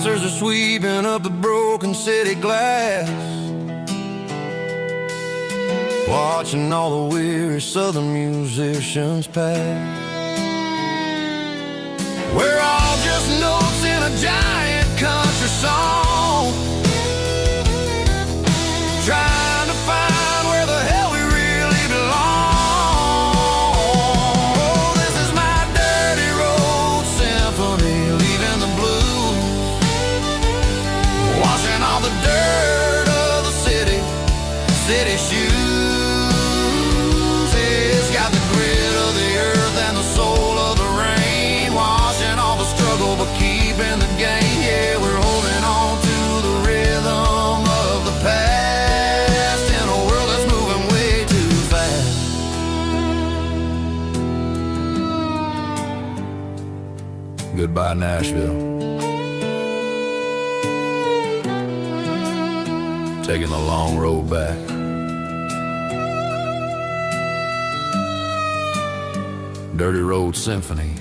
dancers are sweeping up the broken city glass, watching all the weary southern musicians pass. We're all just notes in a giant country song, trying to find where the hell we really belong. Oh, this is my dirty road symphony, leaving the blues, washing all the dirt of the city shoes. It's got the grit of the earth and the soul of the rain, washing all the struggle but keeping the game. Yeah, we're holding on to the rhythm of the past in a world that's moving way too fast. Goodbye, Nashville. Taking the long road back. Dirty Road Symphony.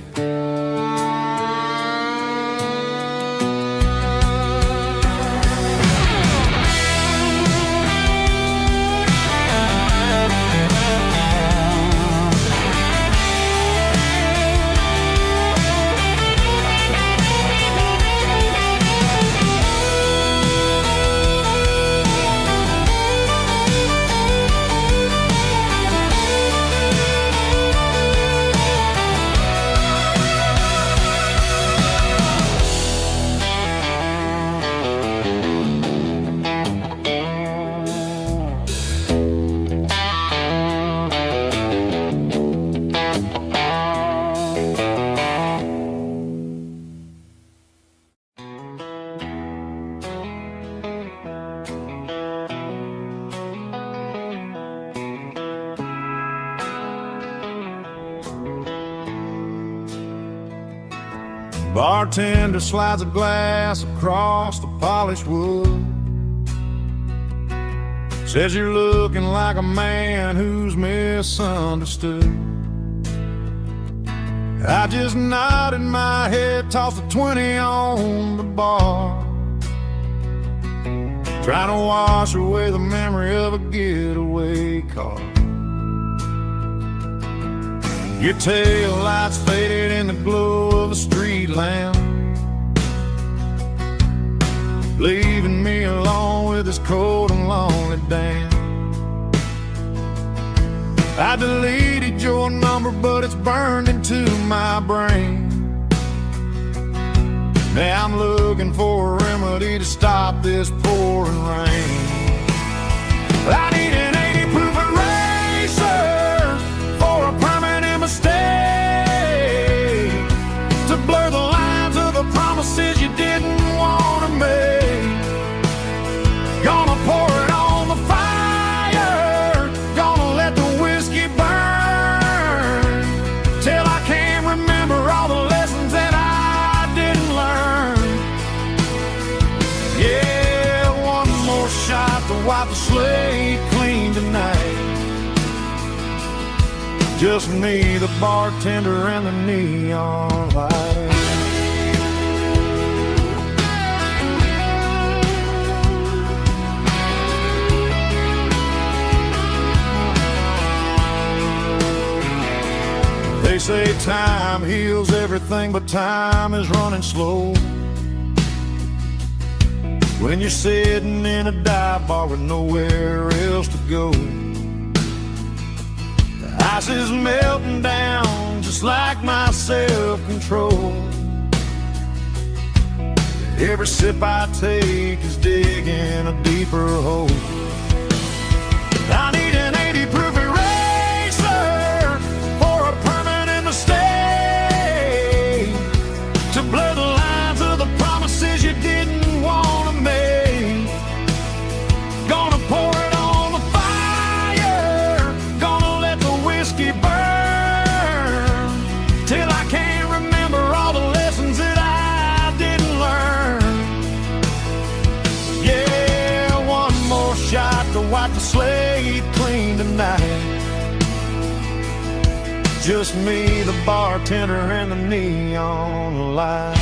Bartender slides a glass across the polished wood, says you're looking like a man who's misunderstood. I just nodded my head, tossed a 20 on the bar, trying to wash away the memory of a getaway car. Your tail lights faded in the glow of a street lamp, leaving me alone with this cold and lonely damn. I deleted your number, but it's burned into my brain. Now I'm looking for a remedy to stop this pouring rain. I need an 80 proof eraser for a permanent mistake, to blur the lines of the promises you didn't want to make. Gonna pour it on the fire, gonna let the whiskey burn, till I can't remember all the lessons that I didn't learn. Yeah, one more shot to wipe the slate clean tonight. Just me, the bartender, and the neon light. They say time heals everything, but time is running slow when you're sitting in a dive bar with nowhere else to go. The ice is melting down just like my self-control. Every sip I take is digging a deeper hole. I need an 80 proof eraser for a permanent mistake, to blur the lines of the promises you didn't want to make. Gonna pour it on the fire, gonna let the whiskey burn, till I can't remember all the lessons that I didn't learn. Yeah, one more shot to wipe the slate clean tonight. Just me, the bartender, and the neon light.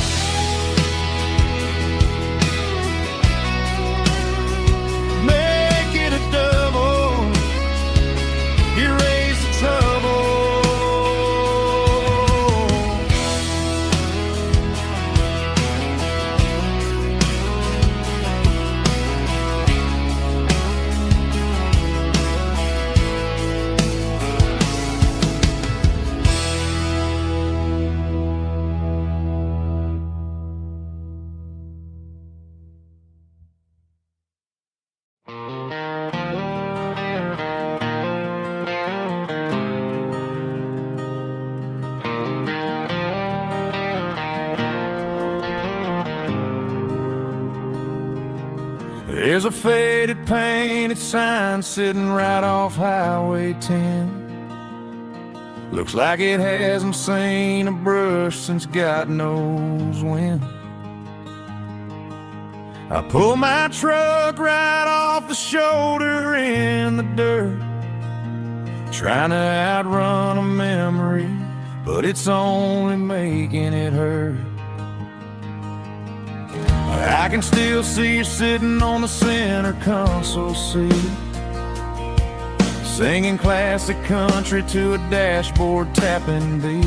There's a faded painted sign sitting right off Highway 10. Looks like it hasn't seen a brush since God knows when. I pull my truck right off the shoulder in the dirt, trying to outrun a memory, but it's only making it hurt. I can still see you sitting on the center console seat, singing classic country to a dashboard tapping beat.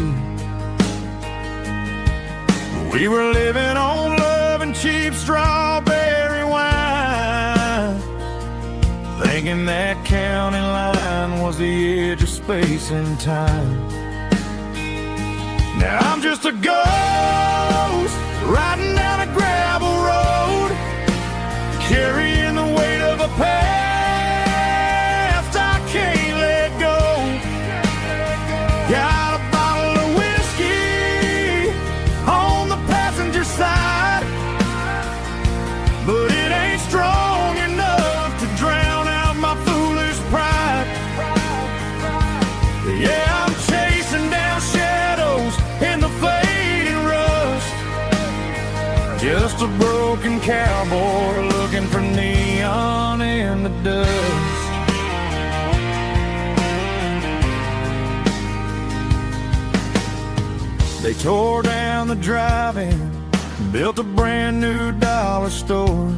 We were living on love and cheap strawberry wine, thinking that county line was the edge of space and time. Now I'm just a ghost riding down a gravel road, carrying the weight of a past I can't let go. Got a bottle of whiskey on the passenger side, but it ain't strong enough to drown out my foolish pride. Yeah, I'm chasing down shadows in the fading rust, just a broken cowboy looking for neon in the dust. They tore down the drive-in, built a brand new dollar store,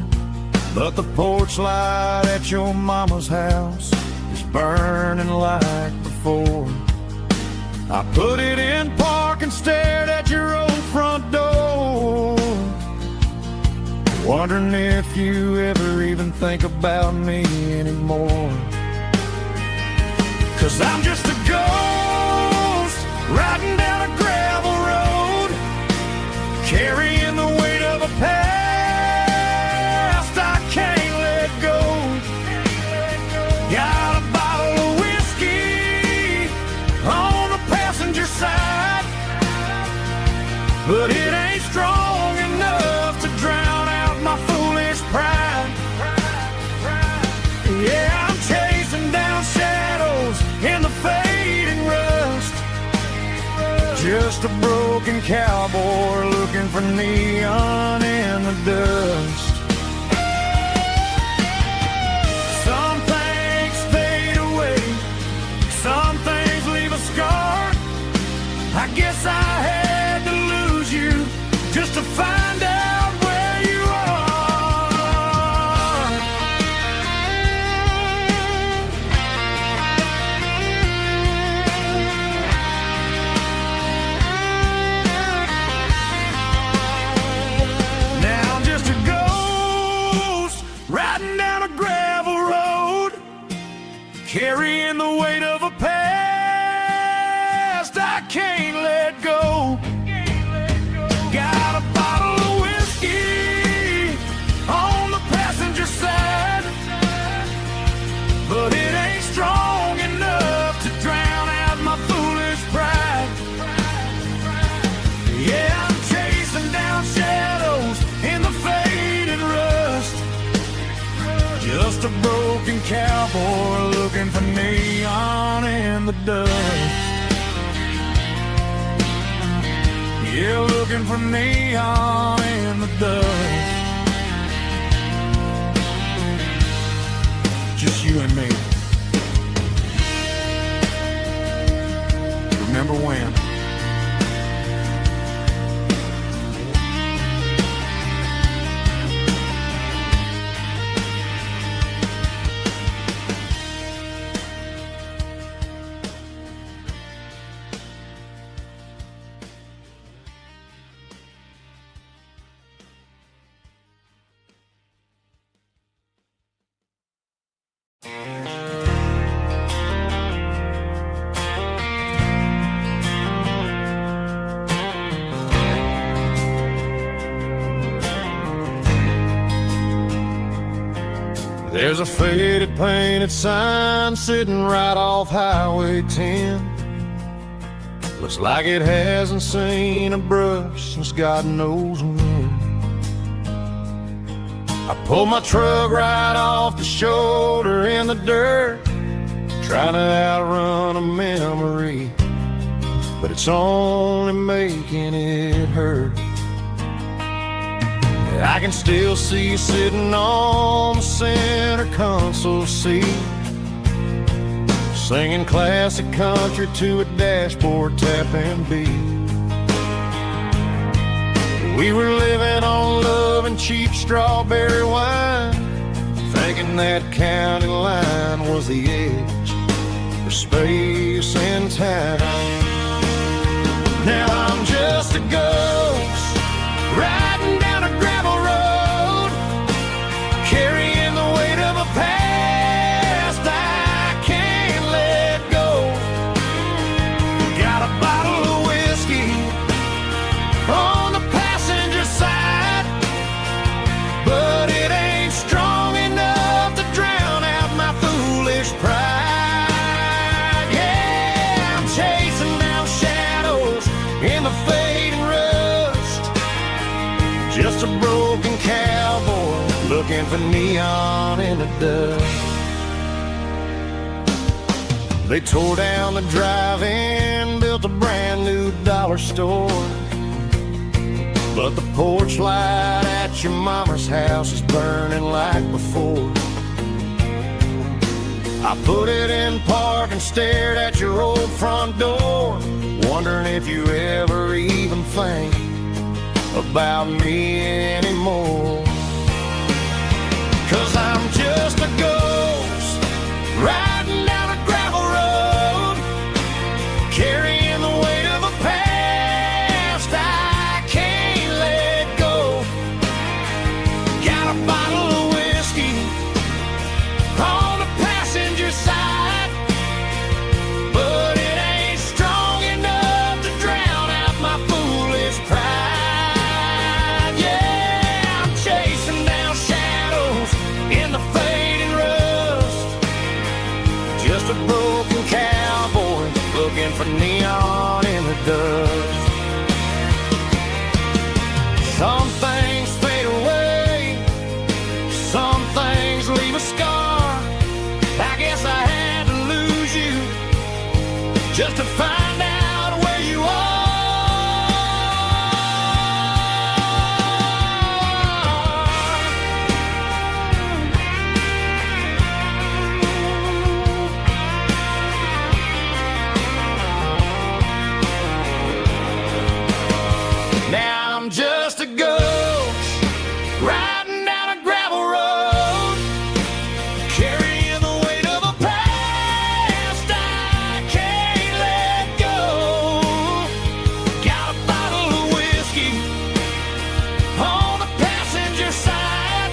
but the porch light at your mama's house is burning like before. I put it in park and stared at your old front door, wondering if you ever even think about me anymore. 'Cause I'm just a ghost riding down a gravel road, carrying the weight of a past I can't let go. Got a bottle of whiskey on the passenger side, but it ain't strong enough to drown out my foolish pride. Yeah, I'm chasing down shadows in the fading rust, just a broken cowboy looking for neon in the dust. Some things fade away, some things leave a scar. I guess I had to lose you just to find out where you are. Now I'm just a ghost riding down a gravel road, carrying the weight of a past I can't let go. Got a bottle of whiskey on the passenger side, but it ain't strong enough to drown out my foolish pride. Yeah, I'm chasing down shadows in the fading rust, just a broken cowboy looking for neon in the dust. Yeah, looking for neon in the dust. Just you and me. Remember when? There's a faded painted sign sitting right off Highway 10. Looks like it hasn't seen a brush since God knows when. I pulled my truck right off the shoulder in the dirt, trying to outrun a memory, but it's only making it hurt. I can still see you sitting on the center console seat, singing classic country to a dashboard tapping beat. We were living on love and cheap strawberry wine, thinking that county line was the edge for space and time. Now I'm just a ghost riding down a gravel road, carrying the weight of a past I can't let go. Got a bottle of whiskey on the passenger side, but it ain't strong enough to drown out my foolish pride. Yeah, I'm chasing down shadows in the fading rust, just a broken cowboy looking for neon in the dust. They tore down the drive-in, built a brand new dollar store, but the porch light at your mama's house is burning like before. I put it in park and stared at your old front door, wondering if you ever even think about me anymore. 'Cause I'm just a ghost riding down a gravel road, carrying the weight of a past I can't let go. Got a bottle of whiskey on the passenger side, but it ain't strong enough to drown out my foolish pride. Yeah, I'm chasing down shadows in the fading rust, just a broken cowboy looking for neon in the dust. Some things fade away, some things leave a scar. I guess I had to lose you just to find out where you are. Now I'm just a ghost riding down a gravel road, carrying the weight of a past I can't let go. Got a bottle of whiskey on the passenger side,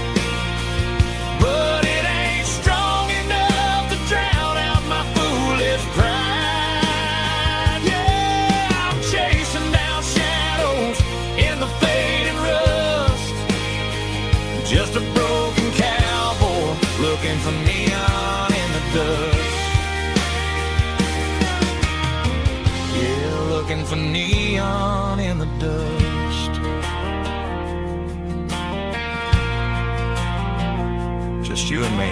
but it ain't strong enough to drown out my foolish pride. Yeah, I'm chasing down shadows in the fading rust, just a broken cowboy looking for neon in the dust. Yeah, looking for neon in the dust. Just you and me.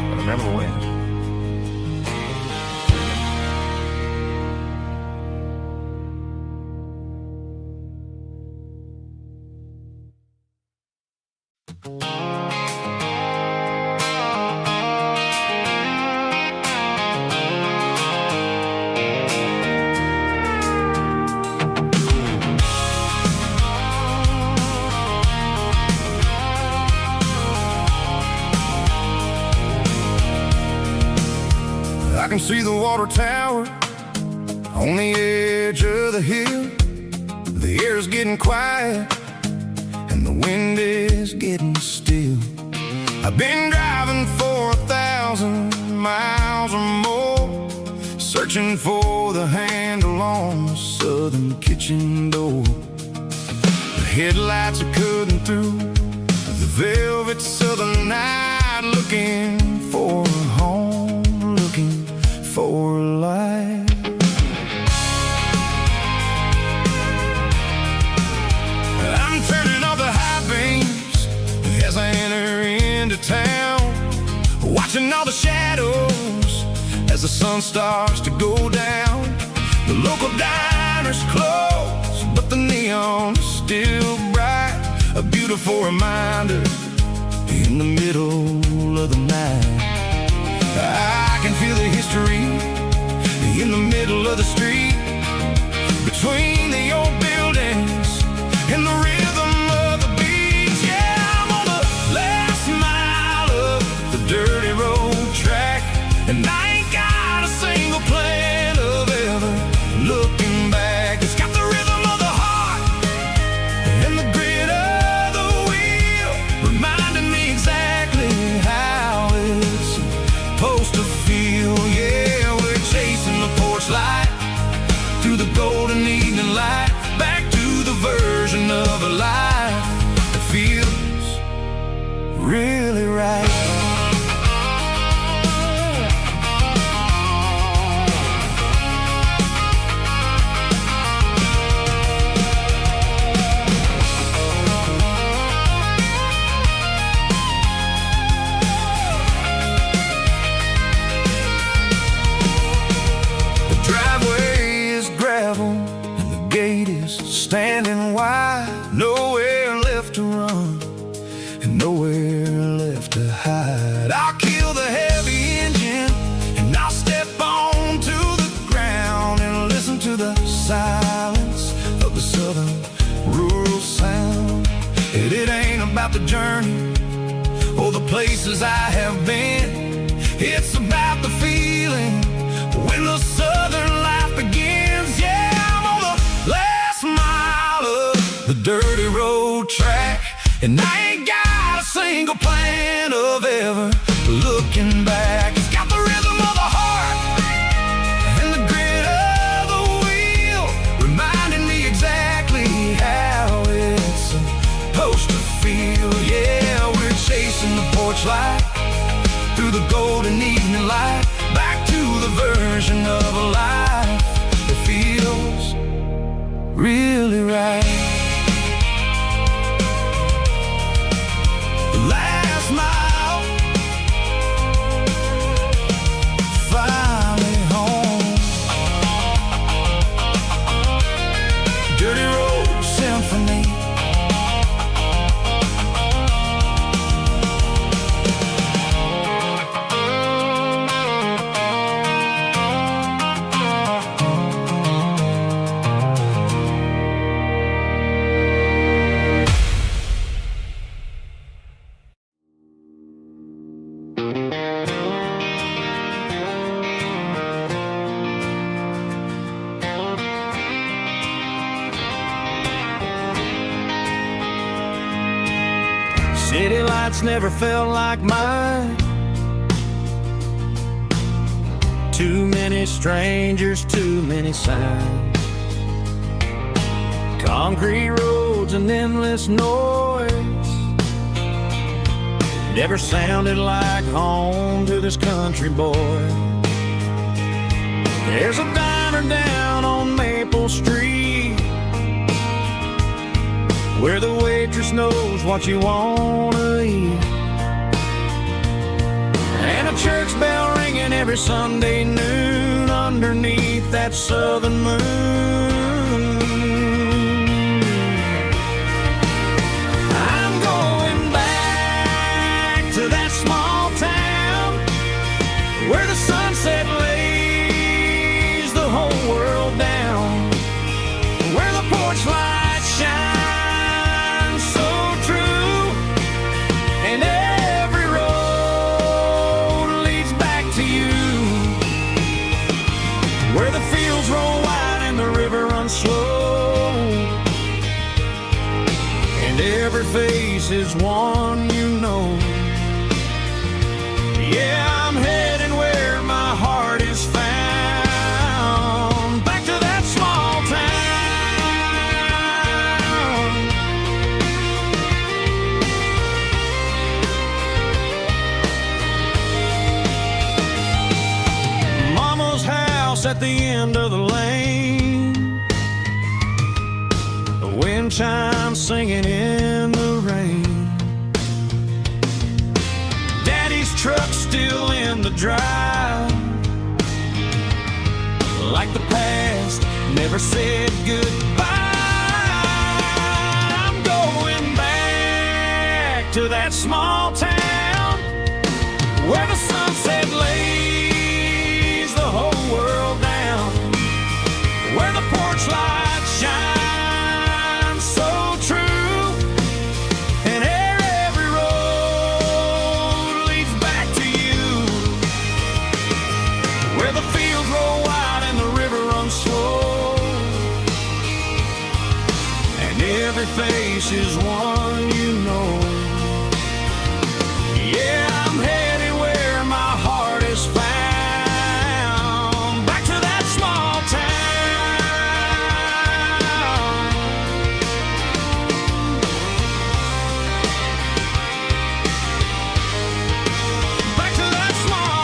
But remember when? I can see the water tower on the edge of the hill. The air is getting quiet and the wind is getting still. I've been driving for 1,000 miles or more, searching for the handle on the southern kitchen door. The headlights are cutting through the velvet southern night, looking for a home, looking for a life. town, watching all the shadows as the sun starts to go down. The local diner's closed, but the neon is still bright, a beautiful reminder in the middle of the night. I can feel the history in the middle of the street, between the old buildings and the rhythm of the beats. Yeah, I'm on the last mile of the dirty road track, and I ain't got a single plan of ever looking back. It's got the rhythm of the heart and the grit of the wheel, reminding me exactly how it's supposed to feel. Yeah, we're chasing the porch light through the golden evening light, back to the version of a life that feels really right. Standing wide, nowhere left to run and nowhere left to hide. I'll kill the heavy engine and I'll step onto the ground and listen to the silence of the southern rural sound. And it ain't about the journey or the places I have been, it's about the feeling when the southern life begins. Yeah, I'm on the last mile of the dirty road track, and I ain't got a single plan of ever looking back. It's got the rhythm of the heart and the grit of the wheel, reminding me exactly how it's supposed to feel. Yeah, we're chasing the porch light through the golden evening light, back to the version of a life that feels really right. The last mile, finally home. Dirty Road Symphony. City lights never felt like mine. Too many strangers, too many signs. Concrete roads and endless noise never sounded like home to this country boy. There's a diner down on Maple Street where the waitress knows what you wanna eat, and a church bell ringing every Sunday noon underneath that southern moon. I'm going back to that small town where the sunset lays the whole world down, where the porch lights shine slow, and every face is one you know. Yeah, I'm heading where my heart is found, back to that small town. Mama's house at the end of the lane, wind chimes singing in the rain. the drive. Like the past never said goodbye. I'm going back to that small town where the sunset lays the whole world down, where the porch light shines so true, and every road leads back to you, where the fields roll wide and the river runs slow, and every face is one you know. Yeah, I'm headed where my heart is found, back to that small town, back to that small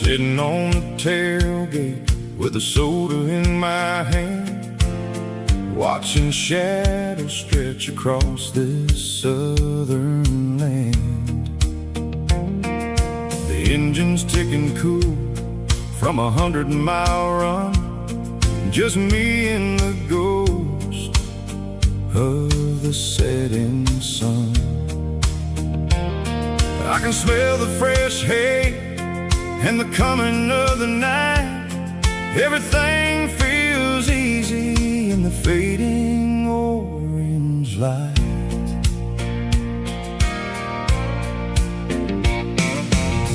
sitting on the tailgate with a soda in my hand, watching shadows stretch across this southern land. The engine's ticking cool from 100-mile run, just me and the ghost of the setting sun. I can smell the fresh hay and the coming of the night. Everything feels easy in the fading orange light.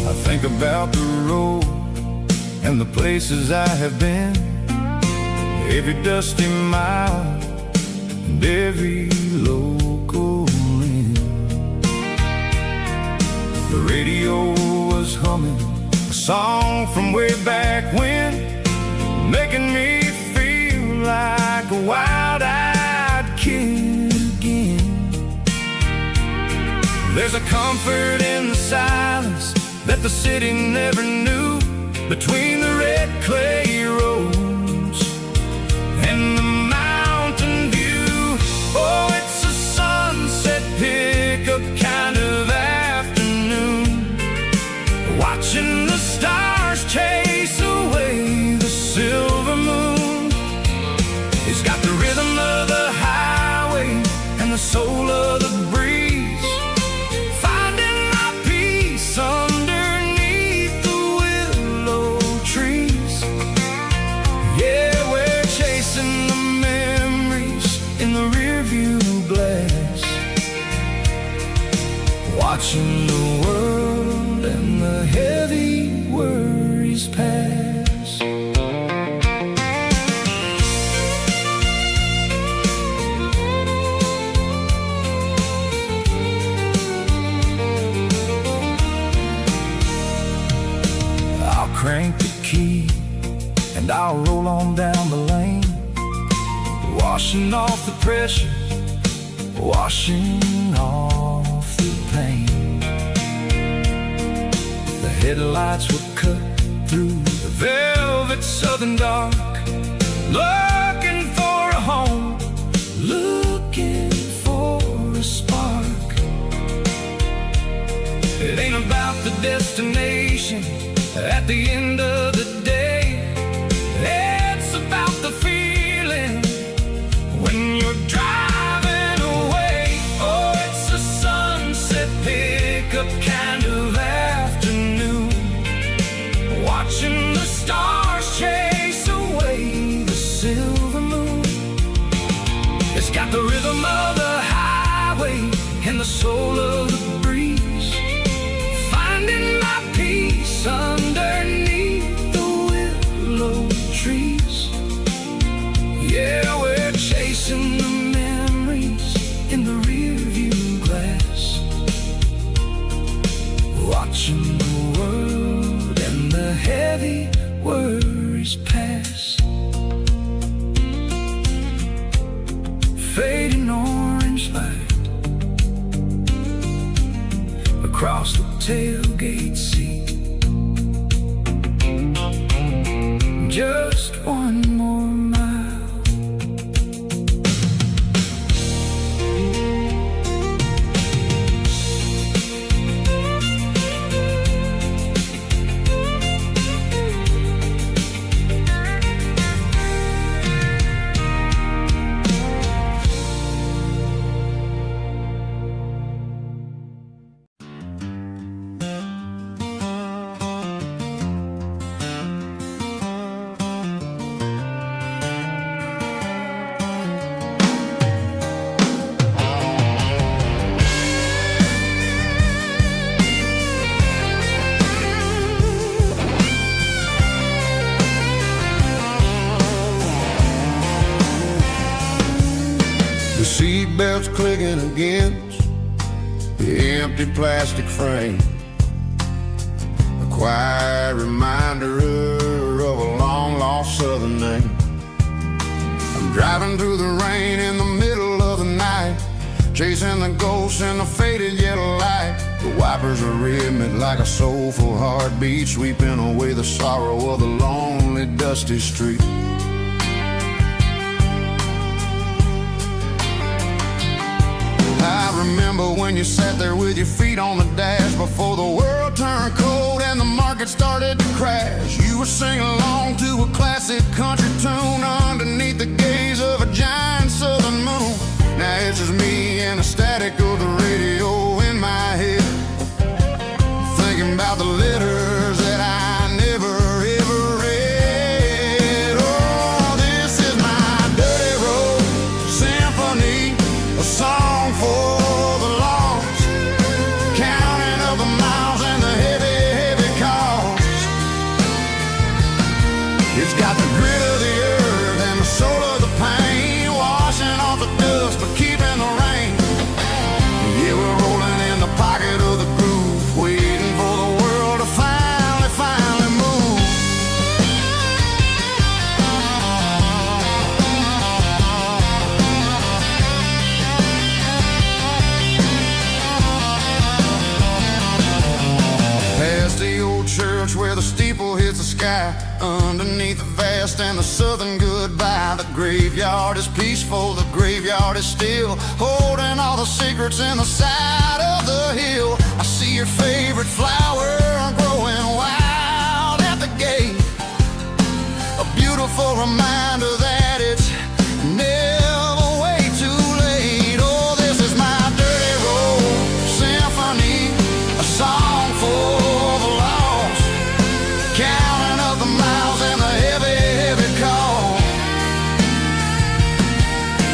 I think about the road and the places I have been, every dusty mile and every local inn. The radio was humming a song from way back when, making me feel like a wild-eyed kid again. There's a comfort in the silence that the city never knew, between the red clay roads and the mountain view. Oh, it's a sunset pickup kind of afternoon, watching the stars chase away the silver moon. It's got the rhythm of the highway and the soul of the breeze, finding my peace underneath the willow trees. Yeah, we're chasing the memories in the rearview glass, watching the world and the heavy worries pass. I'll crank the key and I'll roll on down the lane, washing off the pressure, washing off the pain. The headlights were cut through the velvet southern dark, looking for a home, looking for a spark. It ain't about the destination at the end of the day, it's about the feeling when you're driving away. Oh, it's a sunset pickup kind of afternoon, watching the stars chase away the silver moon. It's got the rhythm of the highway and the soul of the breeze, finding my peace underneath the watching the world and the heavy worries pass. Fading orange light across the tailgate seat. Just one more mile. The seatbelt's clicking against the empty plastic frame, a quiet reminder of a long-lost southern name. I'm driving through the rain in the middle of the night, chasing the ghosts in the faded yellow light. The wipers are rhythmic like a soulful heartbeat, sweeping away the sorrow of the lonely, dusty street. I remember when you sat there with your feet on the dash before the world turned cold and the market started to crash. You were singing along to a classic country tune underneath the gaze of a giant southern moon. Now it's just me and the static of the radio in my head, thinking about the letters that I never ever read. Oh, this is my dirty road symphony, a song for the lost, counting up the miles and the heavy, heavy cost. It's got the grit of the earth and the soul of the pain, washing off the dust but keeping the rain. Yeah, we're rolling in the pocket of the groove, waiting for the world to finally move. Past the old church where the steeple hits the sky, underneath the vast and the southern goodbye. The graveyard is peaceful, the graveyard is still, holding all the secrets in the side of the hill. I see your favorite flower growing wild at the gate, a beautiful reminder that it's never way too late. Oh, this is my dirty road symphony, a song for the lost, counting up the miles and the heavy, heavy call.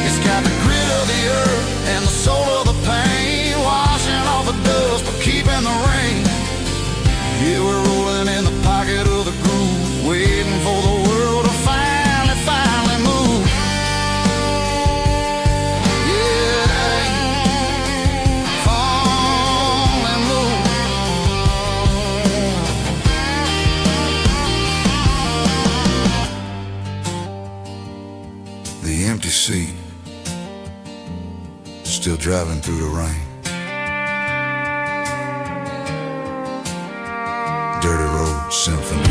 It's got the grit of the earth and the soul of the pain, washing off the dust but keeping the rain. Yeah, we're rolling in the pocket of the groove, waiting for the world to finally move. Yeah, finally move. The empty seat, still driving through the rain. Dirty Road Symphony.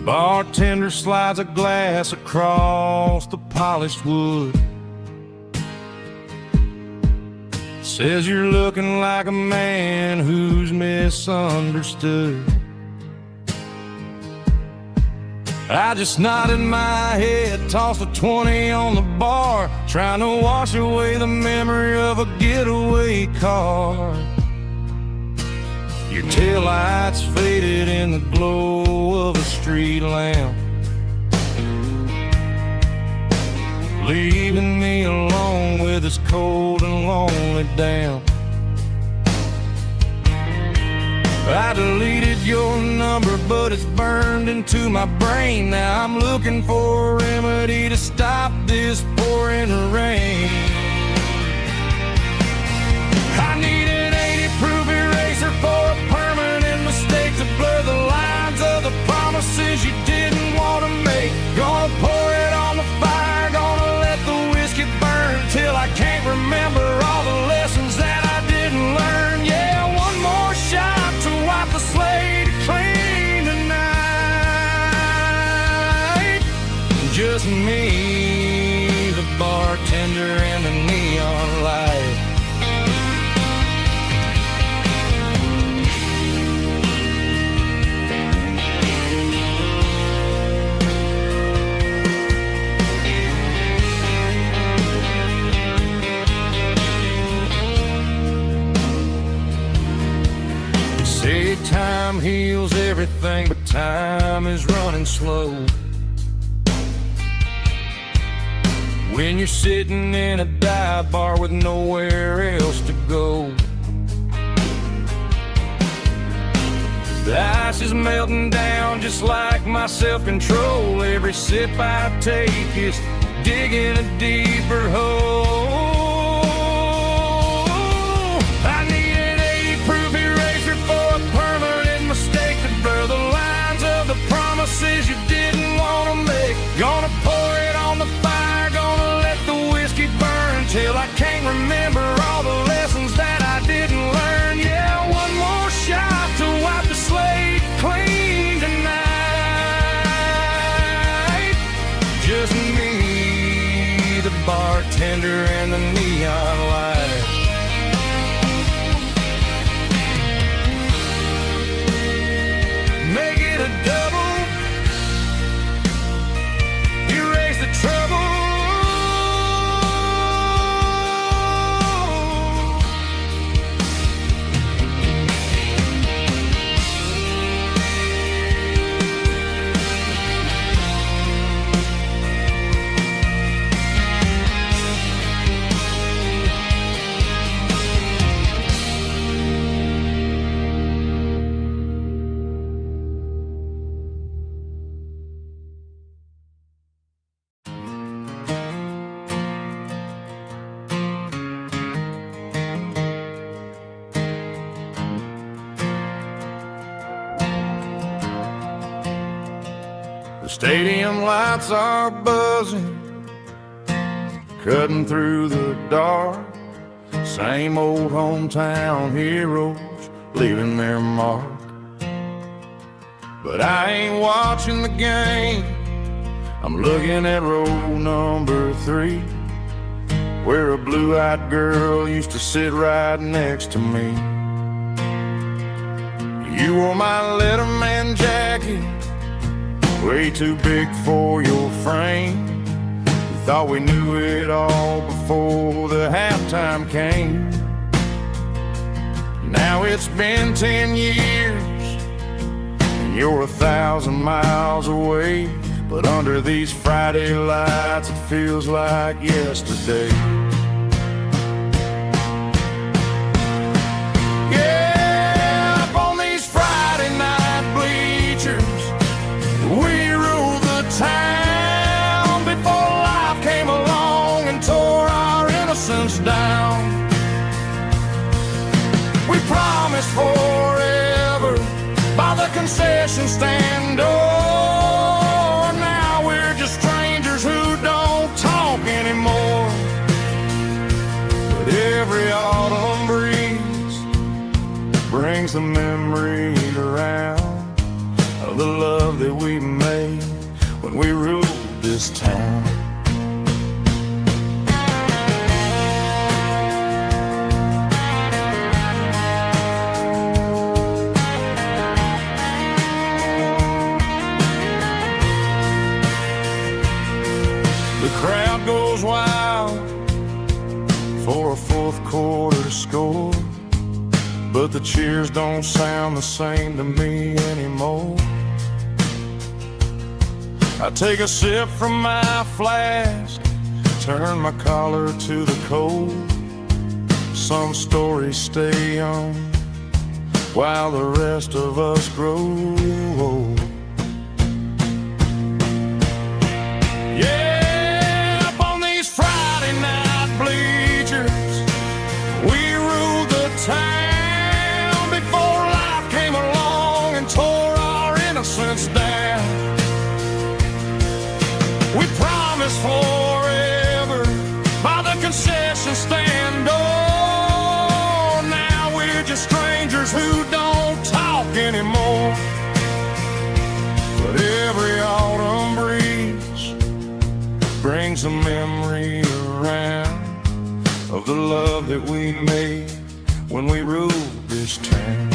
Bartender slides a glass across the polished wood. Says you're looking like a man who's misunderstood. I just nodded my head, tossed a 20 on the bar, trying to wash away the memory of a getaway car. Your taillights faded in the glow of a street lamp, leaving me alone with this cold and lonely damp. I deleted your number, but it's burned into my brain. Now I'm looking for a remedy to stop this pouring rain. I need an 80-proof eraser for a permanent mistake to blur the lines of the promises you didn't want to make. Gonna pour it on the fire, gonna let the whiskey burn till I can't remember all the lessons that I didn't learn. Yeah, one more shot to wipe the slate clean tonight. Just me, the bartender, and the neon light. Say time heals everything, but time is running slow. When you're sitting in a dive bar with nowhere else to go, the ice is melting down just like my self-control. Every sip I take is digging a deeper hole. I need an 80-proof eraser for a permanent mistake to blur the lines of the promises you didn't want to make. Gonna pour it on the fire, gonna let the whiskey burn till I can't remember all the lessons that I didn't learn. Yeah, one more shot to wipe the slate clean tonight. Just me, the bartender, and the neon light. Make it a double, erase the trouble. The stadium lights are buzzing, cutting through the dark. Same old hometown heroes leaving their mark. But I ain't watching the game, I'm looking at row number 3, where a blue-eyed girl used to sit right next to me. You wore my Letterman jacket, way too big for your frame. We thought we knew it all before the halftime came. Now it's been 10 years and you're 1,000 miles away, but under these Friday lights it feels like yesterday. Yeah, up on these Friday night bleachers, we ruled the town before life came along and tore our innocence down. We promised forever by the concession stand door. Now we're just strangers who don't talk anymore. But every autumn breeze brings the memories around of the love love that we made when we ruled this town. The crowd goes wild for a fourth quarter score, but the cheers don't sound the same to me anymore. I take a sip from my flask, turn my collar to the cold. Some stories stay young while the rest of us grow old. Yeah, up on these Friday night bleachers, we ruled the town before life came along and tore our innocence down. We promised forever by the concession stand. Oh, now we're just strangers who don't talk anymore. But every autumn breeze brings a memory around of the love that we made when we ruled this town.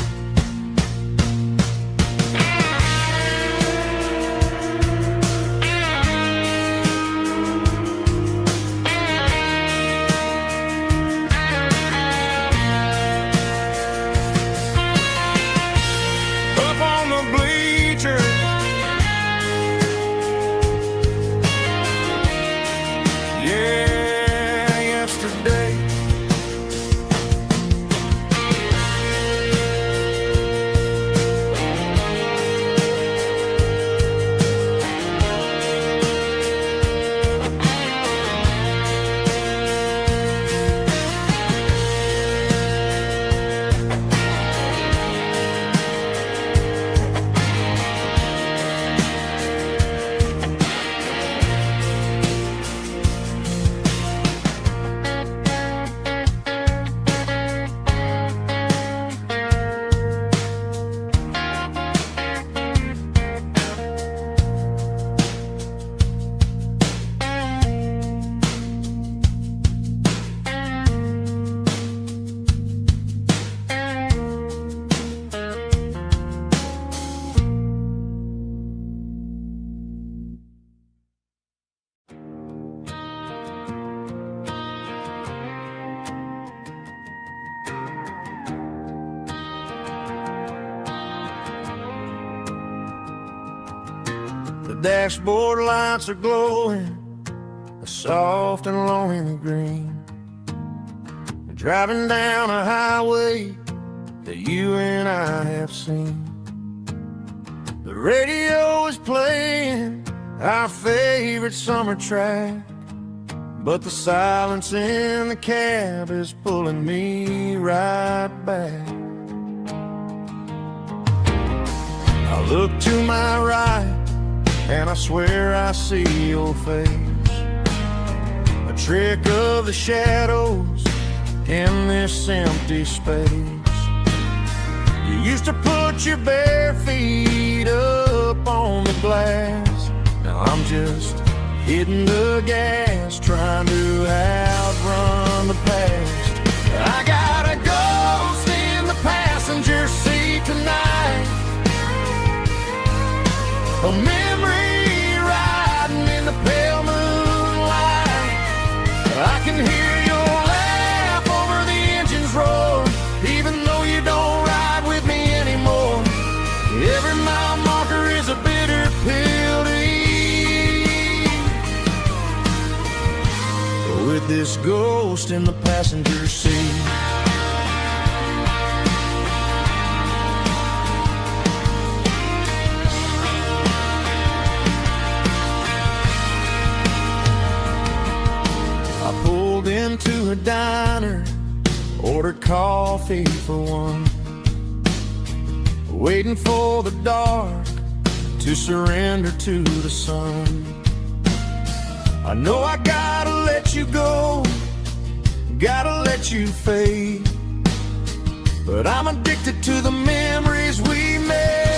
The dashboard lights are glowing a soft and lonely green. We're driving down a highway that you and I have seen. The radio is playing our favorite summer track, but the silence in the cab is pulling me right back. I look to my right and I swear I see your face, a trick of the shadows in this empty space. You used to put your bare feet up on the glass. Now I'm just hitting the gas, trying to outrun the past. I got a ghost in the passenger seat tonight, a memory riding in the pale moonlight. I can hear your laugh over the engine's roar, even though you don't ride with me anymore. Every mile marker is a bitter pill to eat, with this ghost in the passenger seat. Into a diner, ordered coffee for one, waiting for the dark to surrender to the sun. I know I gotta let you go, gotta let you fade, but I'm addicted to the memories we made.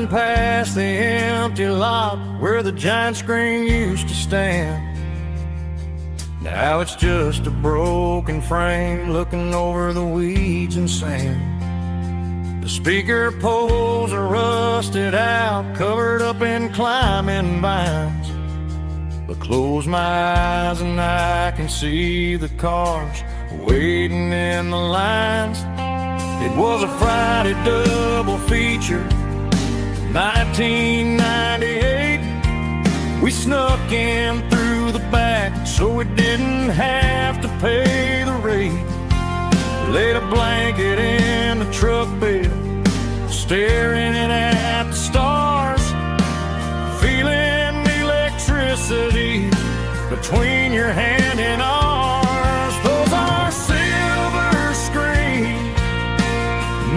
driving past the empty lot where the giant screen used to stand. Now it's just a broken frame looking over the weeds and sand. The speaker poles are rusted out, covered up in climbing vines. But close my eyes and I can see the cars waiting in the lines. It was a Friday double feature, 1998. We snuck in through the back so we didn't have to pay the rate. Laid a blanket in the truck bed, staring at the stars, feeling the electricity between your hand and ours. Those are silver screen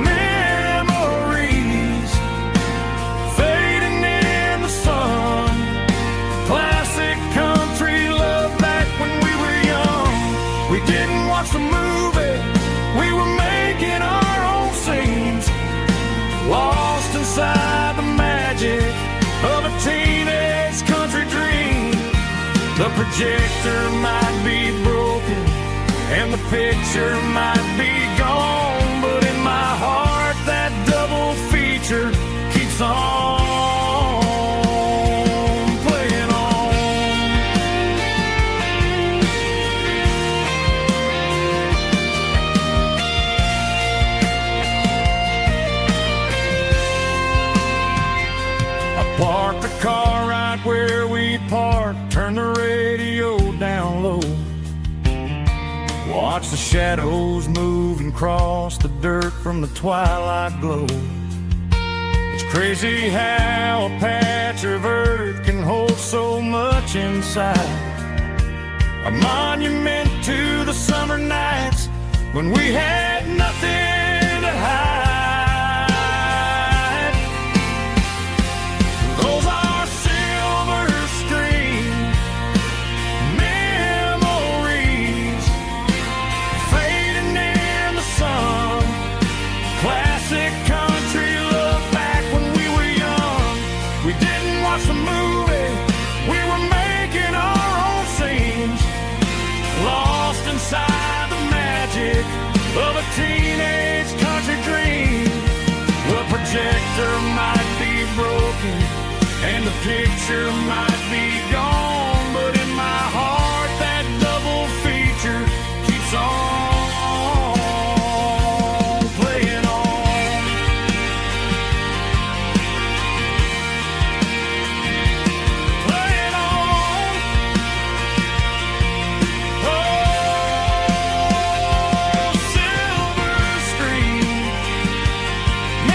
memories fading in the sun. Classic country love back when we were young. We didn't watch the movie, we were making our own scenes, lost inside the magic of a teenage country dream. The projector might be broken and the picture might be gone, but in my heart that double feature keeps on playing on. I parked the car right where we parked, turned the radio down low, watch the shadows move and cross the dirt from the twilight glow. It's crazy how a patch of earth can hold so much inside. A monument to the summer nights when we had nothing to hide. Those are silver screen memories fading in the sun. Classic country love back when we were young. We didn't watch the movie, we were making our own scenes, lost inside the magic of a teenage country dream. The projector might be broken and the picture might be gone, but in my heart that double feature keeps on playing on. Playing on. Oh, silver screen memories.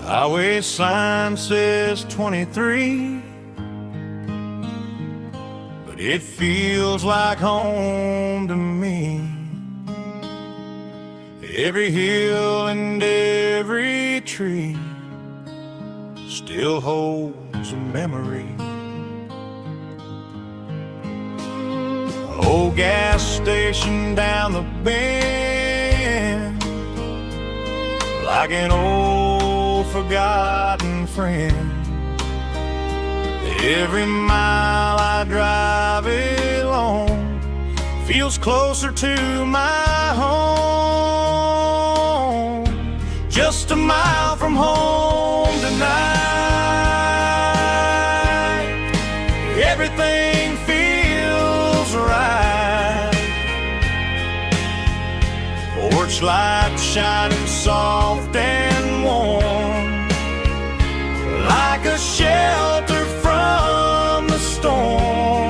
Highway sign says 23, but it feels like home to me. Every hill and every tree still holds a memory. Old gas station down the bend, like an old forgotten friend. Every mile I drive it alone feels closer to my home. Just a mile from home tonight, everything feels right. Porch light shining soft and warm, like a shelter from the storm.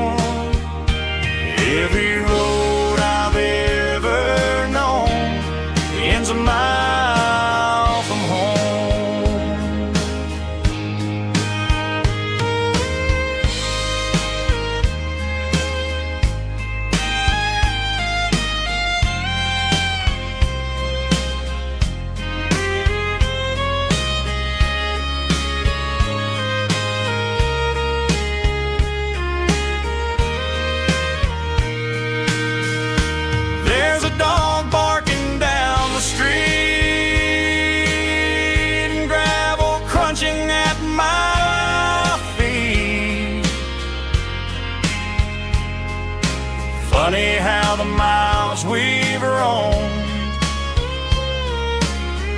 we've roamed,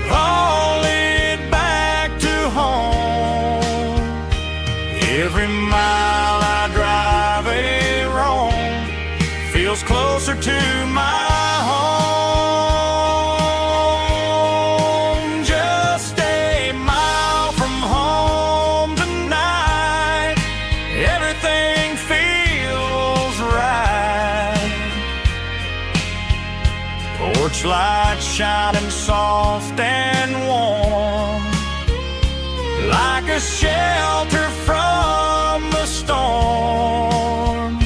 all it back to home. Every mile I drive a roam feels closer to my home. Just a mile from home tonight, everything feels right. Porch light shining soft and warm, like a shelter from the storm.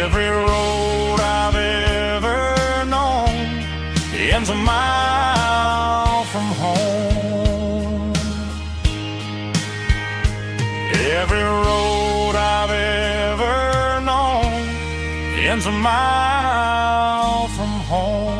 Every road I've ever known ends a mile from home. Every road I've ever known ends a mile from home.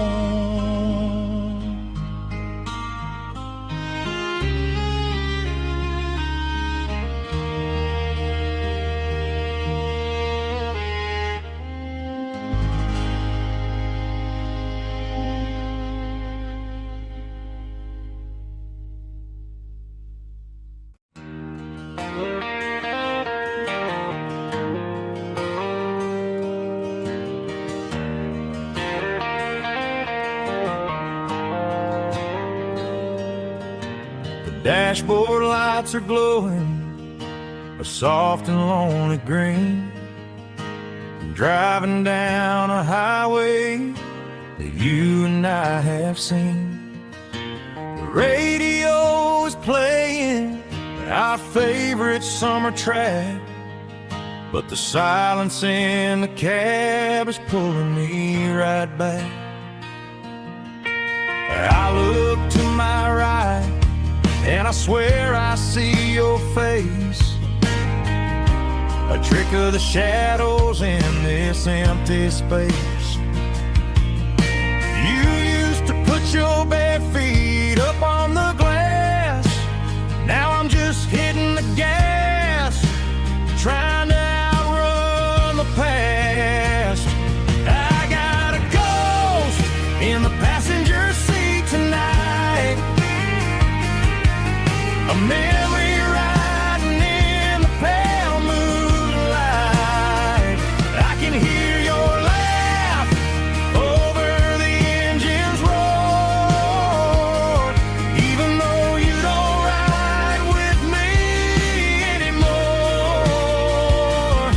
Dashboard lights are glowing a soft and lonely green. I'm driving down a highway that you and I have seen. The radio is playing our favorite summer track, but the silence in the cab is pulling me right back. I look to my right and I swear I see your face, a trick of the shadows in this empty space. You used to put your bare feet up on the glass. Now I'm just hitting the gas, trying to outrun the past. I got a ghost in the passenger seat tonight, a memory riding in the pale moonlight. I can hear your laugh over the engine's roar, even though you don't ride with me anymore.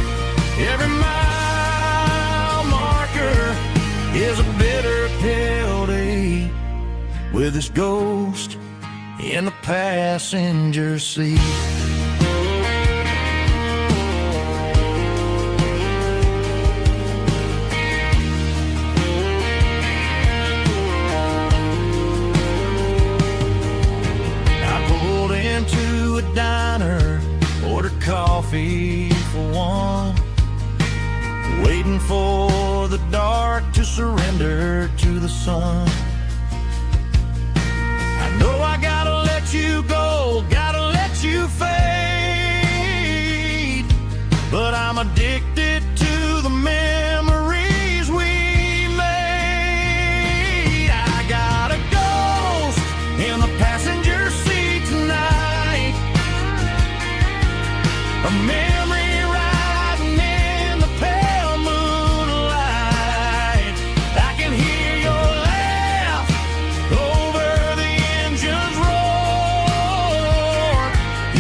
Every mile marker is a bitter pill to eat, with this ghost in the passenger seat. I pulled into a diner, ordered coffee for one, waiting for the dark to surrender to the sun. I know I gotta let you go, gotta let you fade, but I'm addicted to the memories we made. I got a ghost in the passenger seat tonight, a memory riding in the pale moonlight. I can hear your laugh over the engine's roar,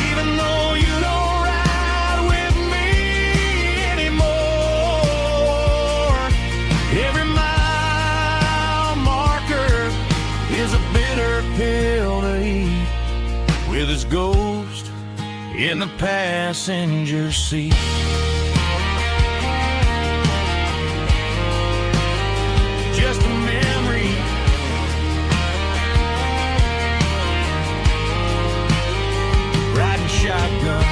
even though you don't ride with me anymore. Every mile marker is a bitter pill to eat, with its ghost in the passenger seat. Just a memory, riding shotgun.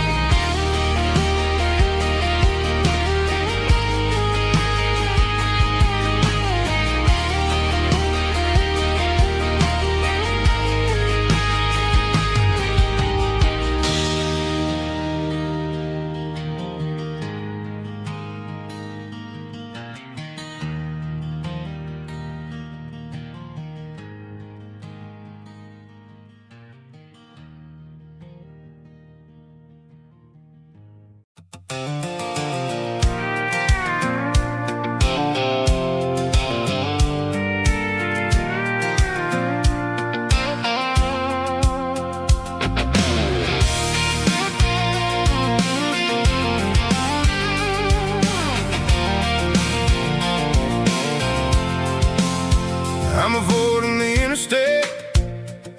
I'm avoiding the interstate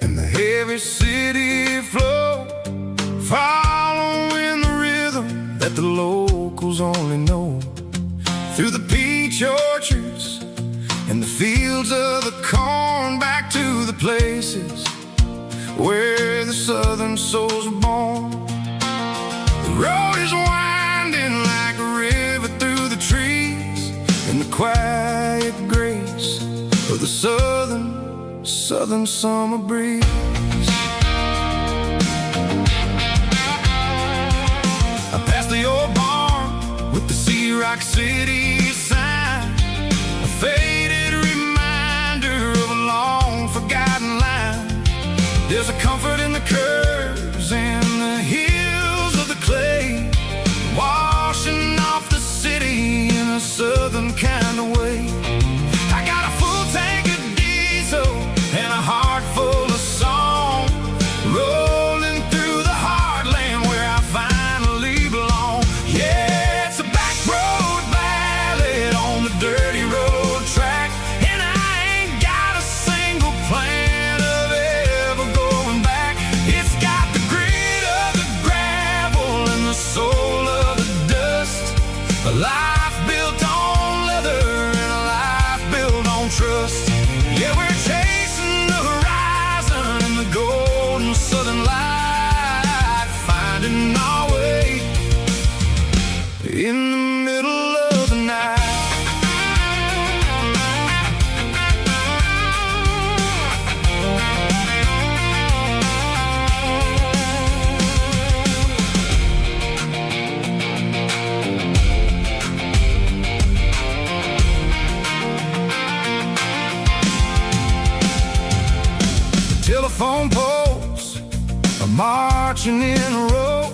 and the heavy city flow, following the rhythm that the locals only know. Through the peach orchards and the fields of the corn, back to the places where the southern souls were born. The road is winding like a river through the trees, in the quiet grace of the southern summer breeze. I passed the old barn with the Sea Rock City sign, a faded reminder of a long forgotten line. There's a comfort in the curves and the hills of the clay, washing off the city in a southern kind of way. I got a full tank of diesel and a heart full of song, rolling through the heartland where I finally belong. Yeah, it's a back road ballad on the dirty road track, and I ain't got a single plan of ever going back. It's got the grit of the gravel and the soul of the dust, a life built on leather and a life built on trust. Yeah, we're chasing the horizon in the golden southern light, finding our way in the middle of the night. Telephone poles are marching in a row,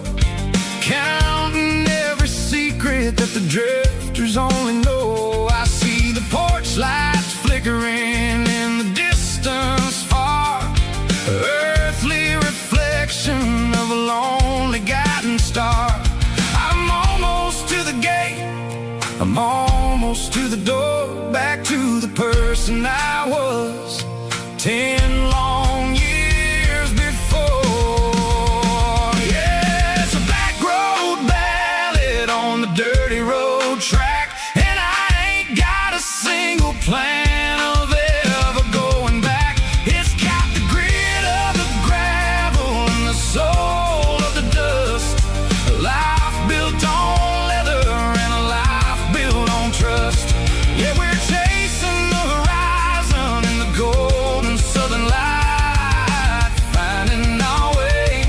counting every secret that the drifters only know. I see the porch lights flickering in the distance far, earthly reflection of a lonely guiding star. I'm almost to the gate, I'm almost to the door, back to the person I was 10 long years before. Yeah, it's a back road ballad on the dirty road track, and I ain't got a single plan of ever going back. It's got the grit of the gravel and the soul of the dust, a life built on leather and a life built on trust. Yeah, we're chasing the horizon in the golden southern light, finding our way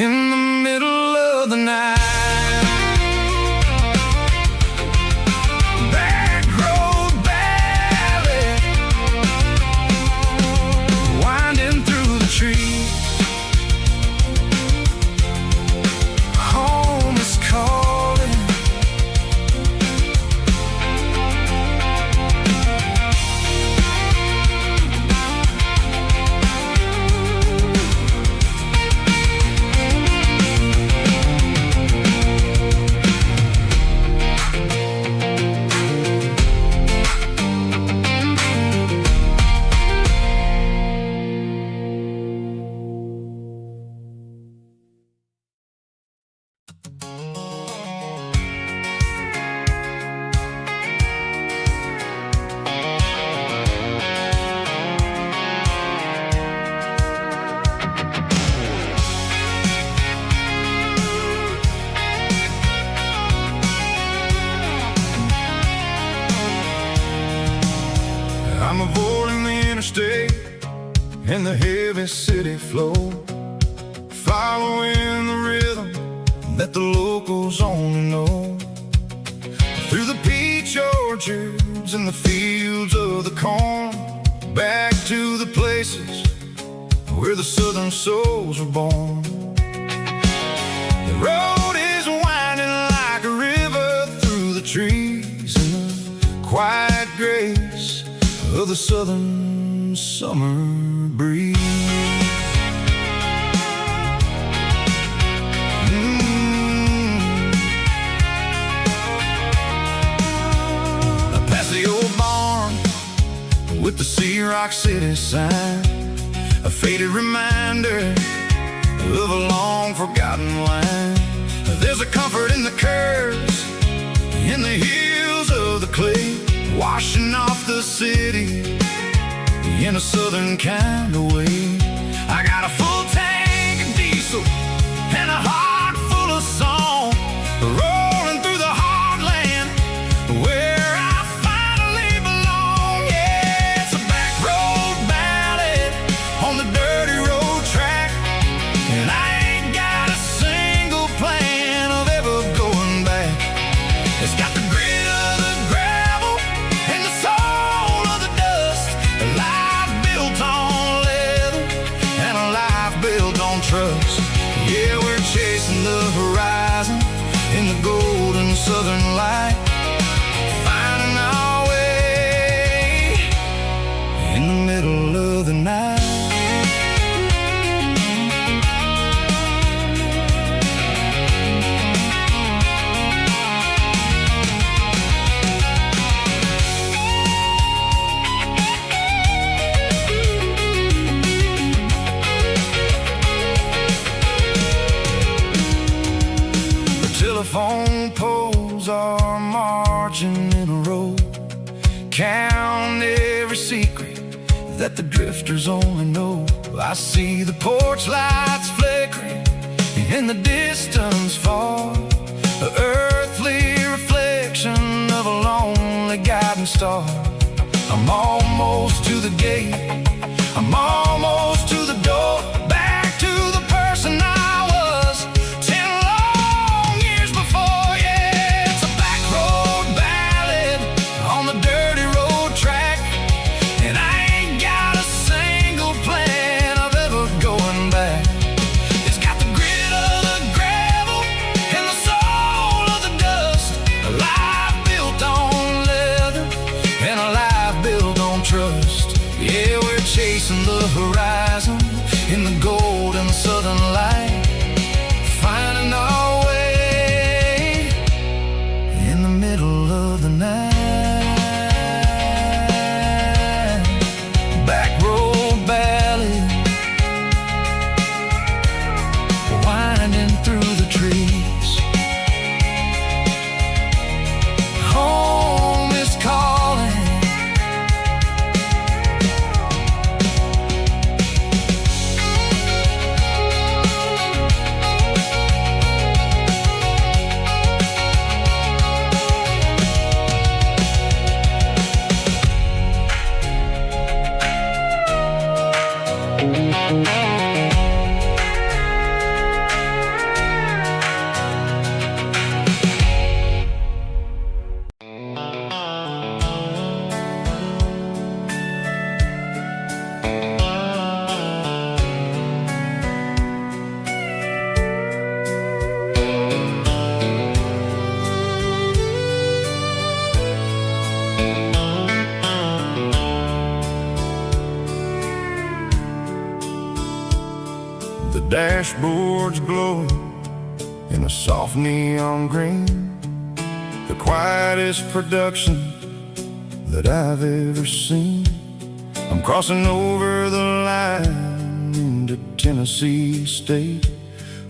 in the middle of the night. Back road ballad, winding through the trees. Home is calling. I'm avoiding the interstate and the heavy city flow, following the rhythm that the locals only know. Through the peach orchards and the fields of the corn, back to the places where the southern souls were born. The road is winding like a river through the trees in the quiet grace of the southern summer breeze. I passed the old barn with the Sea Rock City sign, a faded reminder of a long forgotten line. There's a comfort in the curves, in the heels of the clay, washing off the city in a southern kind of way. I got a full tank of diesel and a heart full of song, rolling through the heartland where I finally belong. Yeah, it's a back road ballad on the dirty road track, and I ain't got a single plan of ever going back. It's got the grit of the gravel and the soul of the dust, a life built on leather and a life built on trust. Yeah, we're chasing the horizon in the golden southern light, finding our way in the middle of the night. Telephone poles are marching in a row, count every secret that the drifters only know. I see the porch lights flickering in the distance far, an earthly reflection of a lonely guiding star. I'm almost to the gate, I'm almost to the door, back to the person I was 10 long years before. Yeah, it's a back road ballad on the dirty road track, and I ain't got a single plan of ever going back. It's got the grit of the gravel and the soul of the dust, a life built on leather and a life built on trust. Yeah, we're chasing the horizon in the golden southern light, finding our way in the middle of the night. Back road ballad, winding through the trees. Home is calling, the dashboard's glowing in a soft neon green, the quietest production that I've ever seen. I'm crossing over the line into Tennessee State,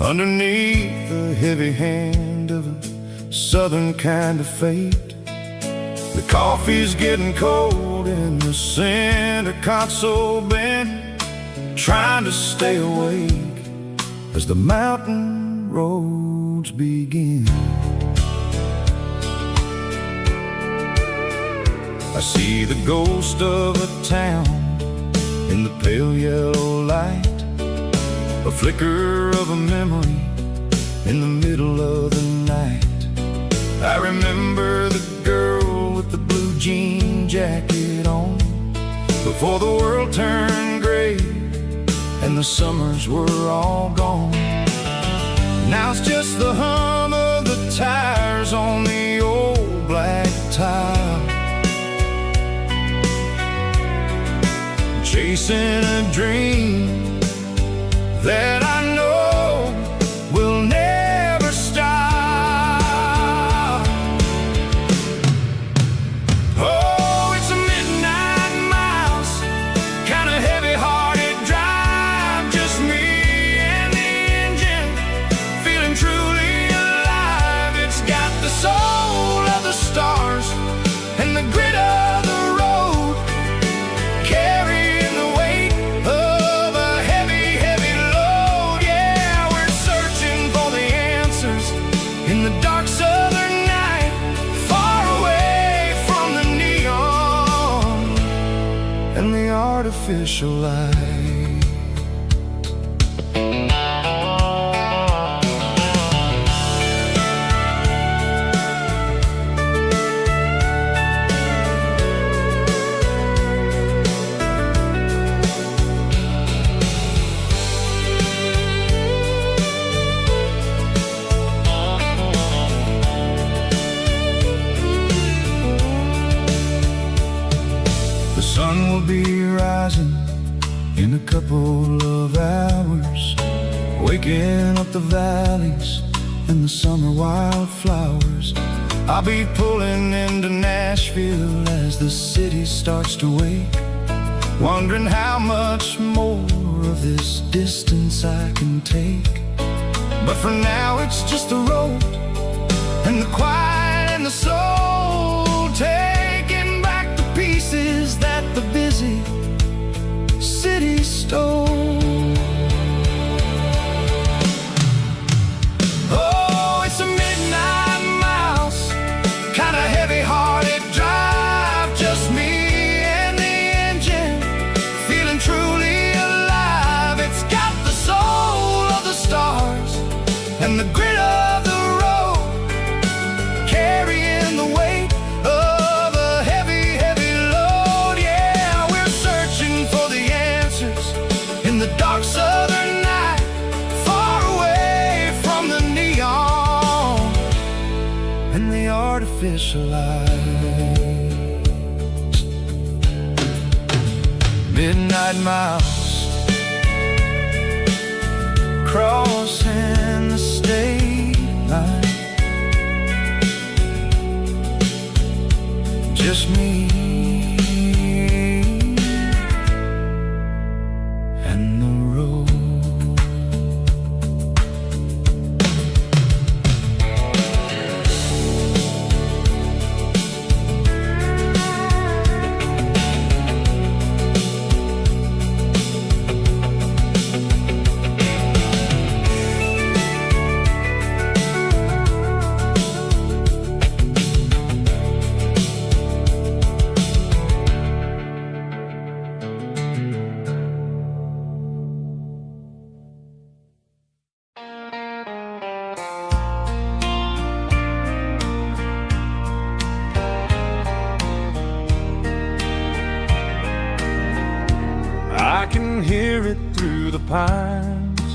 underneath the heavy hand of a southern kind of fate. The coffee's getting cold in the center console bin, trying to stay awake as the mountain roads begin. I see the ghost of a town in the pale yellow light, a flicker of a memory in the middle of the night. I remember the girl with the blue jean jacket on, before the world turned gray and the summers were all gone. Now it's just the hum of the tires on the old black tile, chasing a dream that I know will never stop. Oh, it's a midnight mile artificial light. The sun will be rising in a couple of hours, waking up the valleys and the summer wildflowers. I'll be pulling into Nashville as the city starts to wake, wondering how much more of this distance I can take. But for now it's just the road and the quiet and the soul, taking back the pieces that the busy city stole. Oh, it's a midnight mouse, kinda heavy-hearted drive, just me and the engine, feeling truly alive. It's got the soul of the stars and the grit of the road, carrying the weight of a heavy, heavy load. Yeah, we're searching for the answers in the dark southern night, far away from the neon and the artificial lights. Midnight mouse, crossing the state line, just me and the road. I can hear it through the pines,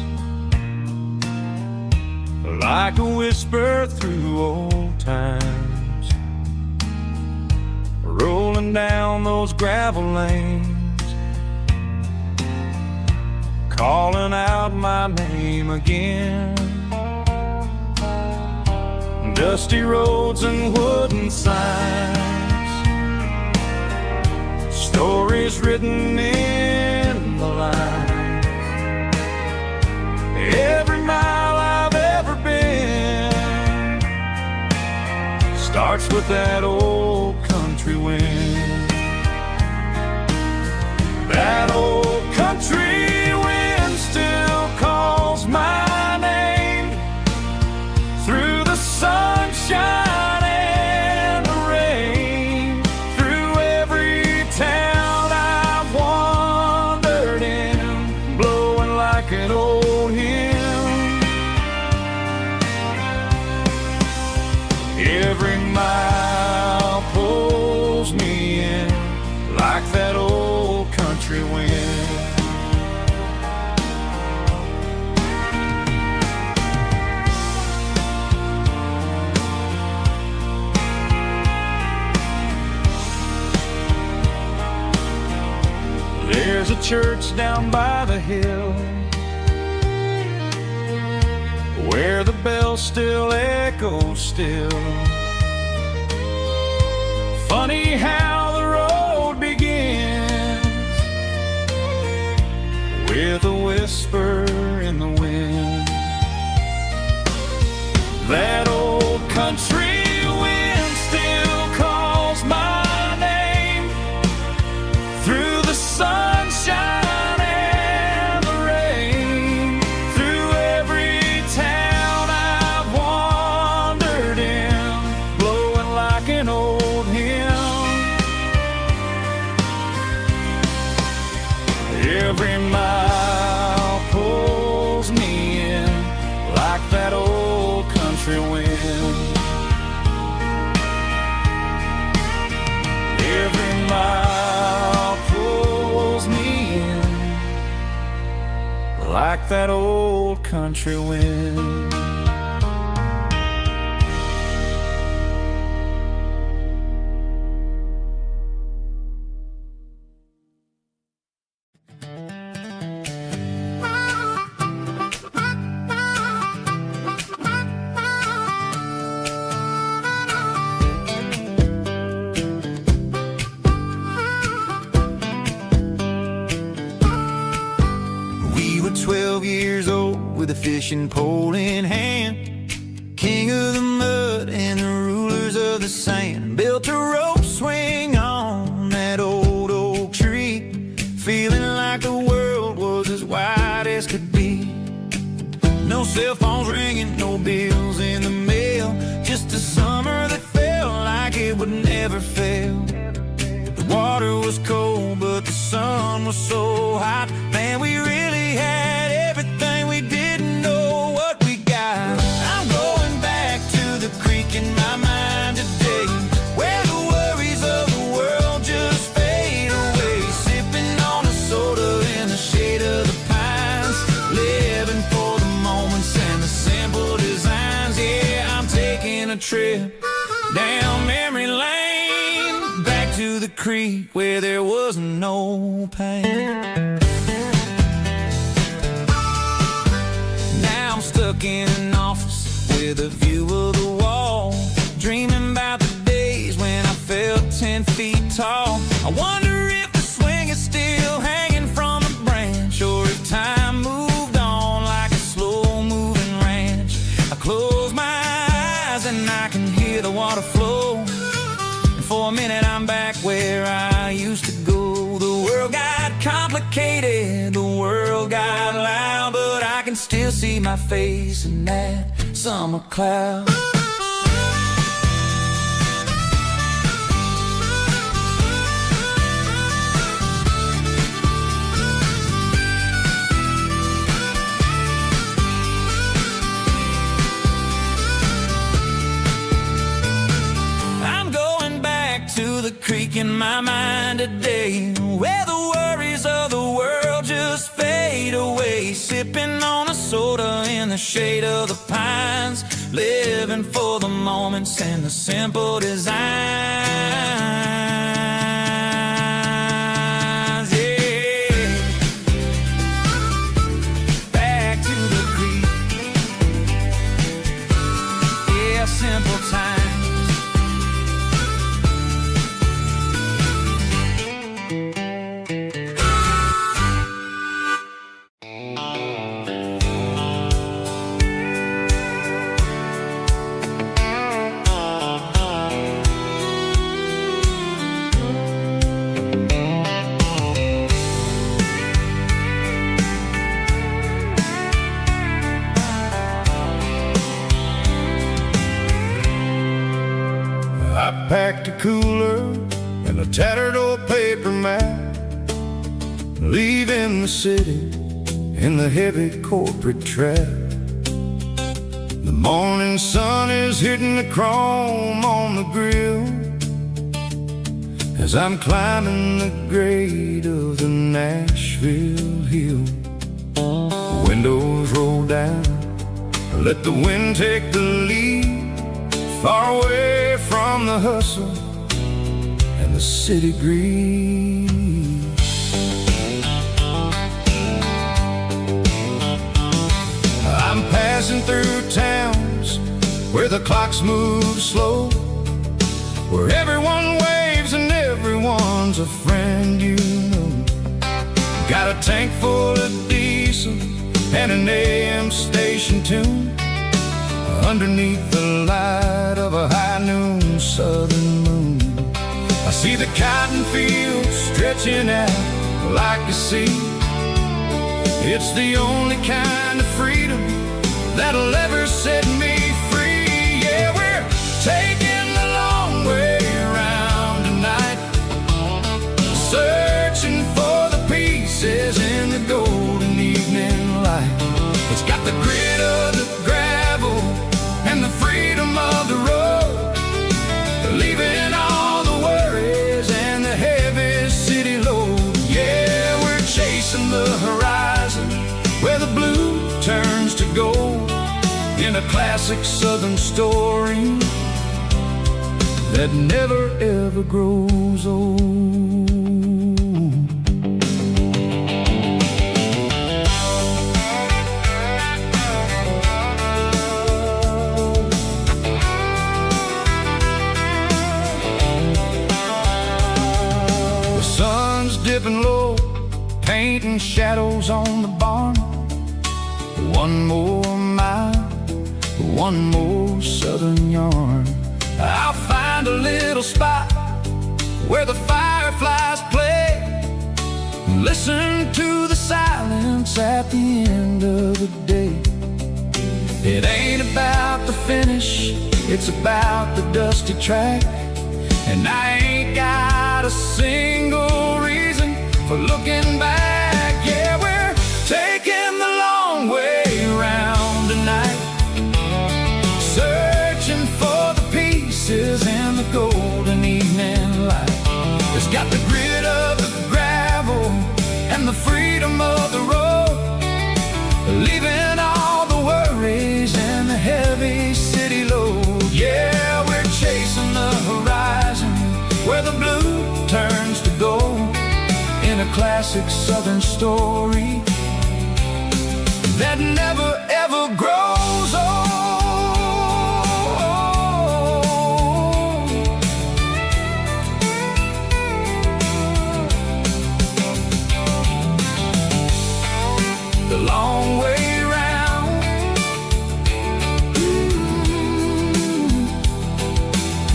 like a whisper through old times, rolling down those gravel lanes, calling out my name again. Dusty roads and wooden signs, stories written in the lines. Every mile I've ever been starts with that old country wind. That old country wind still calls my name through the sunshine and the rain, through every town I've wandered in, blowing like an old hymn. Every mile pulls me in like that old country wind. There's a church down by the hill where the bell still echoes still. Funny how the road begins with a whisper in the wind. That old country wind still calls my name through the sunshine and the rain, through every town I've wandered in, blowing like an old hymn. Every mile pulls me in like that old country wind. Every mile pulls me in like that old country wind. We were 12 years old with a fishing pole in hand, king of the mud and the rulers of the sand. Built a rope swing on that old oak tree, feeling like the world was as wide as could be. No cell phones ringing, no bills in the mail, just a summer that felt like it would never fail. The water was cold, but the sun was so hot. Man, we really had everything, we didn't know what we got. I'm going back to the creek in my mind today, where the worries of the world just fade away. Sipping on a soda in the shade of the pines, living for the moments and the simple designs. Yeah, I'm taking a trip down memory lane, back to the creek where there was no pain. Now I'm stuck in an office with a view of the wall, dreaming about the days when I felt 10 feet tall. I wonder if the swing is still hanging from a branch, or if time moved on like a slow-moving ranch. I close my eyes and I can hear the water flow, and for a minute I'm back where I used to go. The world got complicated, the world got loud, but I can still see my face in that summer cloud. I'm going back to the creek in my mind today, where the worries of the world just fade away. Sipping on a soda in the shade of the pines, living for the moments and the simple designs. Yeah, back to the creek. Yeah, simple times. I packed a cooler and a tattered old paper map, leaving the city in the heavy corporate trap. The morning sun is hitting the chrome on the grill as I'm climbing the grade of the Nashville hill. Windows roll down, let the wind take the lead, far away from the hustle and the city greed. I'm passing through towns where the clocks move slow, where everyone waves and everyone's a friend you know. Got a tank full of diesel and an AM station tune, underneath the light of a high noon southern moon. I see the cotton fields stretching out like a sea. It's the only kind of freedom that'll ever set me free. Yeah, we're taking the long way around tonight, searching for the pieces in in a classic Southern story that never ever grows old. The sun's dipping low, painting shadows on the barn. One more mile, one more Southern yarn. I'll find a little spot where the fireflies play, listen to the silence at the end of the day. It ain't about the finish, it's about the dusty track. And I ain't got a single reason for looking back. Yeah, we're taking the long way around tonight, searching for the pieces in the golden evening light. It's got the grit of the gravel and the freedom of the road, leaving all the worries and the heavy city load. Yeah, we're chasing the horizon where the blue turns to gold, in a classic Southern story that never ever grows old. The long way round,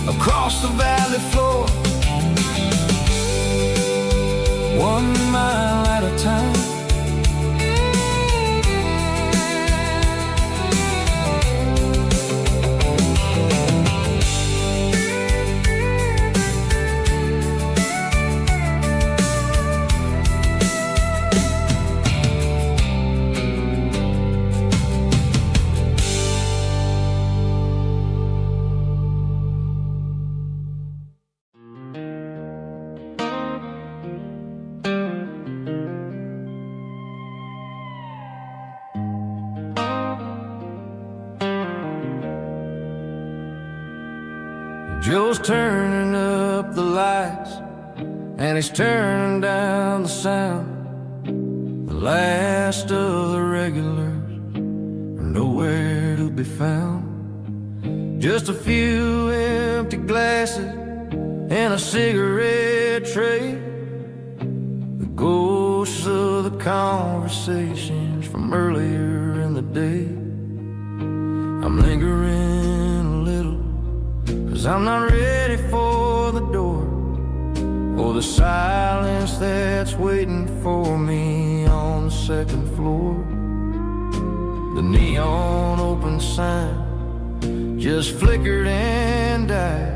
across the valley floor, 1 mile at a time. Joe's turning up the lights and he's turning down the sound. The last of the regulars are nowhere to be found. Just a few empty glasses and a cigarette tray, the ghosts of the conversations from earlier in the day. I'm lingering a little, 'cause I'm not ready for the door, or the silence that's waiting for me on the second floor. The neon open sign just flickered and died,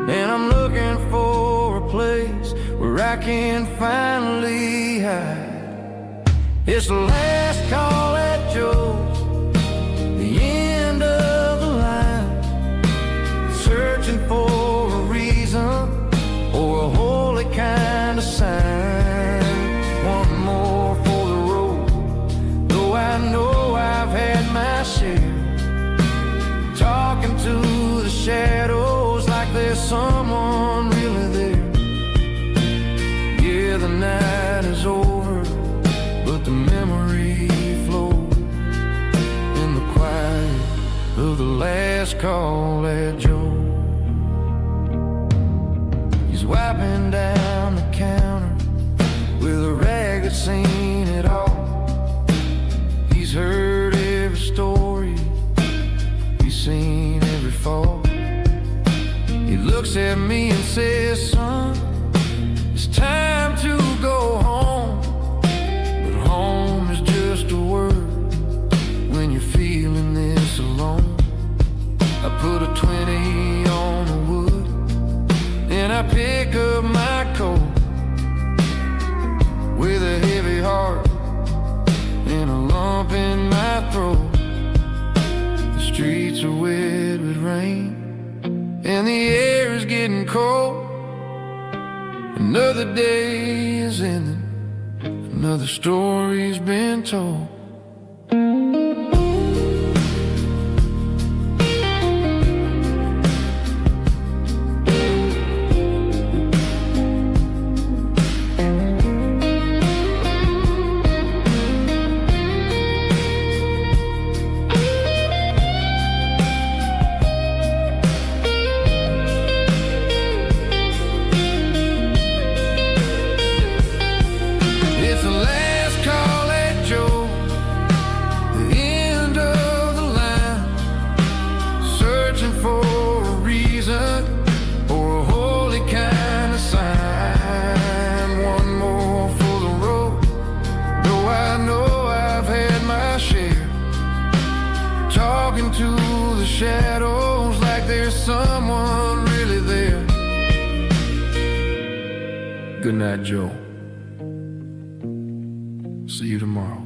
and I'm looking for a place where I can finally hide. It's the last call at Joe's, the end of the line, searching for a reason or a holy kind of sign. One more for the road, though I know I've had my share, talking to the shadows like there's someone really there. Yeah, the night is over, but the memory flows in the quiet of the last call at Joe. He's wiping down the counter with a rag that's seen it all. He's heard every story, he's seen every fall. He looks at me and says, son, it's time to go home. But home is just a word when you're feeling this alone. I put a 20 on the wood, and I pick up my coat with a heavy heart and a lump in my throat. The streets are wet with rain and the air is getting cold. Another day is ending, another story's been told. it's the last call at Joe, the end of the line, searching for a reason or a holy kind of sign. One more for the road, though I know I've had my share, talking to the shadows like there's someone really there. Good night, Joe. See you tomorrow.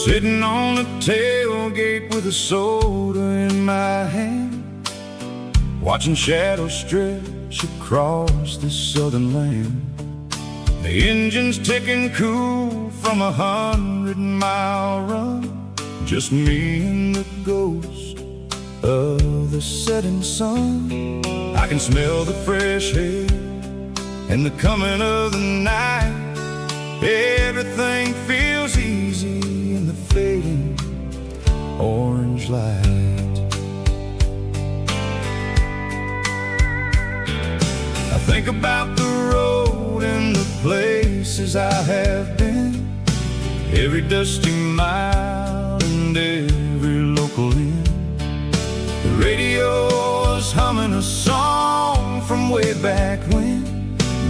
Sitting on the tailgate with a soda in my hand, watching shadows stretch across this southern land. The engine's ticking cool from 100-mile run, just me and the ghost of the setting sun. I can smell the fresh air and the coming of the night. Everything feels easy in the fading orange light. I think about the road and the places I have been, every dusty mile and every local inn. The radio is humming a song from way back when,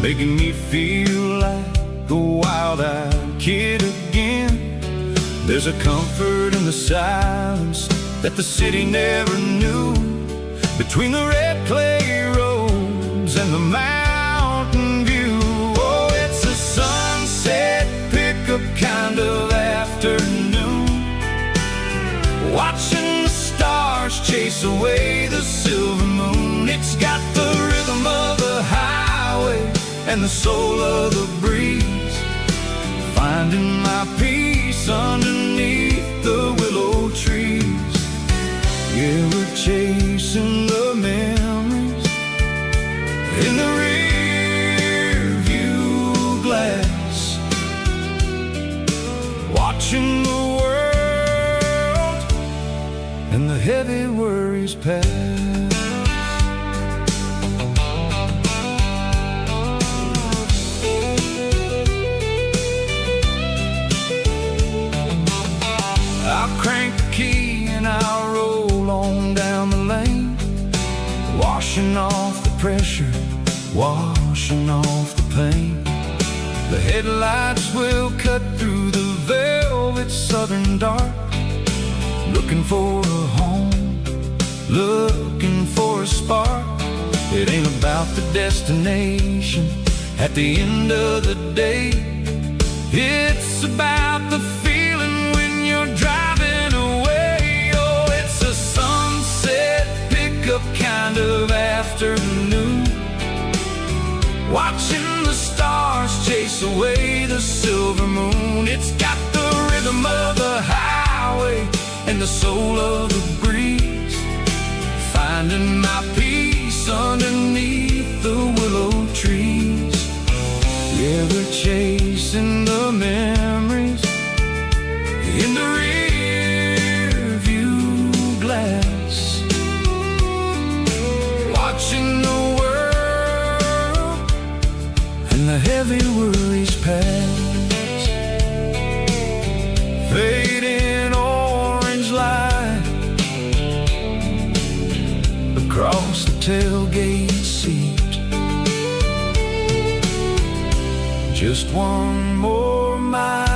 making me feel like a wild-eyed kid again. There's a comfort in the silence that the city never knew, between the red clay roads and the mountain view. Oh, it's a sunset pickup kind of afternoon, watching the stars chase away the silver moon. It's got the rhythm of the highway and the soul of the breeze, finding my peace underneath the willow trees. Yeah, we're chasing the memories in the rear view glass, watching the world and the heavy worries pass. Crank the key and I'll roll on down the lane, washing off the pressure, washing off the pain. The headlights will cut through the velvet southern dark, looking for a home, looking for a spark. It ain't about the destination at the end of the day, it's about the feeling when you're driving away. Oh, it's a sunset pickup kind of afternoon, watching the stars chase away the silver moon. It's got the rhythm of the highway and the soul of the breeze, finding my peace underneath the willow trees. Yeah, we're chasing the memories in the rear view glass, watching the world and the heavy worries pass. Fading orange light across the tailgate seat, just one more mile.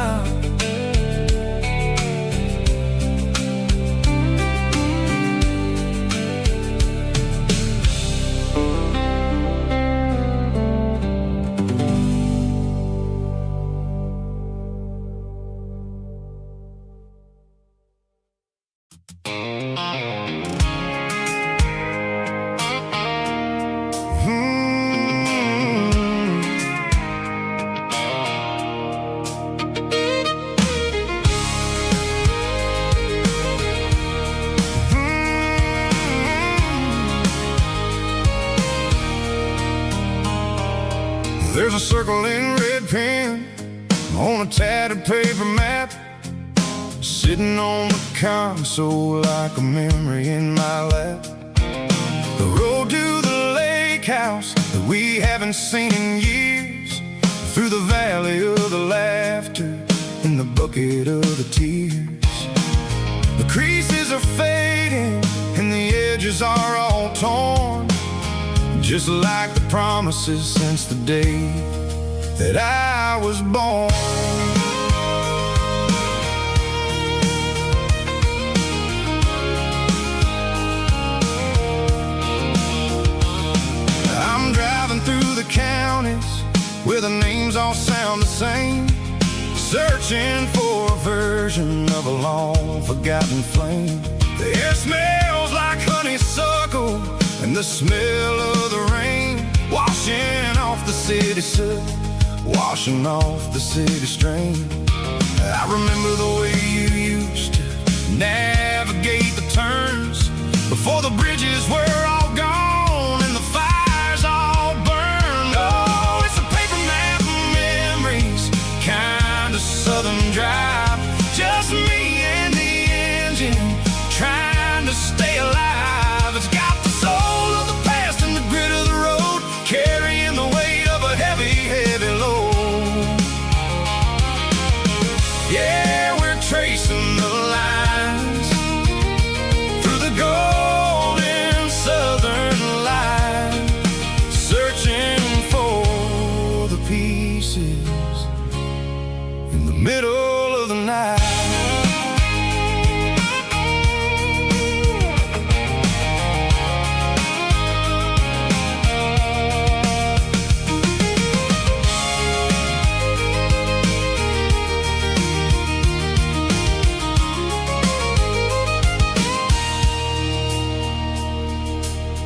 There's a circle in red pen on a tattered paper map, sitting on the console like a memory in my lap. The road to the lake house that we haven't seen in years, through the valley of the laughter and the bucket of the tears. The creases are fading and the edges are all torn, just like the promises since the day that I was born. I'm driving through the counties where the names all sound the same, searching for a version of a long-forgotten flame. The air smells like honeysuckle and the smell of the rain, washing off the city soot, washing off the city strain. I remember the way you used to navigate the turns before the bridges were all gone and the fires all burned. Oh, it's a paper map of memories, kind of southern drive, just me and the engine trying to stay alive. It's got the soul of the past and the grit of the road, carrying the weight of a heavy, heavy load. Yeah, we're tracing the lines through the golden southern light, searching for the pieces in the middle of the night.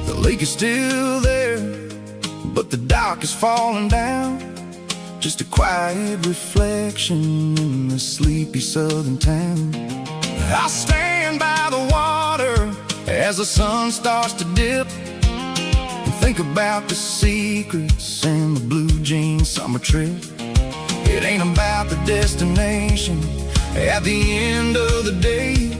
The lake is still there, but the dock is falling down, just a quiet reflection in the sleepy southern town. I stand by the water as the sun starts to dip and think about the secrets and the blue jean summer trip. It ain't about the destination at the end of the day,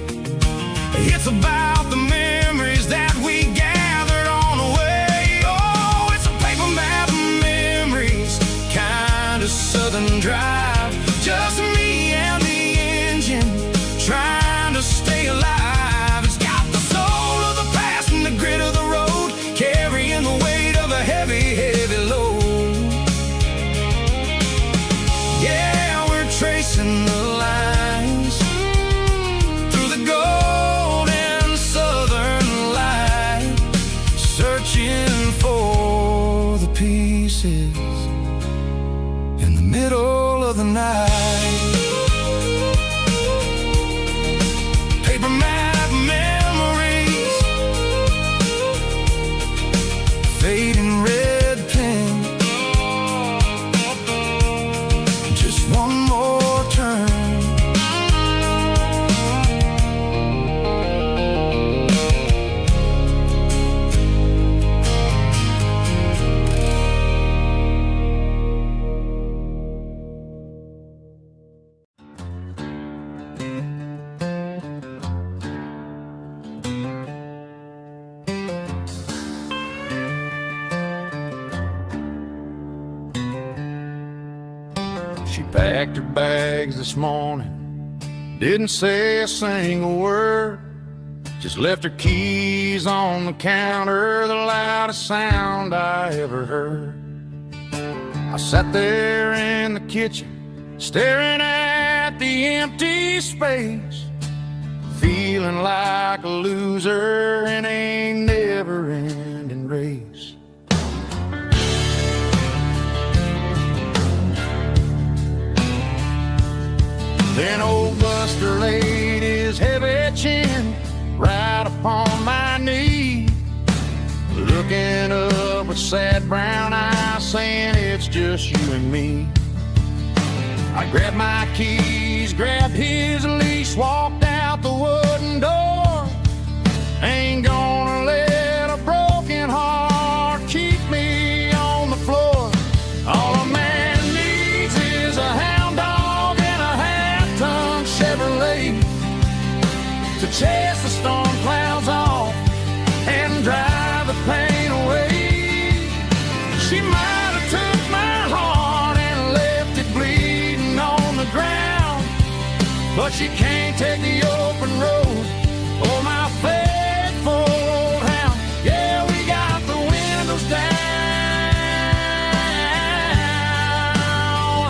it's about the memories that we gathered on the way. Oh, it's a paper map of memories, kind of southern drive, just me and the engine trying to stay alive. It's got the soul of the past and the grit of the road, carrying the weight of a heavy, heavy load. Yeah, we're tracing the lines through the golden southern light, searching for the pieces in the middle of the night. Paper map memories, fading red pen, just one more turn. She packed her bags this morning, didn't say a single word, just left her keys on the counter, the loudest sound I ever heard. I sat there in the kitchen, staring at the empty space, feeling like a loser in a never-ending race. Then old Buster laid his heavy chin right upon my knee, looking up with sad brown eyes, saying it's just you and me. I grabbed my keys, grabbed his leash, walked out the wooden door. Ain't gonna let a broken heart keep me on the floor. All but she can't take the open road. Oh, my faithful old hound, yeah, we got the windows down,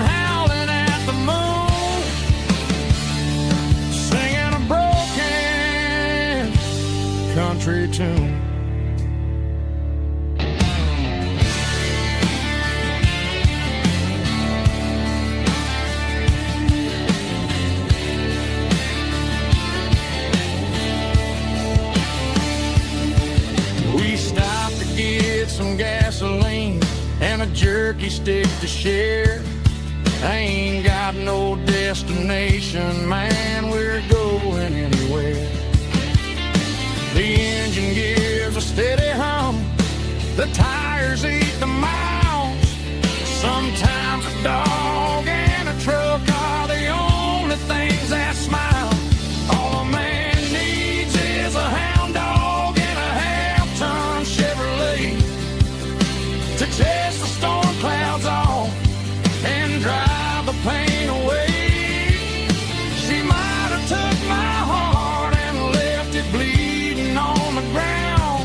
howling at the moon, singing a broken country tune. Some gasoline and a jerky stick to share. I ain't got no destination, man, we're going anywhere. The engine gives a steady hum, the tires eat the miles. Sometimes a dog and a truck are the only things that smile. All a man needs is a hound dog and a half-ton Chevrolet to chase the storm clouds off and drive the pain away. She might have took my heart and left it bleeding on the ground,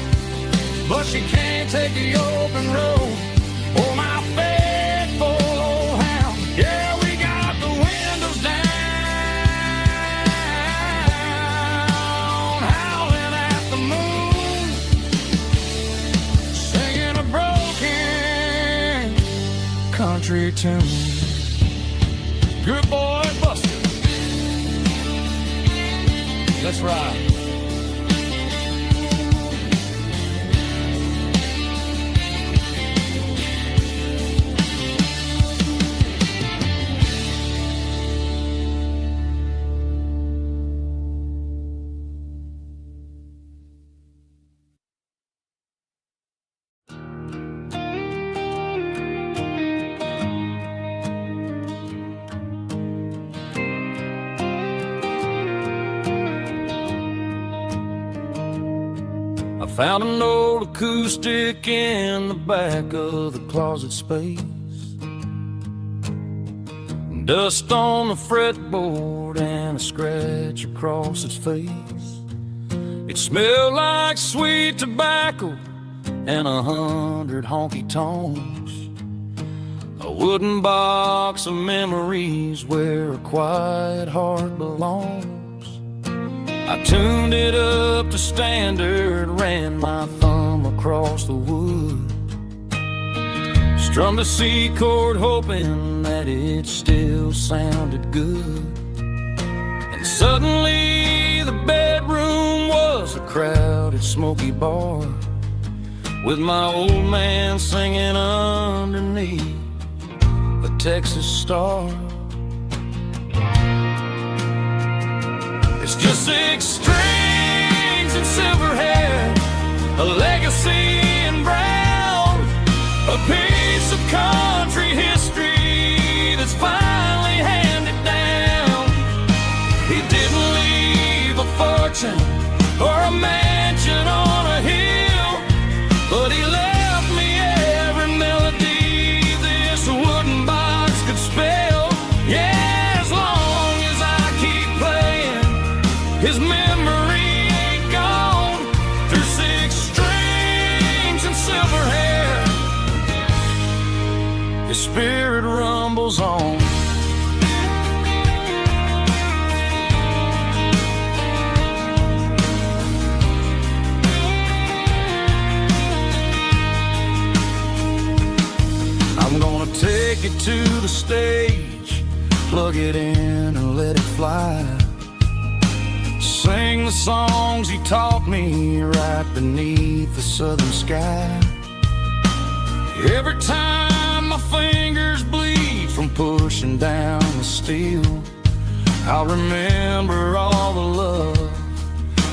but she can't take the open road. Oh, my faithful old hound, yeah, we got the windows down, howling at the moon, singing a broken country tune. Good boy, Buster. Let's ride. I found an old acoustic in the back of the closet space. Dust on the fretboard and a scratch across its face. It smelled like sweet tobacco and 100 honky tonks. A wooden box of memories where a quiet heart belongs. I tuned it up to standard, ran my thumb across the wood, strummed a C chord hoping that it still sounded good. And suddenly the bedroom was a crowded smoky bar, with my old man singing underneath the Texas Star. It's just 6 strings and silver hair, a legacy in brown, a piece of country history that's finally handed down. He didn't leave a fortune or a mansion on a hill, but he left me every melody this wooden box could spell. Yeah, as long as I keep playing, his memory ain't gone. Through 6 strings and silver hair, his spirit rumbles on. I'm gonna take it to the stage, plug it in and let it fly. Sing the songs he taught me right beneath the southern sky. Every time my fingers bleed from pushing down the steel, I'll remember all the love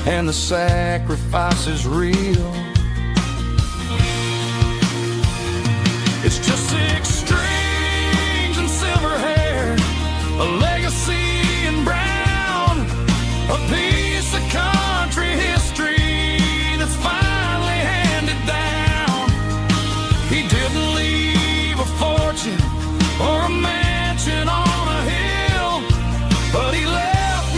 and the sacrifices real. It's just 6 strings and silver hair, a legacy in brown, a piece of country history that's finally handed down. He didn't leave a fortune or a mansion on a hill, but he left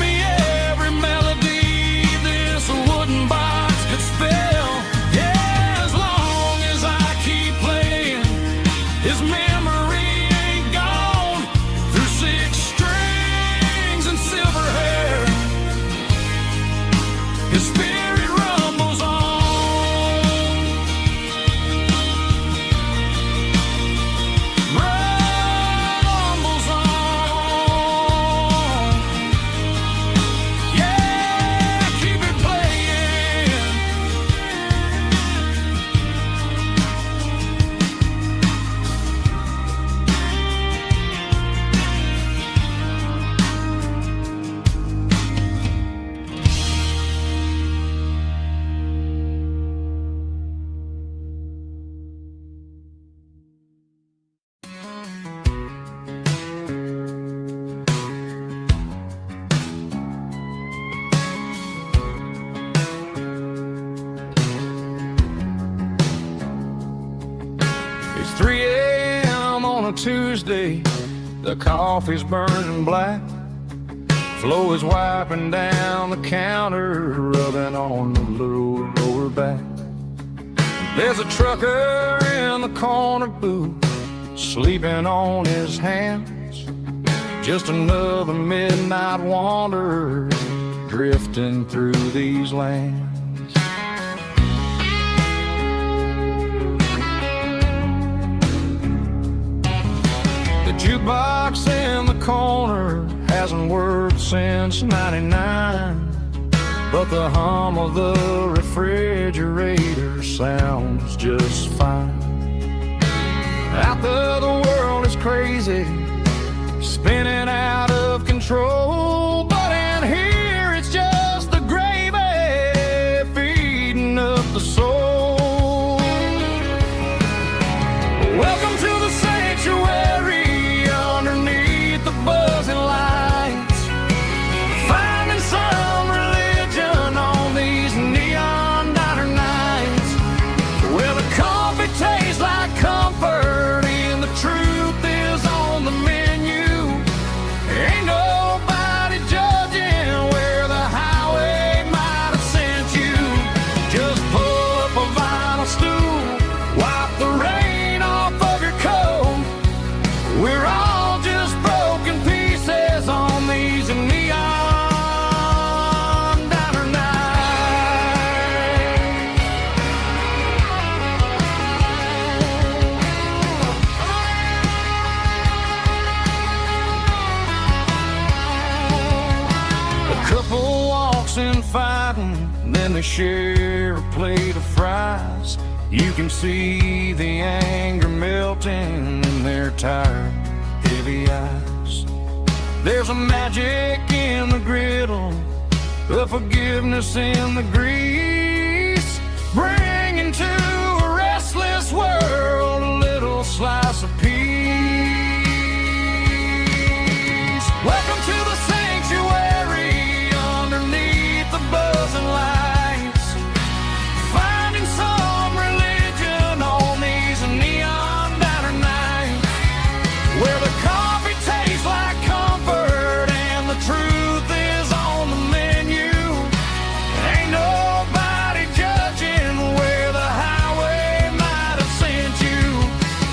Tuesday, the coffee's burning black. Flo is wiping down the counter, rubbing on the lower back. There's a trucker in the corner booth, sleeping on his hands. Just another midnight wanderer, drifting through these lands. The jukebox in the corner hasn't worked since '99, but the hum of the refrigerator sounds just fine. Out there the world is crazy, spinning out of control, but in here it's just the gravy feeding up the soul. Welcome to the sanctuary underneath the buzzing lights, finding some religion on these neon diner nights, where the coffee tastes like comfort and the truth is on the menu. Ain't nobody judging where the highway might have sent you. Just pull up a vinyl stool, wipe the rain off of your coat. We're all just broken pieces on these neon diner nights. A couple walks in fighting, then they share a plate of fries. You can see the anger melting in their tired, heavy eyes. There's a magic in the griddle, a forgiveness in the grease, bringing to a restless world a little slice of peace. Welcome to the sanctuary underneath the buzzing lights, finding some religion on these neon diner nights, where the coffee tastes like comfort and the truth is on the menu. Ain't nobody judging where the highway might have sent you.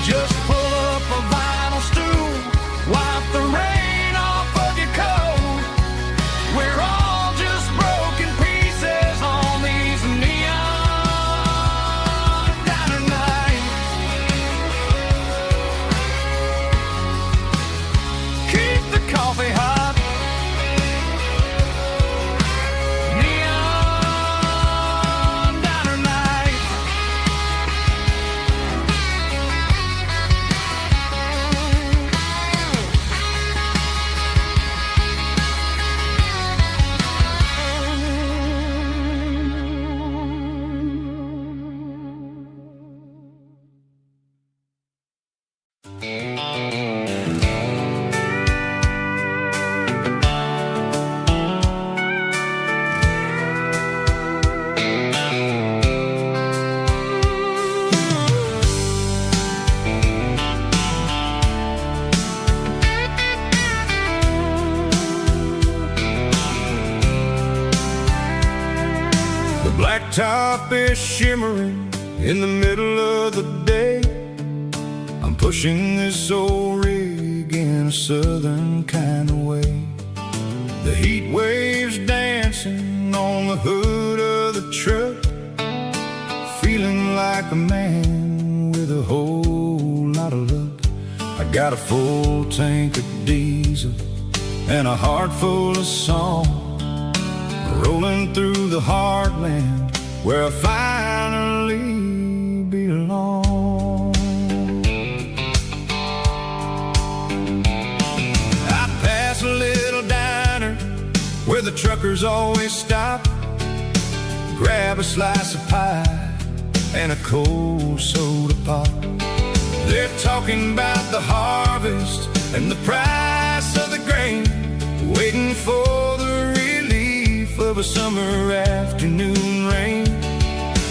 Just pull up a vinyl stool, wipe the rain off of your coat. We're all just broken pieces on these neon diner nights. Keep the coffee hot. Neon diner nights. The blacktop is shimmering in the middle of the day. I'm pushing this old rig in a southern kind of way. The heat waves dancing on the hood of the truck, feeling like a man with a whole lot of luck. I got a full tank of diesel and a heart full of song, rolling through the heartland where I finally belong. I pass a little diner where the truckers always stop, grab a slice of pie and a cold soda pop. They're talking about the harvest and the price of the grain, waiting for the relief of a summer afternoon rain.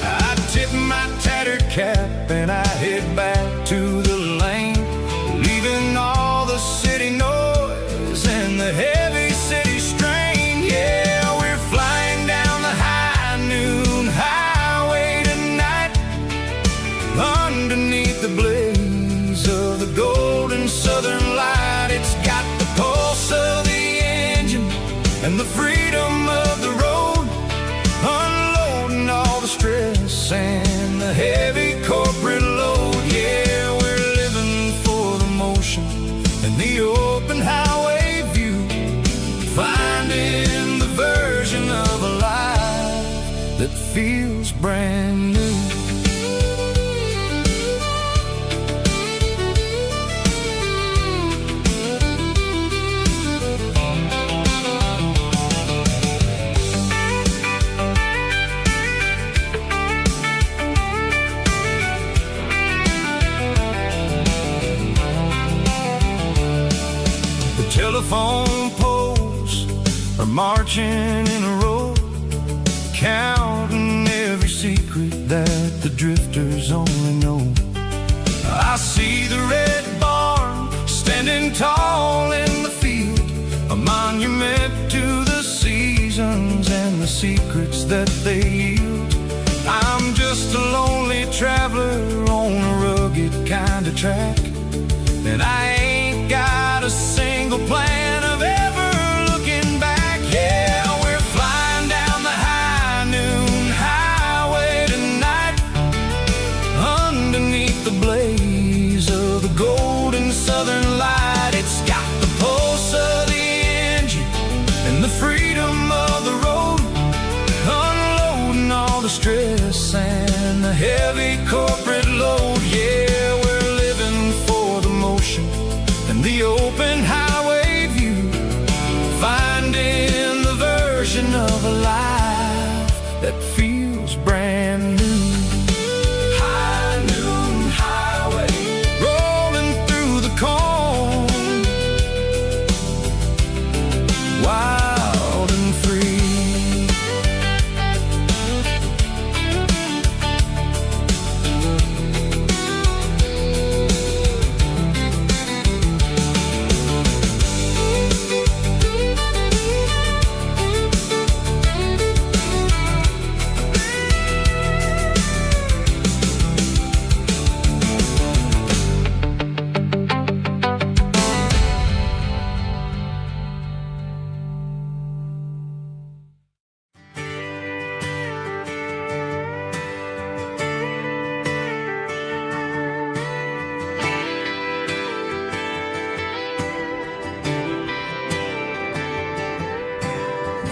I tip my tattered cap and I head back to the lane, leaving the open highway view, finding the version of a life that feels brand new. Telephone poles are marching in a row, counting every secret that the drifters only know. I see the red barn standing tall in the field, a monument to the seasons and the secrets that they yield. I'm just a lonely traveler on a rugged kind of track, and I ain't got a single plan of ever looking back. Yeah, we're flying down the high noon highway tonight, underneath the blaze of the golden southern light. It's got the pulse of the engine and the freedom of the road, unloading all the stress and the heavy corporate load. Yeah, we're living for the motion and the open highway view, finding the version of a life that feels brand new. High noon highway, rolling through the corn, wild and free.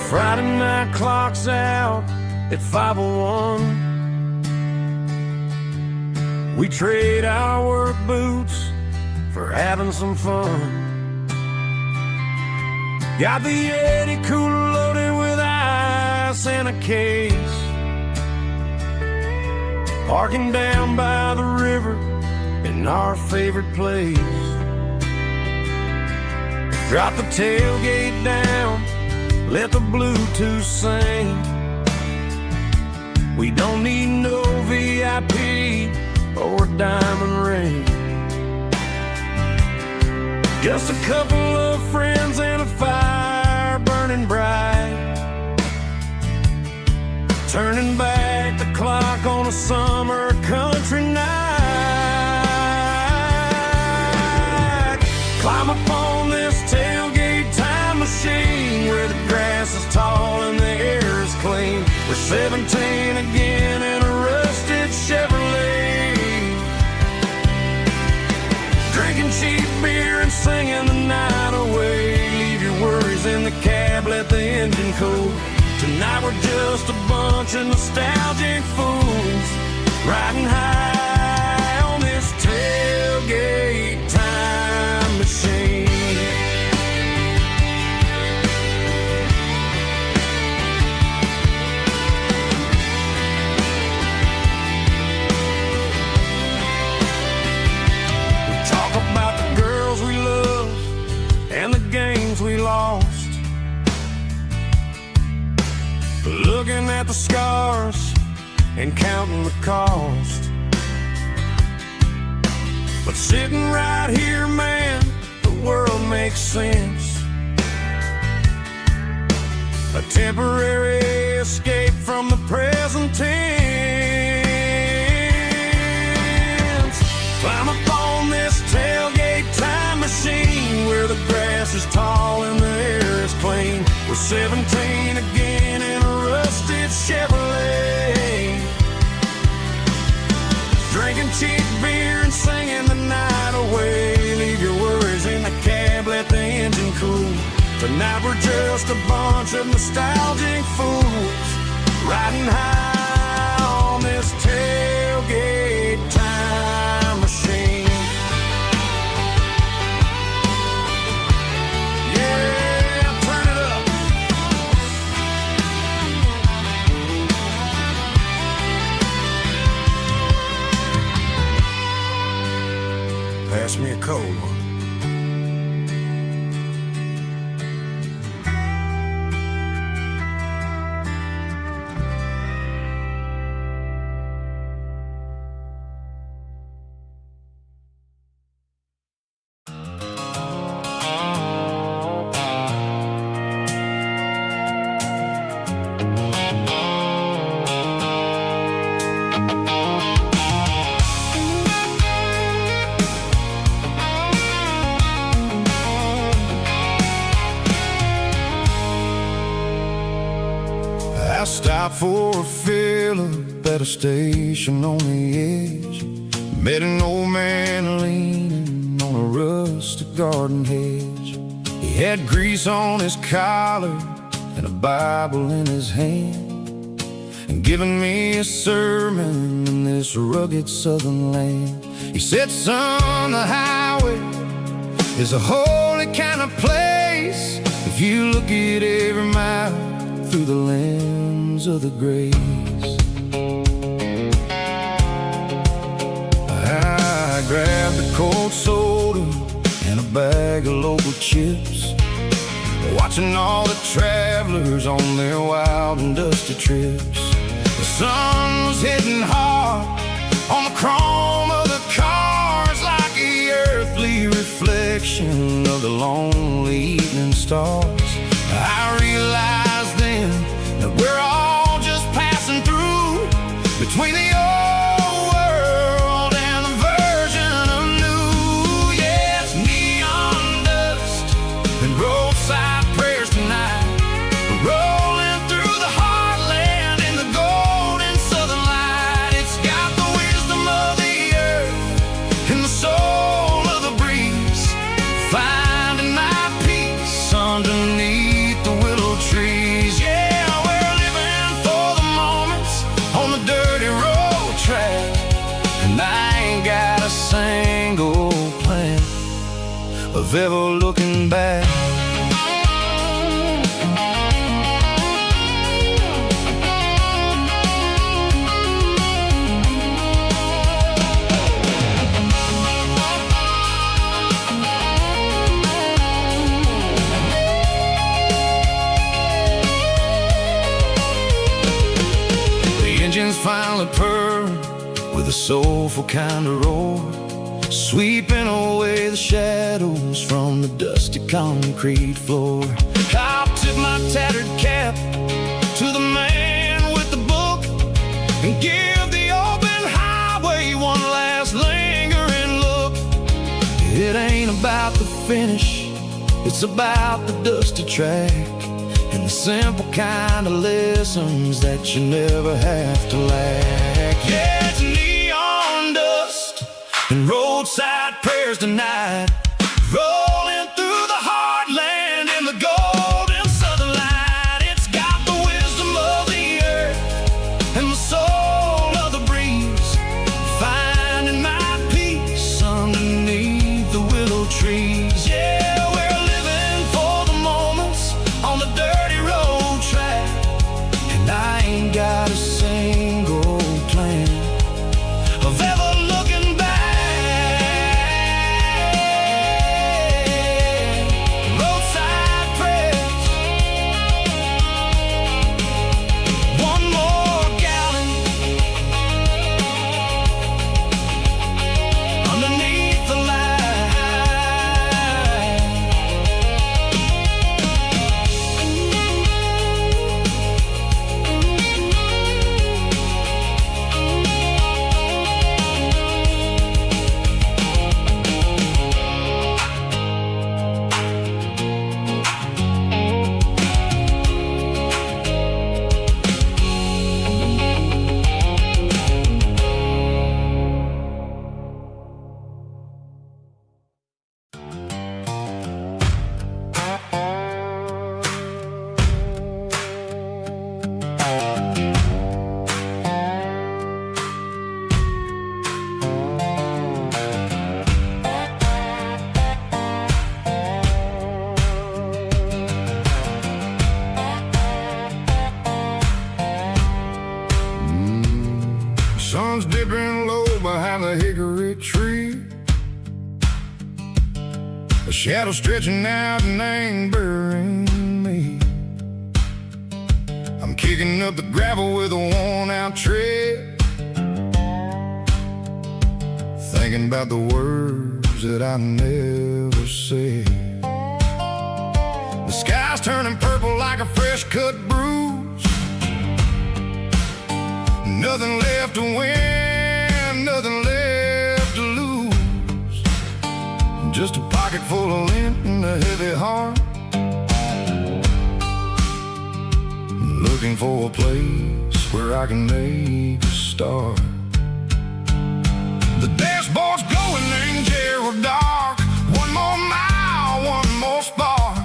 Friday night clock's out at 5:01. We trade our work boots for having some fun. Got the Yeti cooler loaded with ice and a case, parking down by the river in our favorite place. Drop the tailgate down, let the Bluetooth sing. We don't need no VIP or a diamond ring, just a couple of friends and a fire burning bright, turning back the clock on a summer country night. Climb up on this tailgate time machine where the grass is tall and the air is clean. We're 17 again in a rusted Chevrolet, drinking cheap beer and singing the night away. Leave your worries in the cab, let the engine cool. Tonight we're just a bunch of nostalgic fools, riding high on this tailgate time machine. We lost, looking at the scars and counting the cost. But sitting right here, man, the world makes sense. A temporary escape from the present tense. Climb up on this tailgate time machine where the grass is tall and the air is clean. We're 17 again in a rusted Chevrolet, drinking cheap beer and singing the night away. Leave your worries in the cab, just a bunch of nostalgic fools riding high on this tailgate time machine. Yeah, turn it up. Pass me a cold one. I stopped for a fill-up at a station on the edge. Met an old man leaning on a rustic garden hedge. He had grease on his collar and a Bible in his hand, and giving me a sermon in this rugged southern land. He said, son, the highway is a holy kind of place if you look at every mile through the lens of the grace. I grabbed a cold soda and a bag of local chips, watching all the travelers on their wild and dusty trips. The sun was hitting hard on the chrome of the cars, like the earthly reflection of the lonely evening stars. I realized then that we're all just passing through between the old world and the version of new. Yes, neon dust and roadside prayers tonight, rolling through the heartland in the golden southern light. It's got the wisdom of the earth and the soul of the breeze, finding my peace underneath the willow trees. Yeah, we're living for the moments on the dirty road track, and I ain't got a single plan of ever looking back. Engines finally purr with a soulful kind of roar, sweeping away the shadows from the dusty concrete floor. I'll tip my tattered cap to the man with the book and give the open highway one last lingering look. It ain't about the finish, it's about the dusty track and the simple kind of lessons that you never have to lack. Yeah, it's neon dust and roadside prayers tonight, rolling through the heartland in the golden southern light. It's got the wisdom of the earth and the soul of the breeze, finding my peace underneath the willow trees. Yeah, we're living for the moments on the dirty road track, and I ain't got a single plan of ever looking back. Roadside prayers, one more gallon underneath the light. shadow stretching out and ain't burying me. I'm kicking up the gravel with a worn-out tread, thinking about the words that I never said. The sky's turning purple like a fresh-cut bruise. Nothing left to win, nothing left to lose. Just a pocket full of lint and a heavy heart, looking for a place where I can make a start. The dashboard's glowing in Gerald dark. One more mile, one more spark.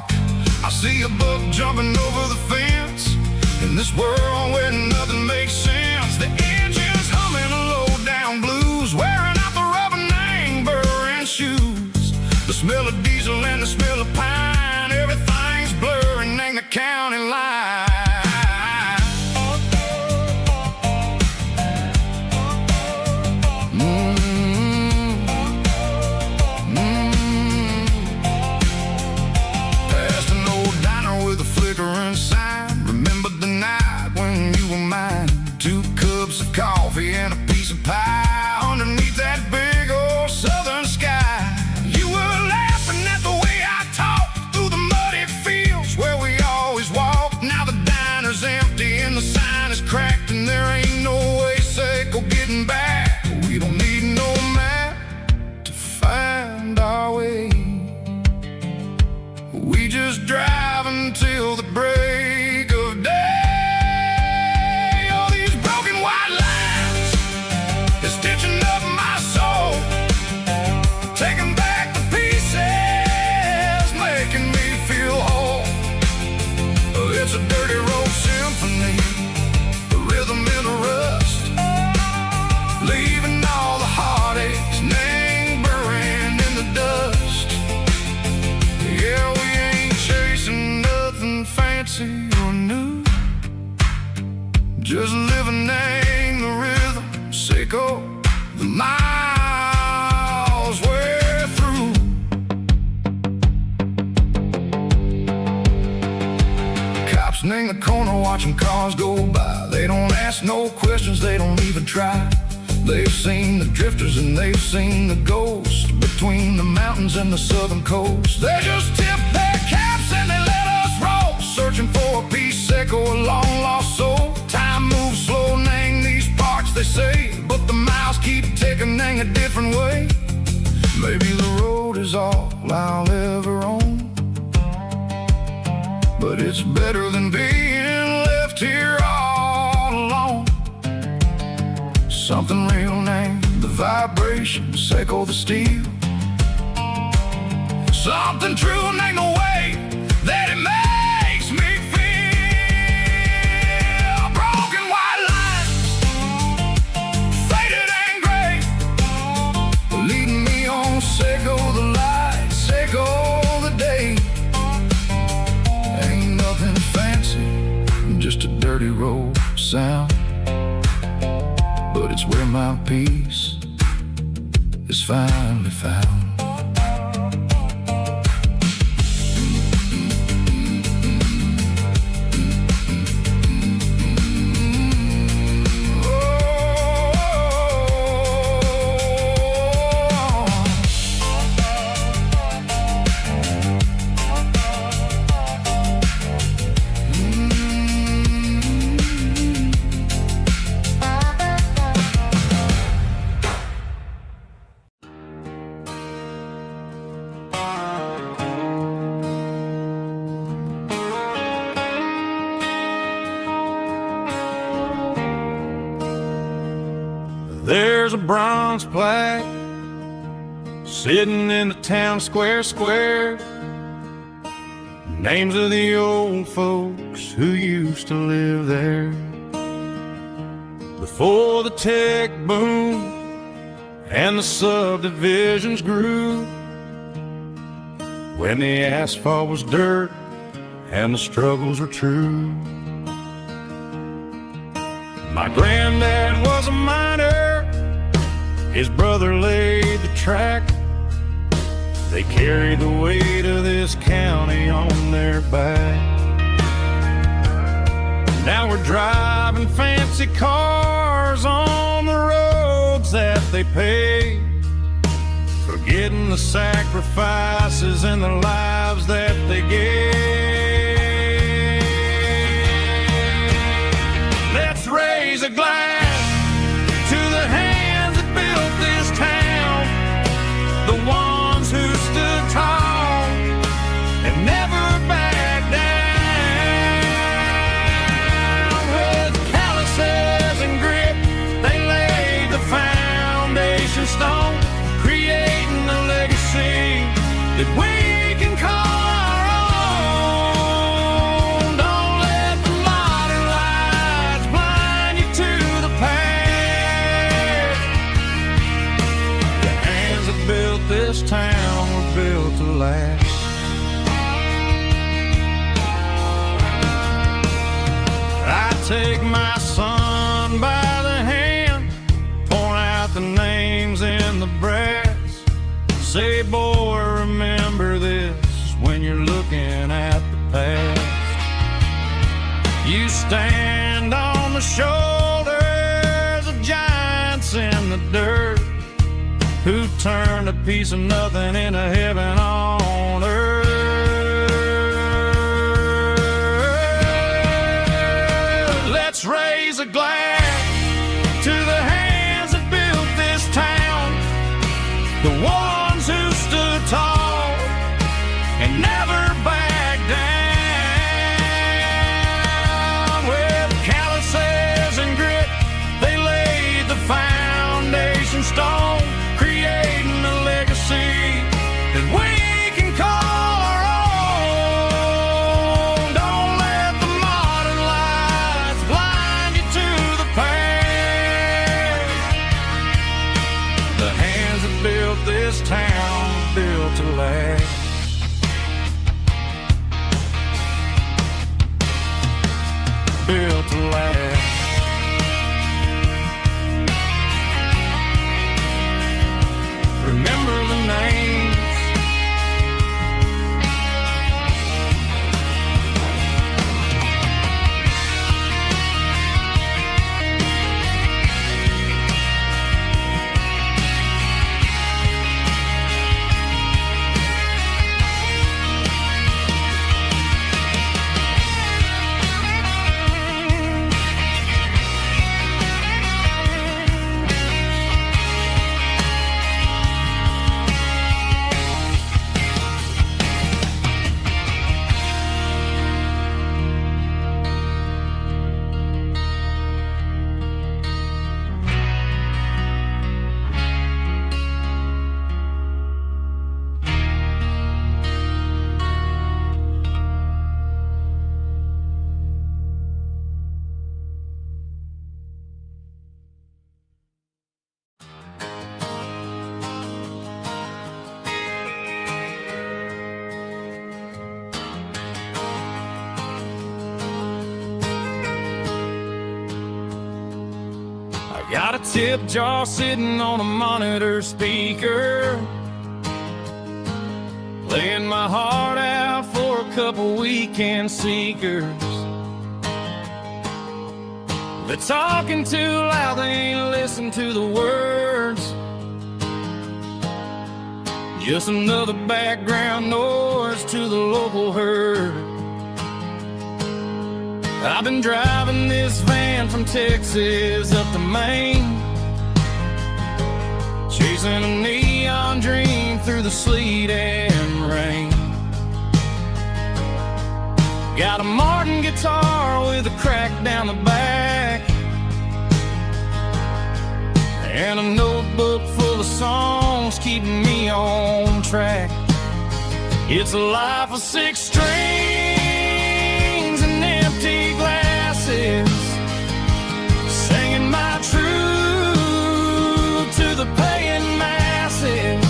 I see a buck jumping over the fence in this world where nothing makes sense. The engine's humming a low-down blues, wearing out the rubber name burring shoes. The smell of diesel and the smell of pine, everything's blurring in the county line. Coffee and a piece of pie underneath that big old southern sky. You were laughing at the way I talked through the muddy fields where we always walked. Now the diner's empty and the sign is cracked, and there ain't no way safe or getting back. We don't need no map to find our way. We just drive until the break of day. It's a dirty road symphony, a rhythm in the rust, leaving all the heartaches named burning in the dust. Yeah, we ain't chasing nothing fancy or new, just living in the rhythm, sick of the miles we're through. In the corner watching cars go by, they don't ask no questions, they don't even try. They've seen the drifters and they've seen the ghosts between the mountains and the southern coast. They just tip their caps and they let us roll, searching for a piece seco, a long lost soul. Time moves slow, nang these parts they say, but the miles keep ticking, nang a different way. Maybe the road is all I'll ever own, but it's better than being left here all alone. Something real named the vibration, seco the steel. Something true named the way that it makes me feel. Broken white lines, faded and gray, leading me on, seco the light, seco the day. Nothing fancy, just a dirty road sound, but it's where my peace is finally found. There's a bronze plaque sitting in the town square. Names of the old folks who used to live there before the tech boom and the subdivisions grew, when the asphalt was dirt and the struggles were true. My granddad was a miner, his brother laid the track. They carry the weight of this county on their back. Now we're driving fancy cars on the roads that they pay, forgetting the sacrifices and the lives that they gave. Let's raise a glass to the hands that built this town, the ones who stood tall and never backed down. With calluses and grit, they laid the foundation stone, creating a legacy that we can call our own. Don't let the modern lights blind you to the past. The hands that built this town were built to last. I take my son by the hand, point out the names in the brass. Say, boy, remember this when you're looking at the past. You stand on the shoulders of giants in the dirt, who turned a piece of nothing into heaven on earth. Let's raise a glass to the hands that built this town, the ones who stood tall and never backed down. With calluses and grit, they laid the foundation stone, creating a legacy that we can call our own. Don't let the modern lights blind you to the past. The hands that built this town built to last. Built to last. Remember the names. Got a tip jar sitting on a monitor speaker, laying my heart out for a couple weekend seekers. They're talking too loud, they ain't listen to the words. Just another background noise to the local herd. I've been driving this van from Texas up to Maine, chasing a neon dream through the sleet and rain. Got a Martin guitar with a crack down the back, and a notebook full of songs keeping me on track. It's a life of 6 strings and empty glasses, singing my truth to the paying masses.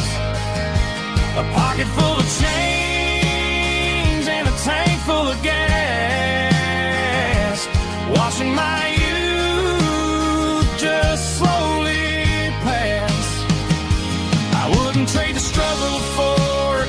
A pocket full of change and a tank full of gas, watching my youth just slowly pass. I wouldn't trade the struggle for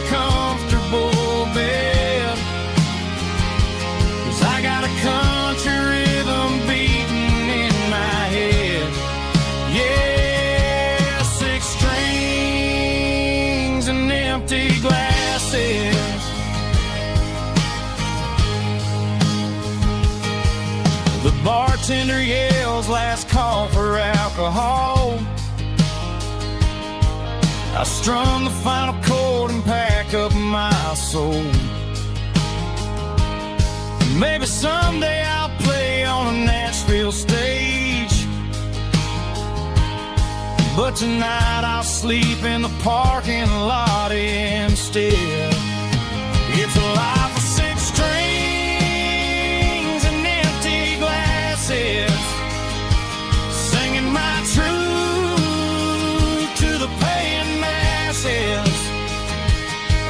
The bartender yells last call for alcohol. I strum the final chord and pack up my soul. Maybe someday I'll play on a Nashville stage, but tonight I'll sleep in the parking lot instead. It's a life of 6 strings and empty glasses, singing my truth to the paying masses.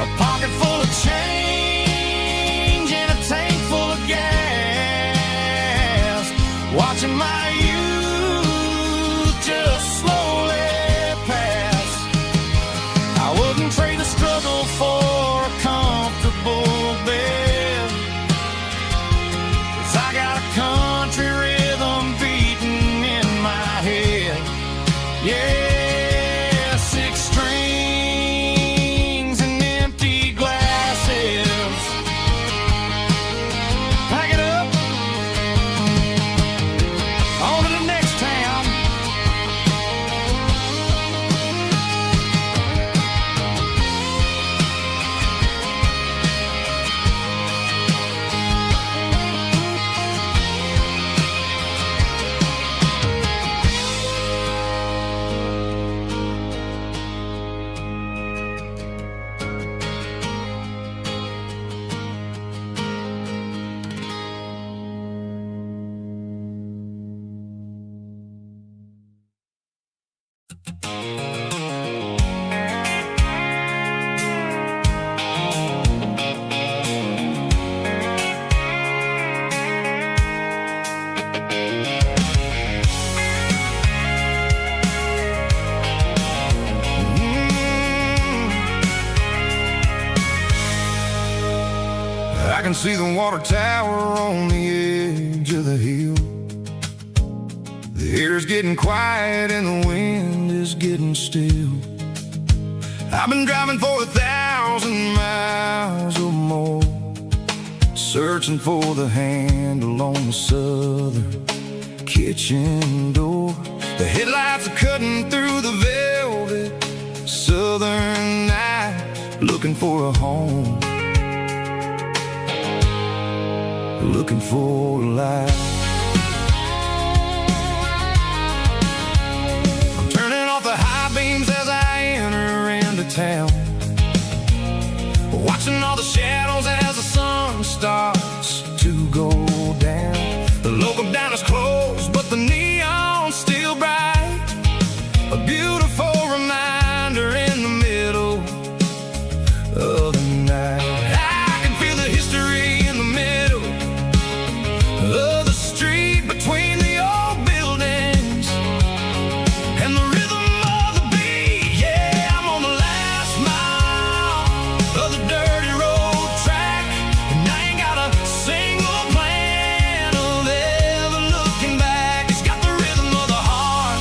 A pocket full of change and a tank full of gas, watching my youth just slowly pass. I wouldn't trade the struggle for a comfortable bed, 'cause I got a country rhythm beating in my head. Yeah, 6 strings and empty glasses. Pack it up, on to the next town. I can see the water tower on the edge of the hill. The air's getting quiet and the wind is getting still. I've been driving for 1,000 miles or more, searching for the handle on the southern kitchen door. The headlights are cutting through the velvet southern night, looking for a home, looking for a life. I'm turning off the high beams as I enter into town, watching all the shadows as the sun starts to go down. The local diner's closed, but the neon's still bright, a beautiful reminder in the middle of the night. I can feel the history in the middle of the street, between the old buildings and the rhythm of the beat. Yeah, I'm on the last mile of the dirty road track, and I ain't got a single plan of ever looking back. It's got the rhythm of the heart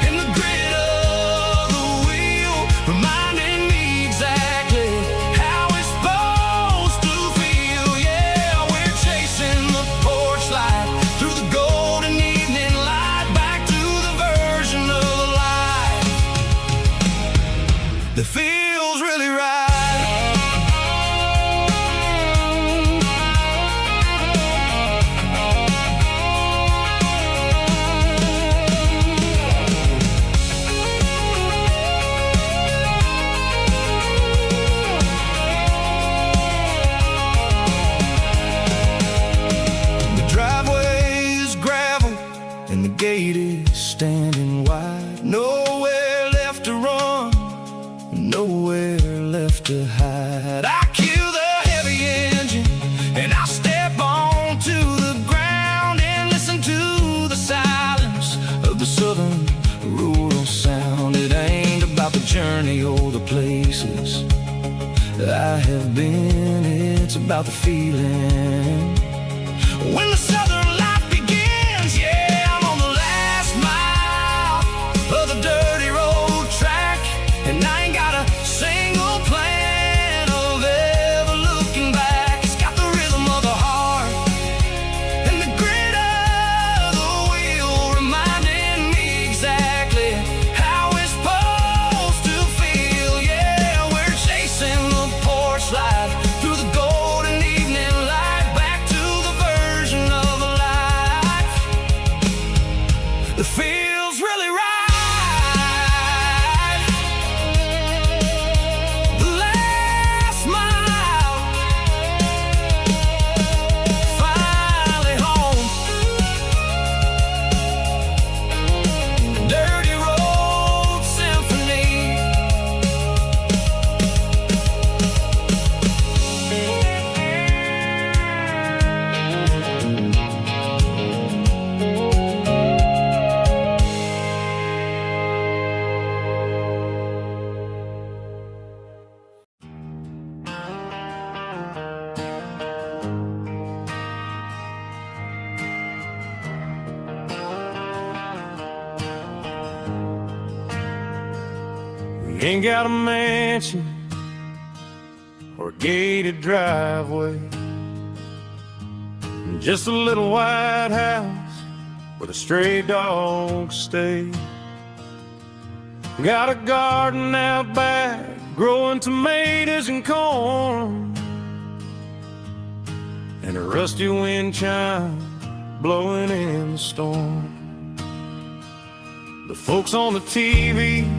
and the grit of the wheel, reminding me exactly how it's supposed to feel. Yeah, we're chasing the porch light through the golden evening light, back to the version of life that feels really right. The driveway is gravel and the gate is standing wide. Nowhere left to run, nowhere left to hide. I kill the heavy engine and I step onto the ground and listen to the silence of the southern rural sound. It ain't about the journey or the places I have been, it's about the feeling when the southern life begins. Yeah, I'm on the last mile of the dirty road track, and I ain't got a single plan of ever looking back. It's got the rhythm of the heart and the grit ain't got a mansion or a gated driveway, just a little white house where the stray dogs stay. Got a garden out back, growing tomatoes and corn, and a rusty wind chime blowing in the storm. The folks on the TV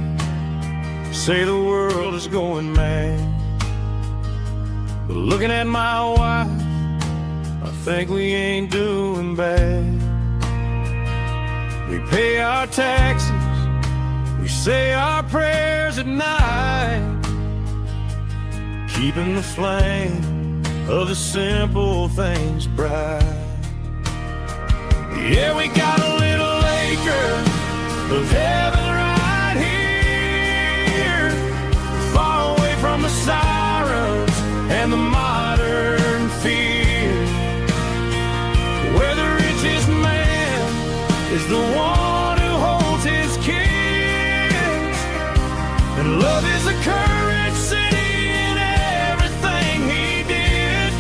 say the world is going mad, but looking at my wife, I think we ain't doing bad. We pay our taxes, we say our prayers at night, keeping the flame of the simple things bright. Yeah, we got a little acre of heaven right here, far away from the sirens and the modern fear, where the richest man is the one who holds his kids, and love is the currency in everything he did.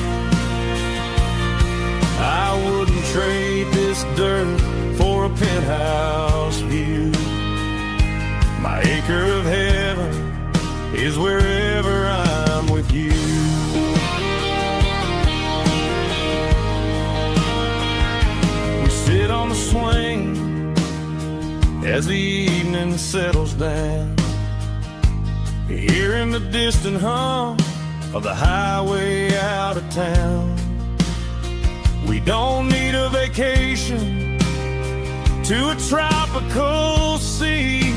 I wouldn't trade this dirt for a penthouse view. My acre of heaven is wherever I'm with you. We sit on the swing as the evening settles down, hearing the distant hum of the highway out of town. We don't need a vacation to a tropical sea,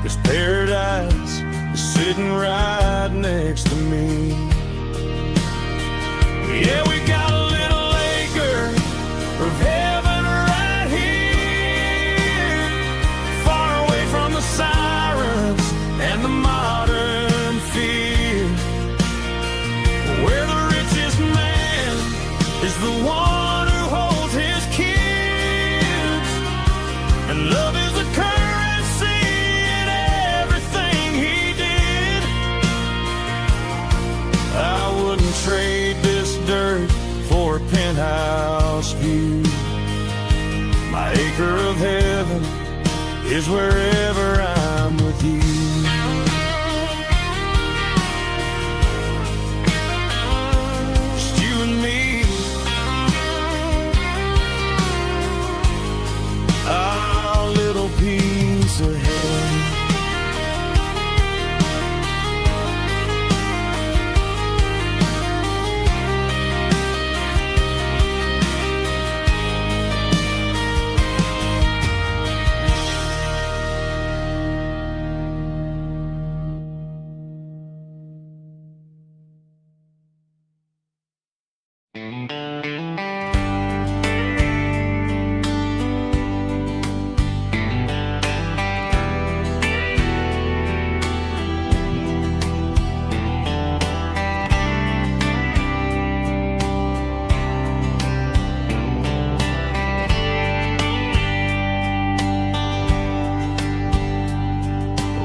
'cause paradise is sitting right next to me. Yeah, we got a little acre of heaven right here, far away from the sirens and the modern fear, where the richest man is the one who holds his kids, and love is the currency in everything he did. I wouldn't trade this dirt for a penthouse view. My acre of heaven is wherever I'm with you. Just you and me, our little piece of heaven.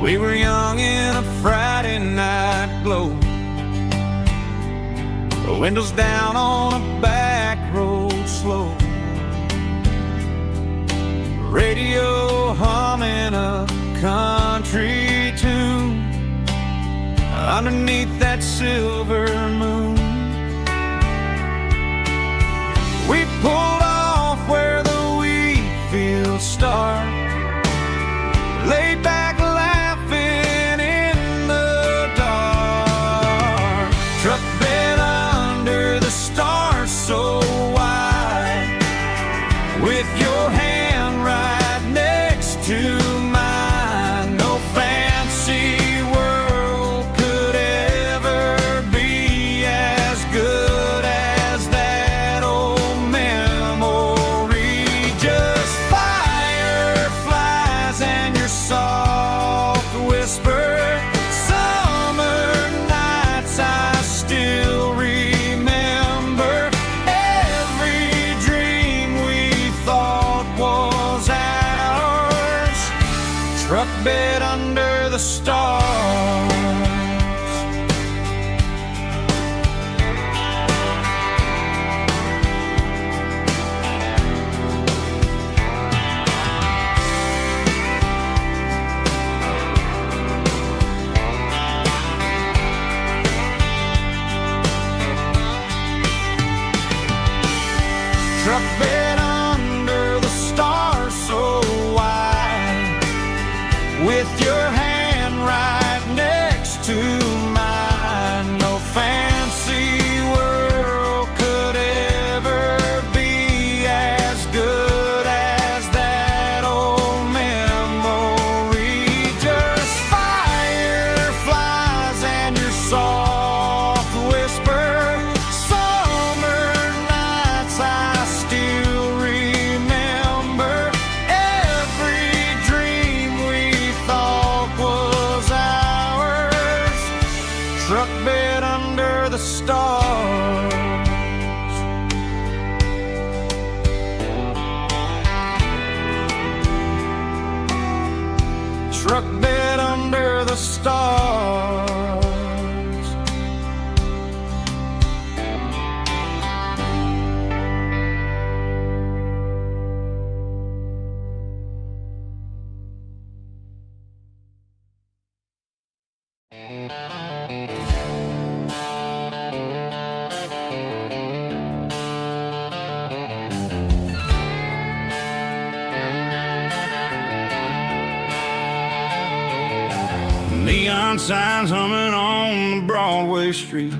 We were young in a Friday night glow, the windows down on a back road slow, radio humming a country tune underneath that silver moon. We pulled off where the wheat fields start, laid back laughing in the dark, truck bed under the stars so wide, with your hand right next to mine. No fancy world could ever be as good as that old memory. Just fireflies and your soft whisper. Summer nights I still truck bed under the stars so wide, with your hand right next to mine. No fancy world could ever be as good as that old memory. Just fireflies and your soft whisper. Summer nights I still remember. Every dream we thought was ours. Truck bed under the stars. Truck bed under the stars. Neon signs humming on the Broadway street.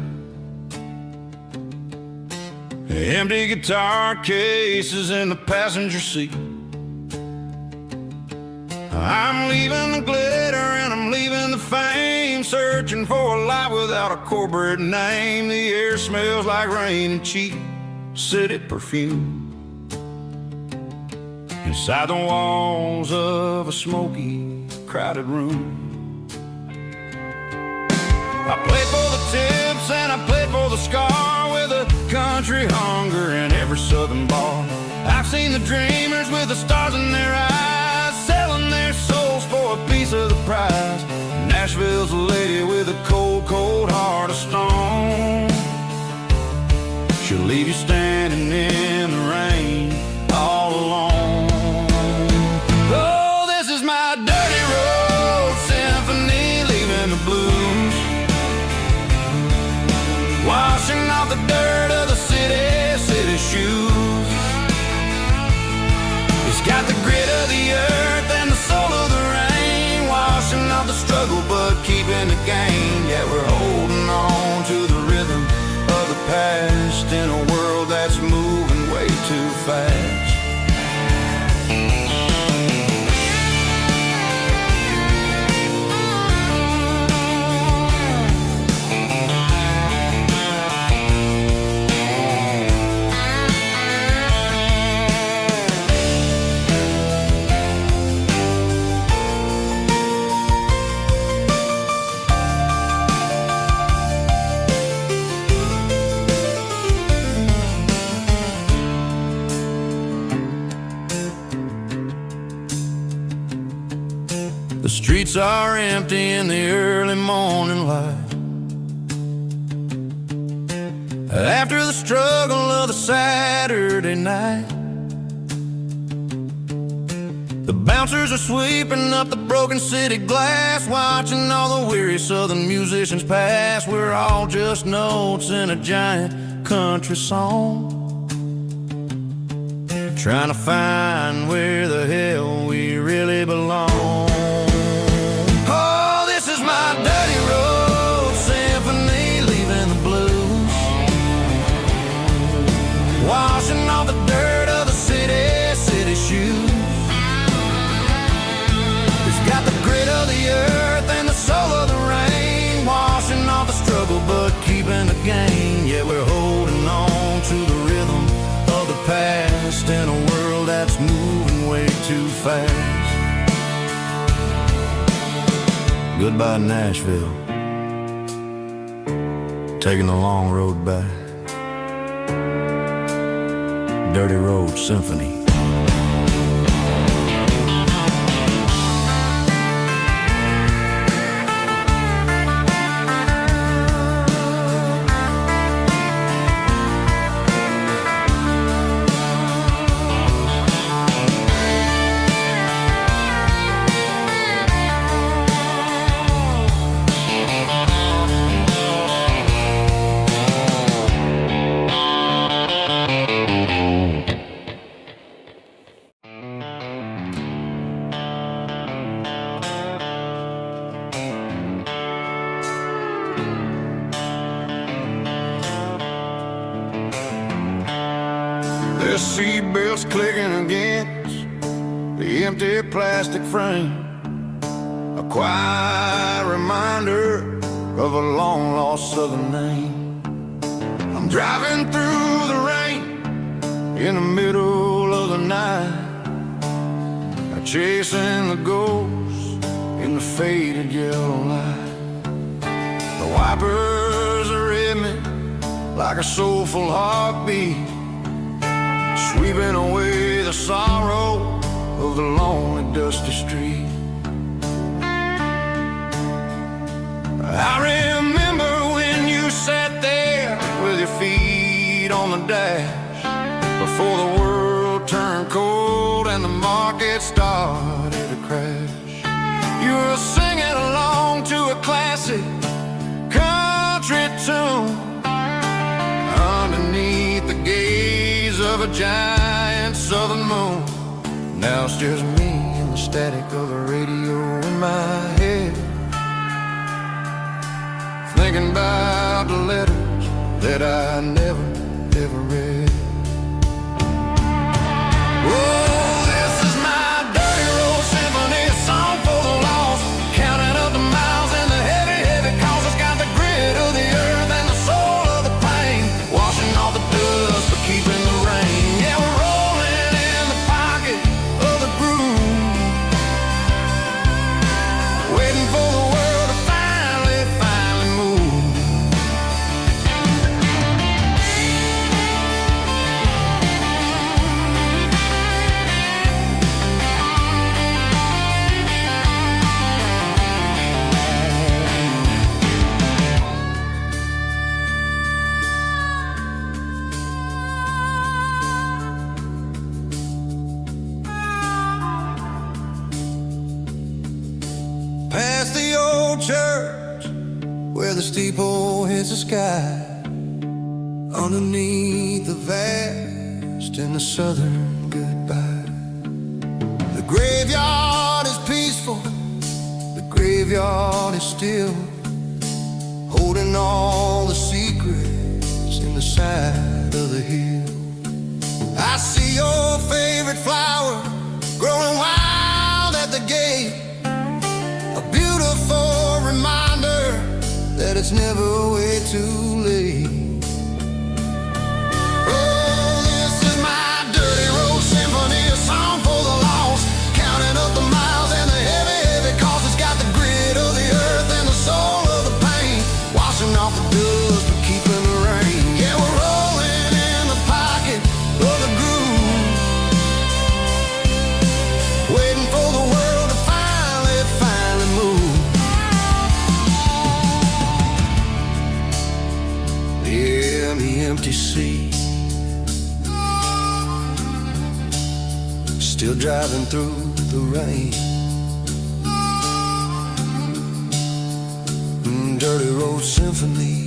Empty guitar cases in the passenger seat. I'm leaving the glitter and I'm leaving the fame, searching for a life without a corporate name. The air smells like rain and cheap city perfume. Inside the walls of a smoky, crowded room, I played for the tips and I played for the scar, with a country hunger in every southern bar. I've seen the dreamers with the stars in their eyes, selling their souls for a piece of the prize. Nashville's a lady with a cold, cold heart of stone. She'll leave you standing in the rain all alone. Oh, this is my dirty road symphony, leaving the blues, washing off the dirt of the city shoes. It's got the grit of the earth and the soul of the rain, washing off the struggle but keeping the gain. Yeah, we're holding on to the rhythm of the past in a world that's moving way too fast. The streets are empty in the early morning light, after the struggle of the Saturday night. The bouncers are sweeping up the broken city glass, watching all the weary southern musicians pass. We're all just notes in a giant country song, trying to find where the hell we really belong. My dirty road symphony, leaving the blues, washing off the dirt of the city shoes. It's got the grit of the earth and the soul of the rain, washing off the struggle but keeping the gain. Yeah, we're holding on to the rhythm of the past in a world that's moving way too fast. Goodbye, Nashville, taking the long road back. Dirty Road Symphony. Their seatbelts clicking against the empty plastic frame, a quiet reminder of a long-lost southern name. I'm driving through the rain in the middle of the night, chasing the ghosts in the faded yellow light. The wipers are in me like a soulful heartbeat, sweeping away the sorrow of the lonely, dusty street. I remember when you sat there with your feet on the dash, before the world turned cold and the market started to crash. You were singing along to a classic country tune underneath the gaze of a giant southern moon. Now it's just me and the static of the radio in my head, thinking about the letters that I never, ever read. Oh, this is my dirty road symphony, a song for the lost, counting up the miles and the heavy, heavy calls. It's got the grit of the earth and the soul of the pain, washing off the dust but keeping the rain. Yeah, we're rolling in the pocket of the groove, waiting for the world to finally move. Past the old church where the steeple hits the sky, underneath the vast and the southern goodbye. The graveyard is peaceful, the graveyard is still, holding all the secrets in the side of the hill. I see your favorite flower growing wild at the gate, a beautiful reminder that it's never way too late. Oh, this is my dirty road symphony, a song for the lost, counting up the miles and the heavy, heavy calls. It's got the grit of the earth and the soul of the pain, washing off the dust but keeping the rain. Yeah, we're rolling in the pocket of the groove, waiting for the world to finally move. Yeah, the empty sea, still driving through the rain. Dirty road symphony.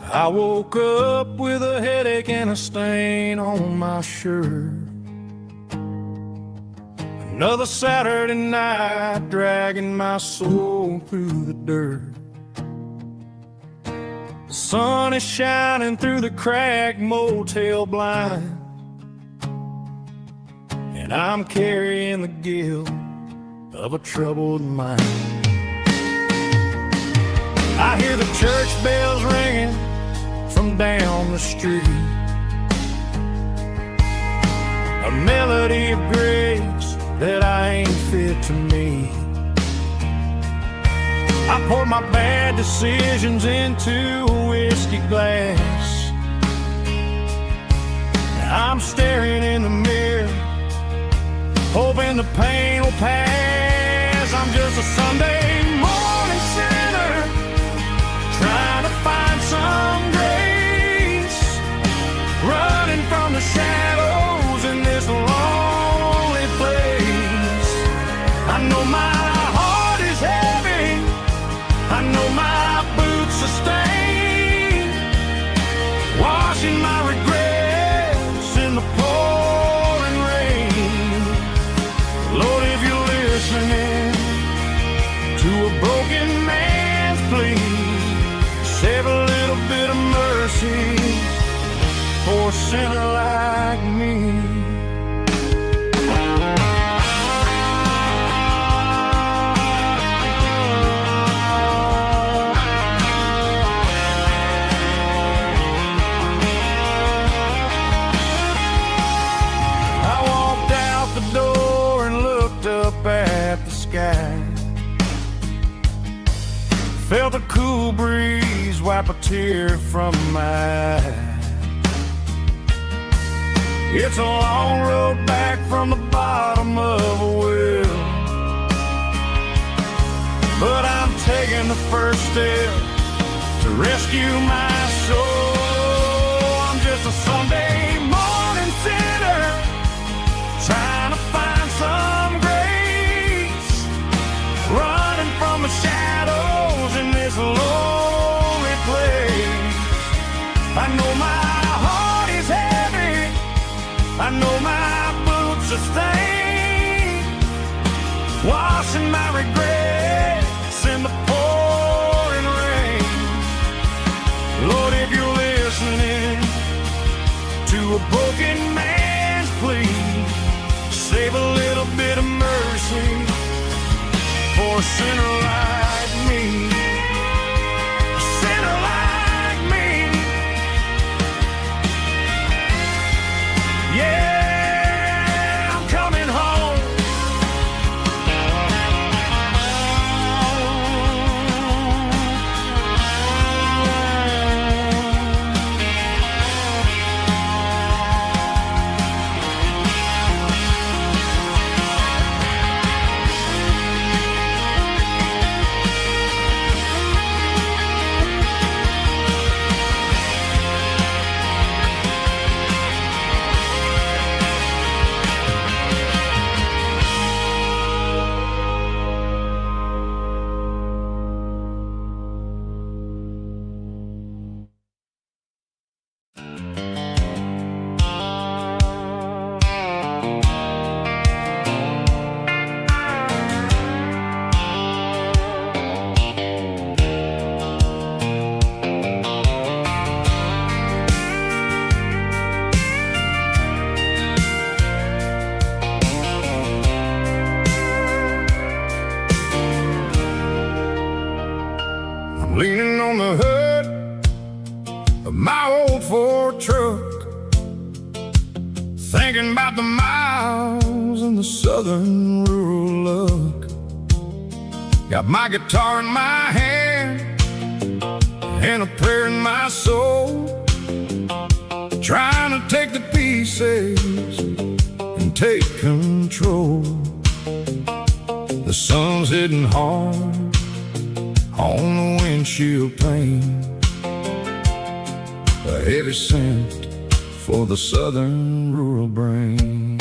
I woke up with a headache and a stain on my shirt. Another Saturday night dragging my soul through the dirt. The sun is shining through the cracked motel blind, and I'm carrying the guilt of a troubled mind. I hear the church bells ringing from down the street, a melody of grace that I ain't fit to me. I poured my bad decisions into a whiskey glass. I'm staring in the mirror, hoping the pain will pass. I'm just a Sunday morning sinner, trying to find some grace, running from the shadows in this lonely place. I know my heart is heavy, I know my boots are stained, washing my regrets in the pouring rain. Lord, if you're listening to a broken man's plea, save a little bit of mercy for a sinner like me. At the sky, felt a cool breeze wipe a tear from my eye. It's a long road back from the bottom of a well, but I'm taking the first step to rescue my soul. I'm just a Sunday morning sinner, trying to find some running from the shadows in this lonely place. I know my heart is heavy, I know my boots are stained, washing my regrets in the pouring rain. Lord, if you're listening to a broken man's plea, save a little bit of mercy for a sinner like me, a sinner like me. Yeah, I'm coming home. Leaning on the hood of my old Ford truck, thinking about the miles and the southern rural look. Got my guitar in my hand and a prayer in my soul, trying to take the pieces and take control. The sun's hitting hard on the windshield pane, a heavy scent for the southern rural brain.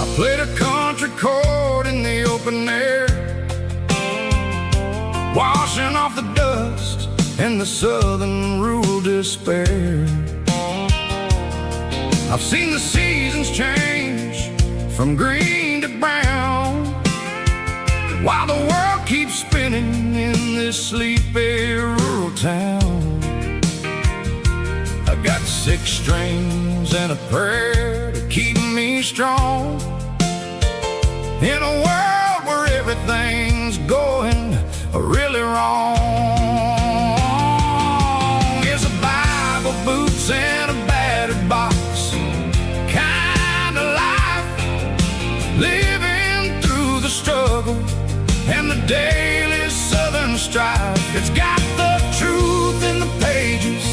I played a country chord in the open air, washing off the dust and the southern rural despair. I've seen the seasons change from green to brown, while the world keeps spinning in this sleepy rural town. I got 6 strings and a prayer to keep me strong, in a world where everything's going really wrong. It's a Bible, boots, and a battered box, kinda like daily Southern strife. It's got the truth in the pages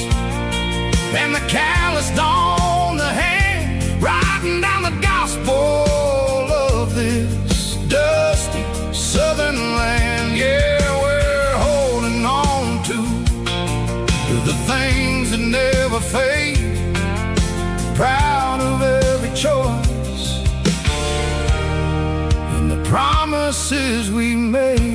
and the calloused on the hand, writing down the gospel of this dusty Southern land. Yeah, we're holding on to the things that never fade, proud of every choice and the promises we made.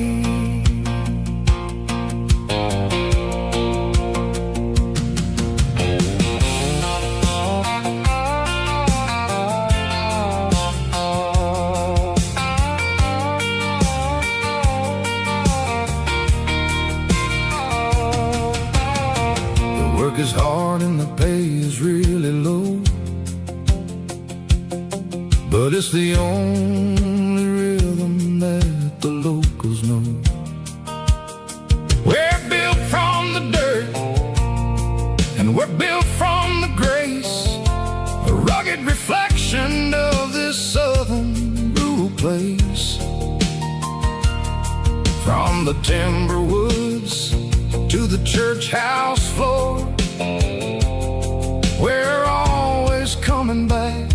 Work is hard and the pay is really low, but it's the only rhythm that the locals know. We're built from the dirt and we're built from the grace, a rugged reflection of this southern rural place. From the timber woods to the church house floor, we're always coming back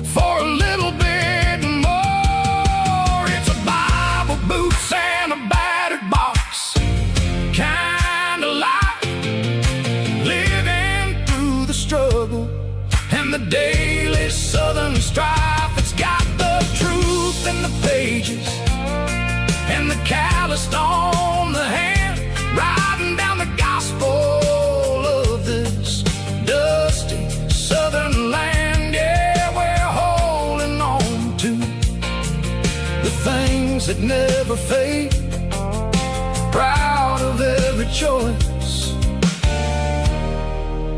for a little bit more. It's a Bible, boots, and a battered box kind of life, living through the struggle and the daily Southern strife. It's got the truth in the pages and the calloused on the hand, writing down the gospel of this dusty Southern land. Yeah, we're holding on to the things that never fade, proud of every choice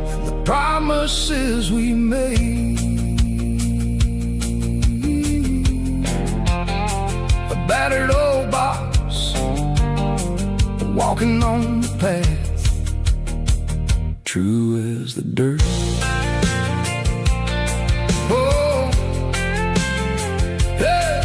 and the promises we made. A battered old box, walking on the path, true as the dirt. Oh, hey.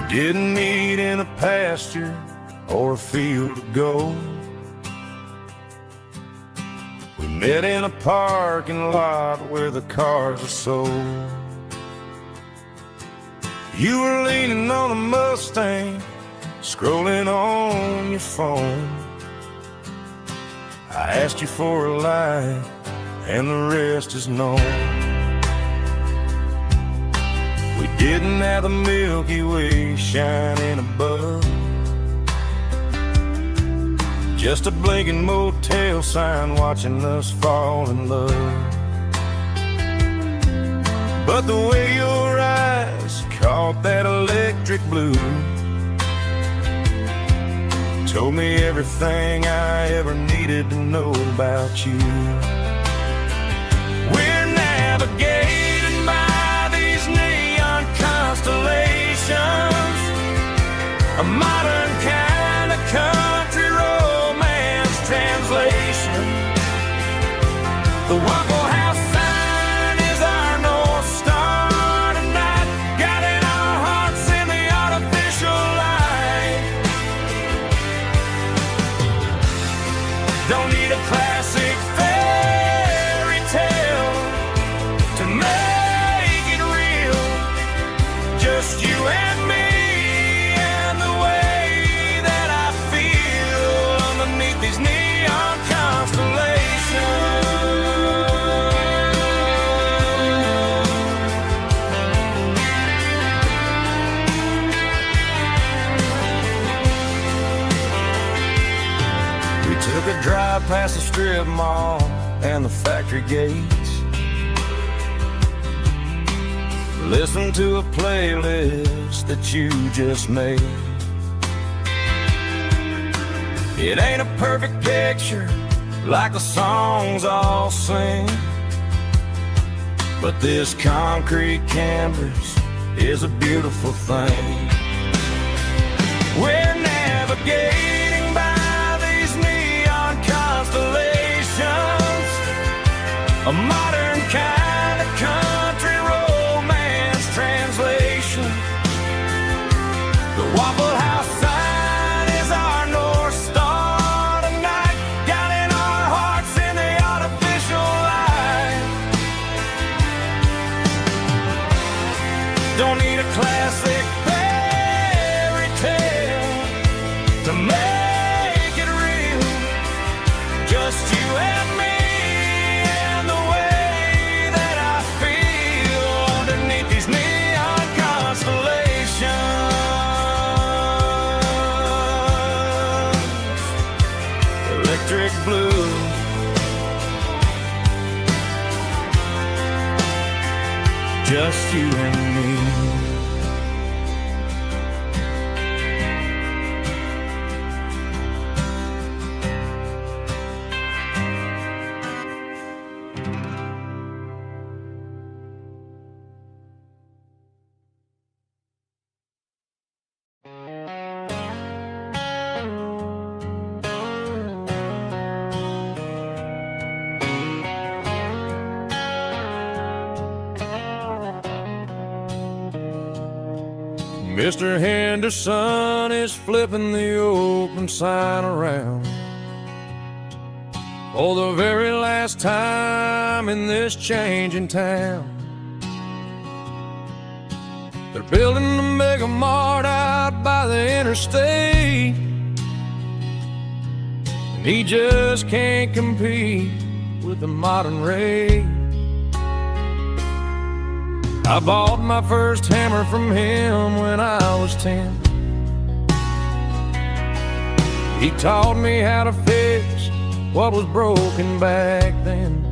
Didn't meet in a pasture or a field of gold. We met in a parking lot where the cars are sold. You were leaning on a Mustang, scrolling on your phone. I asked you for a light, and the rest is known. We didn't have the Milky Way shining above, just a blinking motel sign watching us fall in love. But the way your eyes caught that electric blue told me everything I ever needed to know about you. We're navigating by these neon constellations, a modern kind of country romance translation. The Waffle House sign is our North Star tonight, guiding our hearts in the artificial light. Don't need a classic fairy tale to make it real, just you and me and the way that I feel underneath these neon constellations. We took a drive past the strip mall and the factory gates, listen to a playlist that you just made. It ain't a perfect picture like the songs all sing, but this concrete canvas is a beautiful thing. We're navigating by these neon constellations, a modern kind of country romance translation. The Waffle House sign is our North Star tonight, guiding our hearts in the artificial light. Don't need a classic fairy tale to make it real, just you and me and the way that I feel underneath these neon constellations. Electric blue, just you and me. Mr. Henderson is flipping the open sign around for the very last time in this changing town. They're building the mega mart out by the interstate, and he just can't compete with the modern rate. I bought my first hammer from him when I was 10. He taught me how to fix what was broken back then.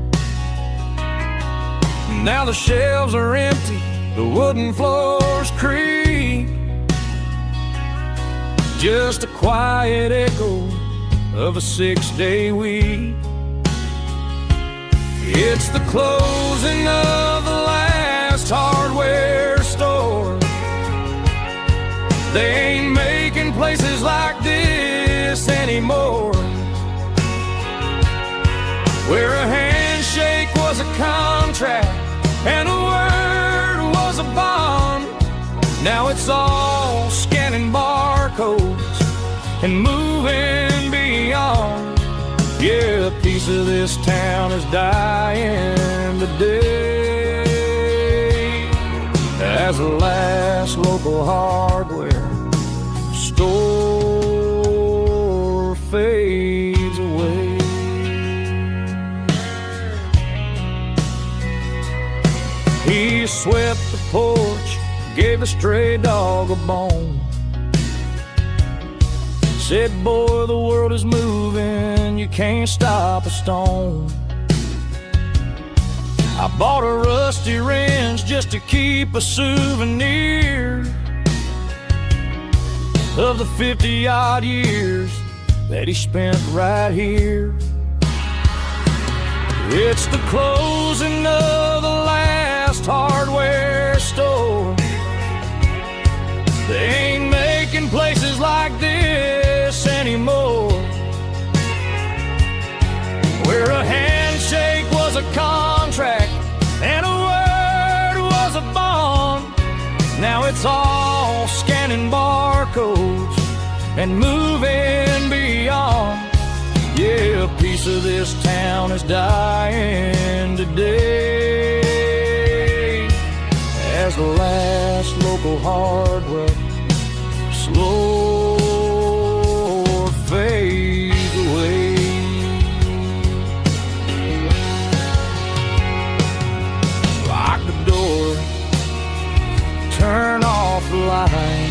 Now the shelves are empty, the wooden floors creak, just a quiet echo of a 6-day week. It's the closing of the last hardware store. They ain't making places like this anymore, where a handshake was a contract and a word was a bond. Now it's all scanning barcodes and moving beyond. Yeah, a piece of this town is dying today as the last local hardware store fades away. He swept the porch, gave the stray dog a bone, said, boy, the world is moving, you can't stop a stone. I bought a rusty wrench just to keep a souvenir of the 50-odd years that he spent right here. It's the closing of the last hardware store. They ain't making places like this anymore, where a handshake was a contract and a word was a bond. Now it's all scanning barcodes and moving beyond. Yeah, a piece of this town is dying today as the last local hardware slow fades away. Lock the door, turn off the light.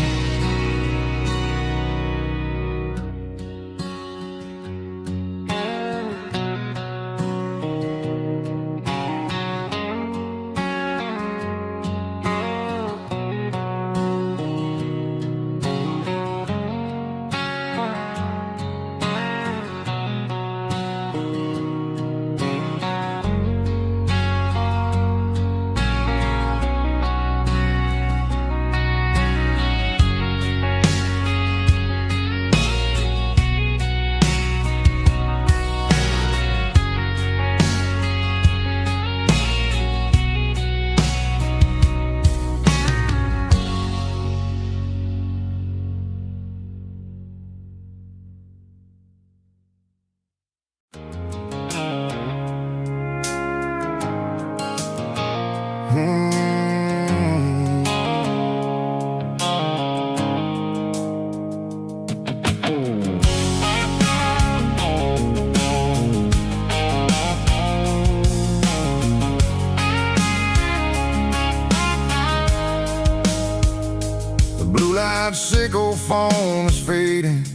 White sickle phone is fading,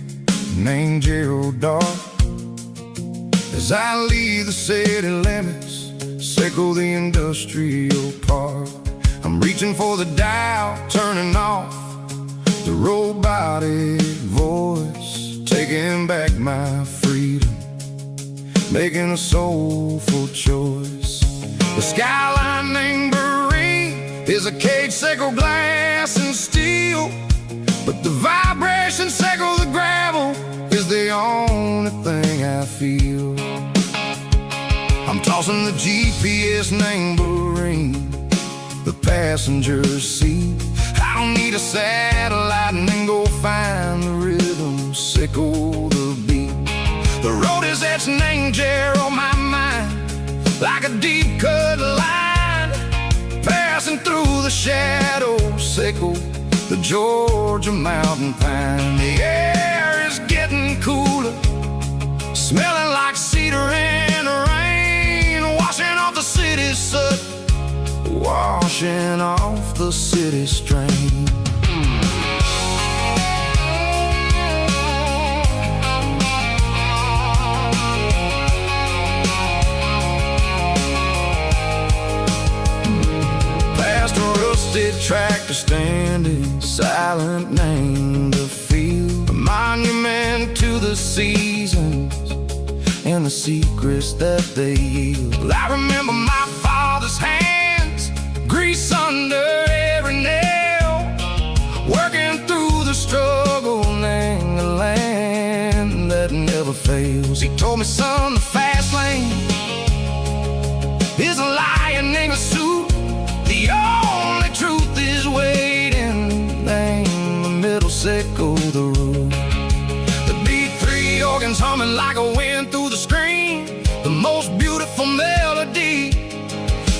named Gerald Dark. As I leave the city limits, sickle the industrial park. I'm reaching for the dial, turning off the robotic voice, taking back my freedom, making a soulful choice. The skyline named Barrene is a cage sickle, glass and steel, but the vibration sickle, the gravel, is the only thing I feel. I'm tossing the GPS named Barrene, the passenger seat. I don't need a satellite and then go find the rhythm, sickle the beat. The road is etched named Gerald on my mind, like a deep cut line, passing through the shadows, sickle the Georgia mountain pine. The air is getting cooler, smelling like cedar in the rain, washing off the city soot, washing off the city strain. Past a rusted tractor standing silent, named the field, a monument to the seasons and the secrets that they yield. I remember my father's hands, grease under every nail, working through the struggle, laying the land that never fails. He told me, son, the fast lane is a lion in a suit, the only truth is waiting. Name the middle, sickle the root. The B3 organs humming like a wind through the screen, the most beautiful melody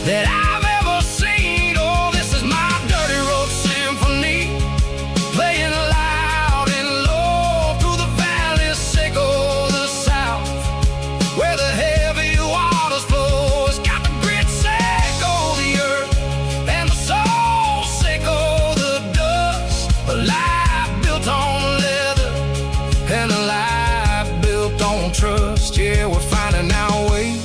that I've ever seen. Oh, this is my dirty road symphony, playing loud and low through the valleys, sickle the south, where the heavy waters flow. It's got the grit, sickle the earth, and the soul, sickle the dust. A life built on leather and a life built on trust. Yeah, we're finding our way.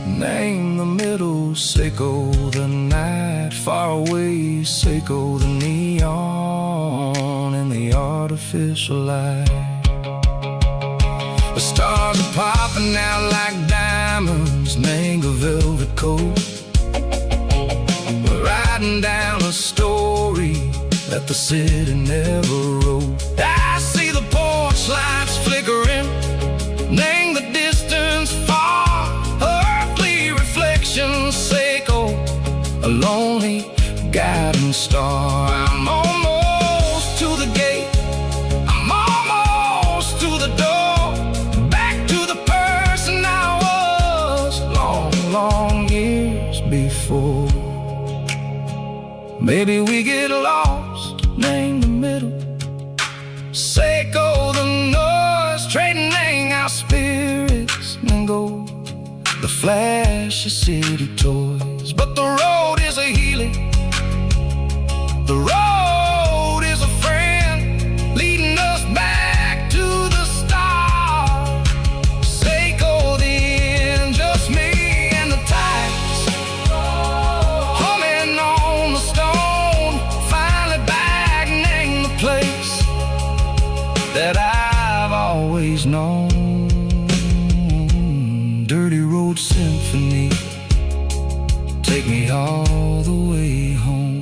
Name the middle, sickle the night, far away, sickle the neon and the artificial light. The stars are popping out like diamonds, name a velvet coat. We're riding down a story that the city never wrote. I see the porch lights flickering, name the distance far, earthly reflections, sickle a lonely guiding star. I'm almost to the gate, I'm almost to the door, back to the person I was long, long years before. Maybe we get lost, name the middle, sickle the noise, trading our spirits and go the flash of city toys. But the road is a healing, the road is a friend, leading us back to the start. Sickle the end, just me and the tides, humming on the stone, finally back, name the place that I've always known. Dirty road symphony, take me all the way home.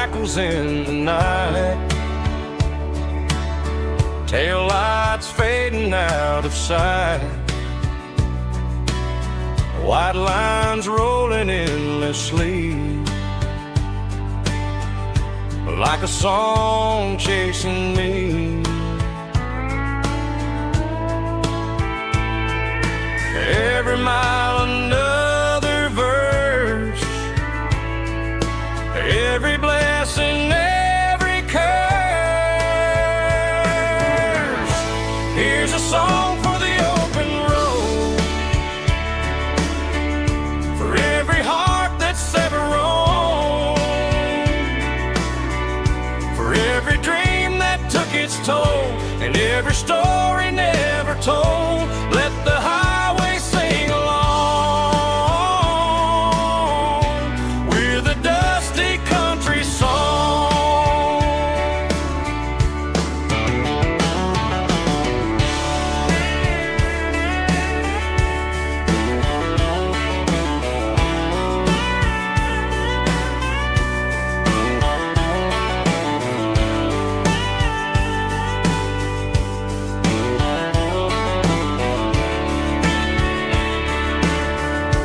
crackles in the night, tail lights fading out of sight, white lines rolling endlessly, like a song chasing me. Every mile another verse, every blessing, every curse. Here's a song for the open road, for every heart that's ever roamed, for every dream that took its toll, and every story never told. Let the highway sing along with a dusty country song.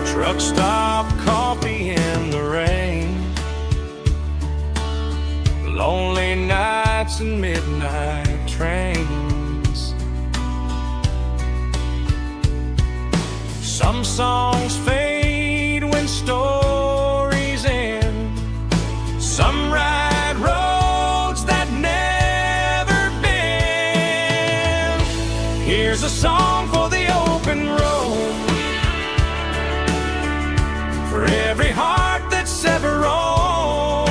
Truck stop, coffee in the rain, lonely nights and midnight trains. Some songs fade when stories end, some ride roads that never bend. Here's a song for the open road, for every heart that's ever roamed,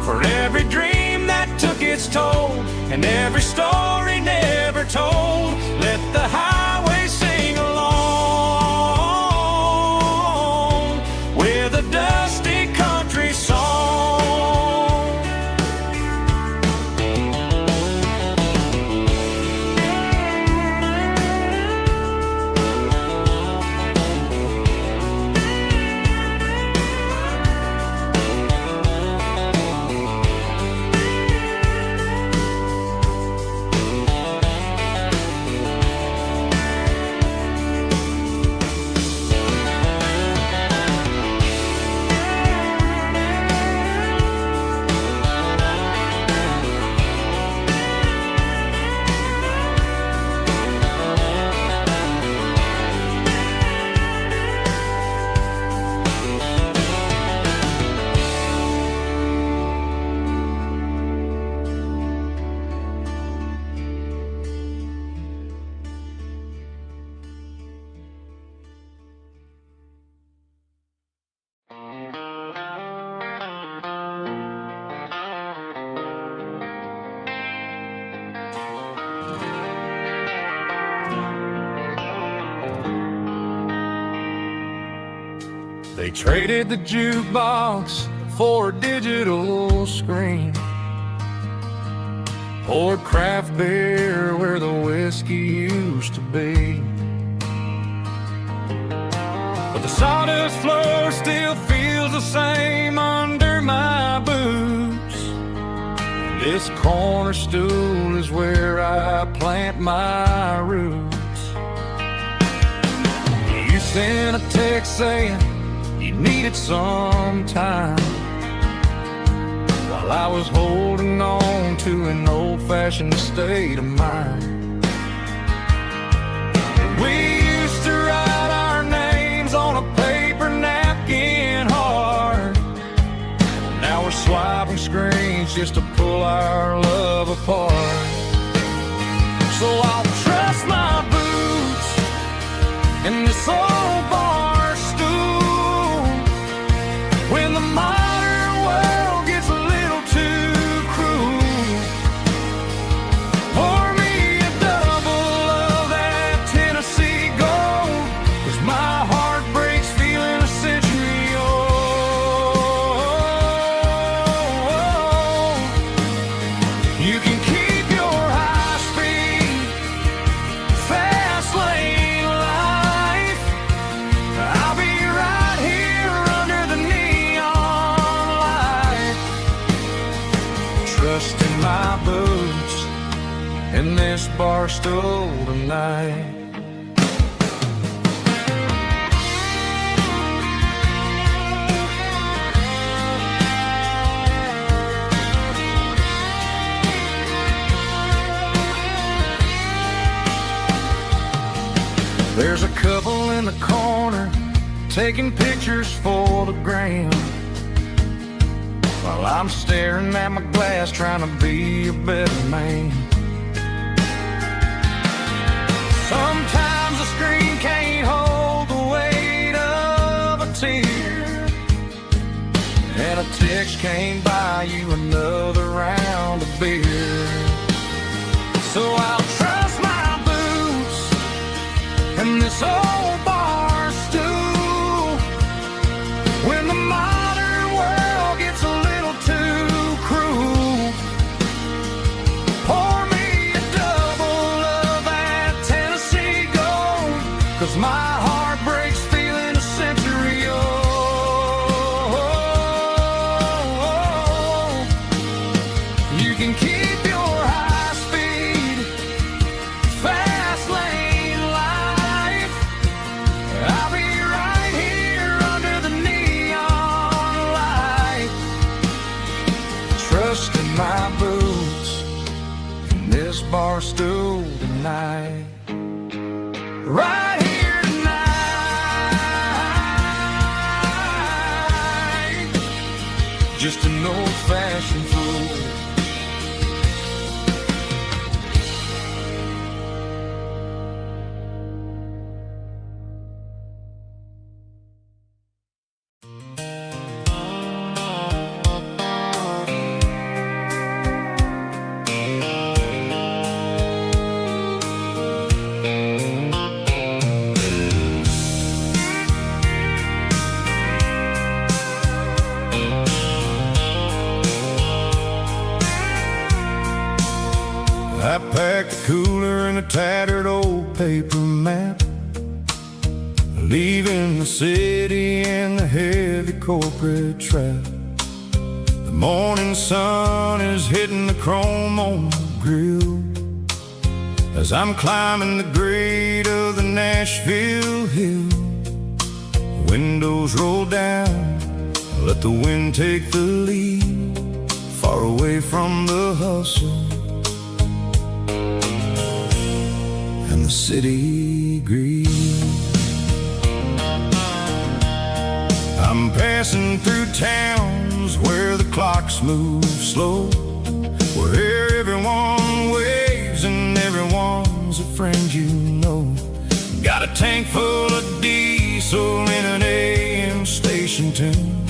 for every dream that took its toll, and every story never told. Let the highway sing along with a dusty country song. They traded the jukebox for a digital screen, poured craft beer where the whiskey used to be. But the sawdust floor still feels the same under my boots. This corner stool is where I plant my roots. You sent a text saying you needed some time, while I was holding on to an old-fashioned state of mind. We used to write our names on a paper napkin hard. Now we're swiping screens just to pull our love apart. So I'll trust my boots and this old bar stool when the modern world gets a little too cruel. Pour me a double of that Tennessee Gold, 'cause my heart breaks feeling a century old. You can keep your high speed in this bar stool tonight. There's a couple in the corner taking pictures for the gram, while I'm staring at my glass trying to be a better man. Sometimes the screen can't hold the weight of a tear, and a text can't buy you another round of beer. So I'll trust my boots and this old bar stool when the modern world gets a little too cruel. Pour me a double of that Tennessee Gold, 'cause my heart breaks feeling a century old. You can keep your high speed, fast lane life. I'll be right here under the neon light, trusting my boots in this bar stool tonight. Right here tonight, just an old-fashioned fool. I packed a cooler and a tattered old paper map, leaving the city and the heavy corporate trap. The morning sun is hitting the chrome on the grill as I'm climbing the grade of the Nashville hill. Windows roll down, let the wind take the lead, far away from the hustle and the city greed. I'm passing through towns where the clocks move slow, where everyone waves and everyone's a friend you know. Got a tank full of diesel in an AM station tune,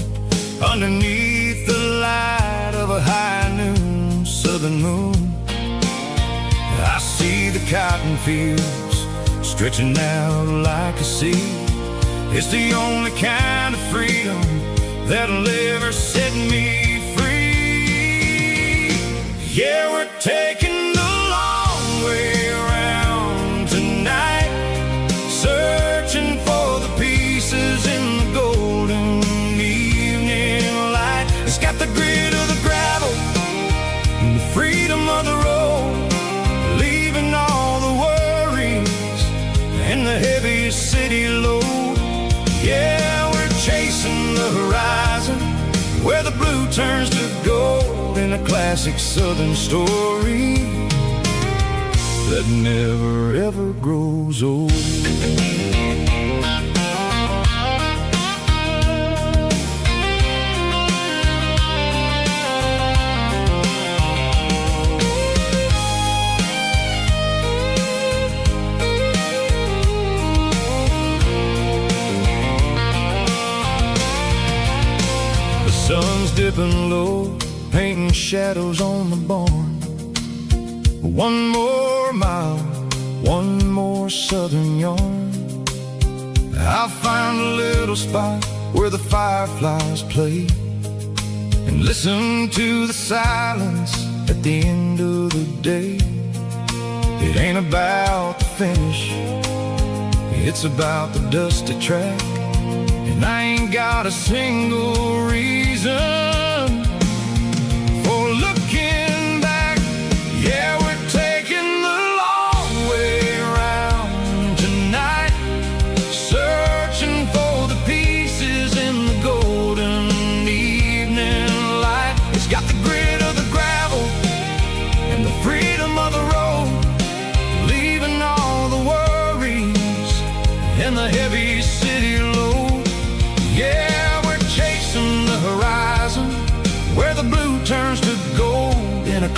underneath the light of a high noon southern moon. I see the cotton fields stretching out like a sea. It's the only kind of freedom that'll ever set me free. Yeah, we're taking the long way around tonight, searching for the pieces in the golden evening light. It's got the grit of the gravel and the freedom of the road, leaving all the worries and the heavy city load. Yeah, we're chasing the horizon where the blue turns to gold, in a classic southern story that never ever grows old. Sun's dipping low, painting shadows on the barn. One more mile, one more southern yarn. I'll find a little spot where the fireflies play and listen to the silence at the end of the day. It ain't about the finish, it's about the dusty track, and I ain't got a single reason for looking back. Yeah, we're taking the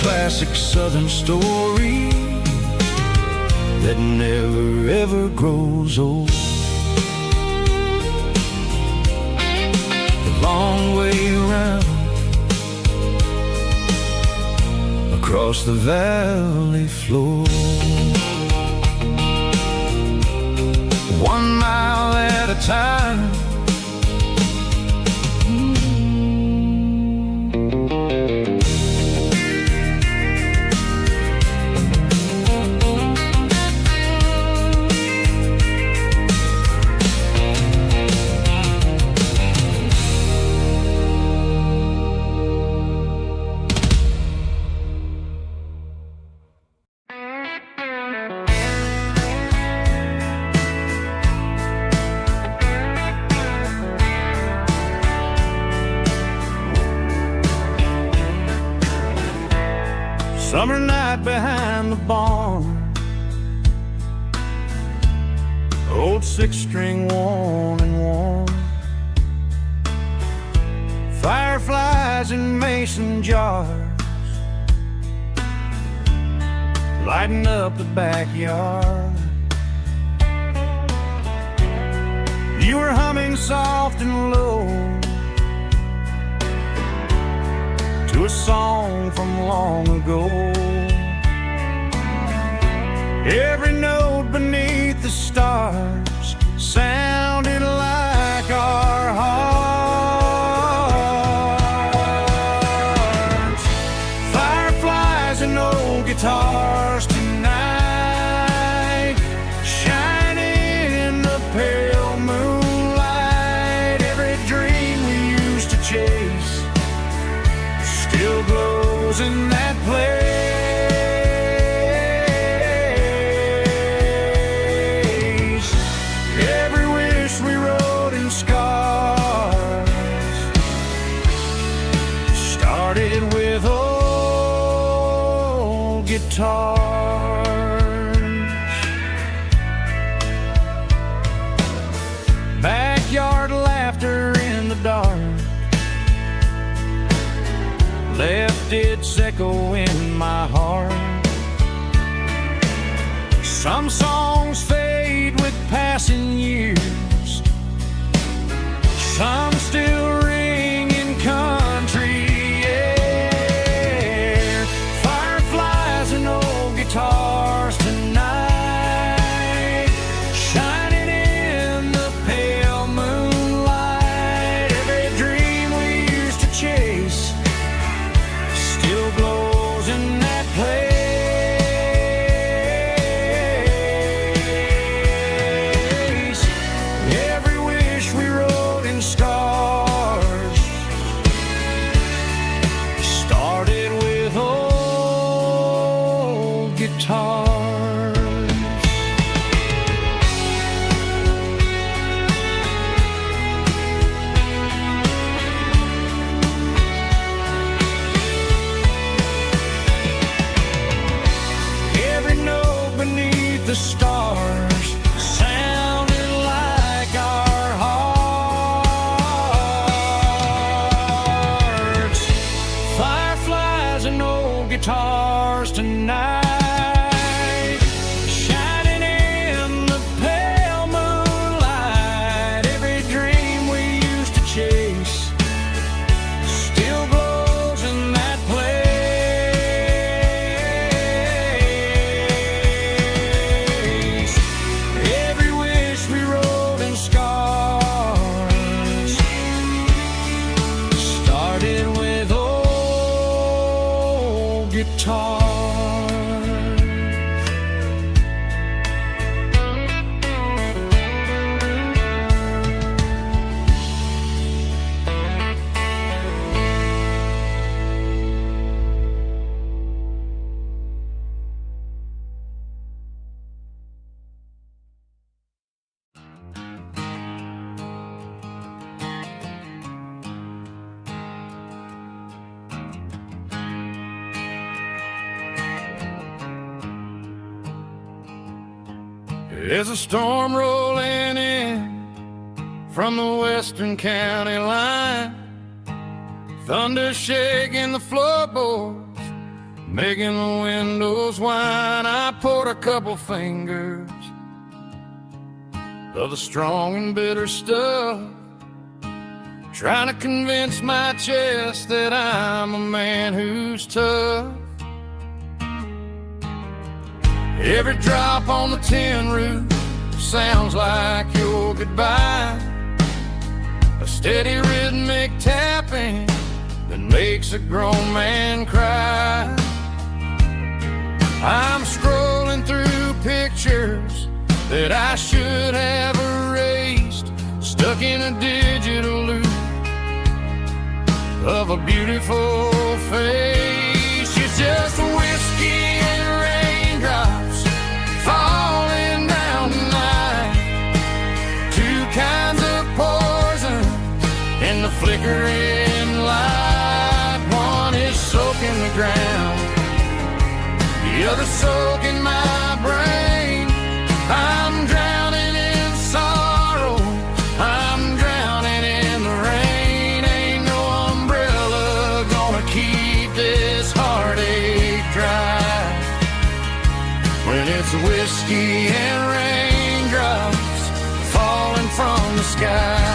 classic southern story that never ever grows old. The long way around across the valley floor, 1 mile at a time. Summer night behind the barn, old 6-string worn and worn, fireflies in mason jars lighting up the backyard. You were humming soft and low to a song from long ago. Every note beneath the stars sounded like our hearts. Fireflies and old guitars tonight, shining in the pale moonlight. Every dream we used to chase still glows in that place. Every wish we wrote in scars started with old guitars. Backyard laughter in the dark left its echo in my heart. Some songs fade with passing years, some still ring in country air. Fireflies and old guitars tonight, shining in the pale moonlight. Every dream we used to chase still glows in that place. Every wish we wrote in stars started with old guitars. Every note beneath the stars sounded like our hearts. Fireflies and old guitars tonight, shining in the pale moonlight. Every dream we used to chase still glows in that place. Every wish we wrote in scars started with old guitars. There's a storm rolling in from the western county line, thunder shaking the floorboards making the windows whine. I poured a couple fingers of the strong and bitter stuff, trying to convince my chest that I'm a man who's tough. Every drop on the tin roof sounds like your goodbye, a steady rhythmic tapping that makes a grown man cry. I'm scrolling through pictures that I should have erased, stuck in a digital loop of a beautiful face. It's just whiskey and raindrops falling down tonight, two kinds of poison in the flickering light. One is soaking the ground, the other soaking my brain. I'm drowning in sorrow, I'm drowning in the rain. Ain't no umbrella gonna keep this heartache dry when it's whiskey and raindrops falling from the sky.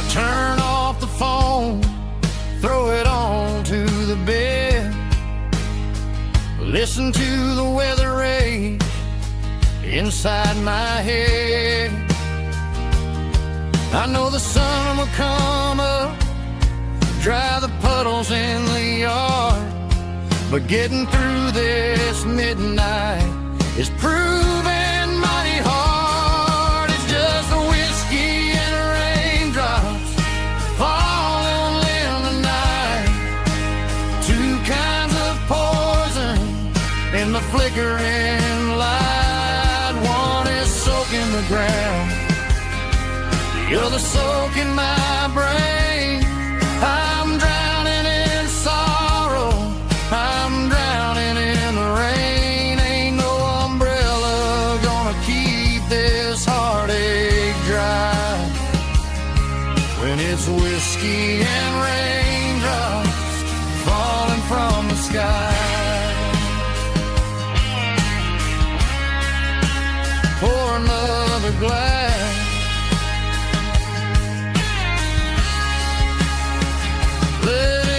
Turn off the phone, throw it on to the bed, listen to the weather rage inside my head. I know the sun will come up, dry the puddles in the yard, but getting through this midnight is proving mighty hard. It's just a whiskey and raindrops falling in the night, two kinds of poison in the flickering light. One is soaking the ground, the other soaking my brain. I'm drowning in sorrow, I'm drowning in the rain. Ain't no umbrella gonna keep this heartache dry when it's whiskey and raindrops falling from the sky. Pour another glass, let it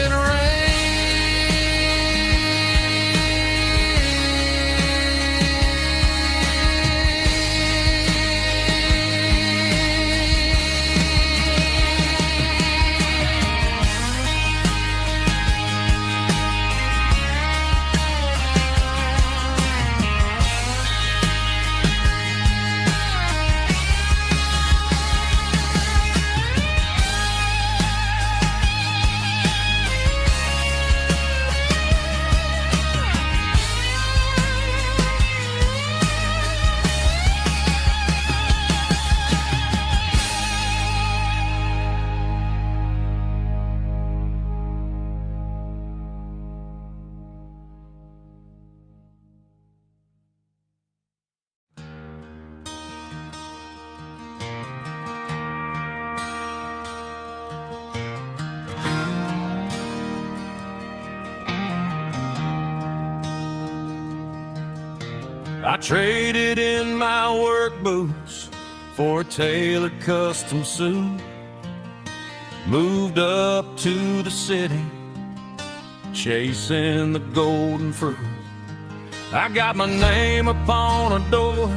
I traded in my work boots for a tailored custom suit, moved up to the city, chasing the golden fruit. I got my name upon a door,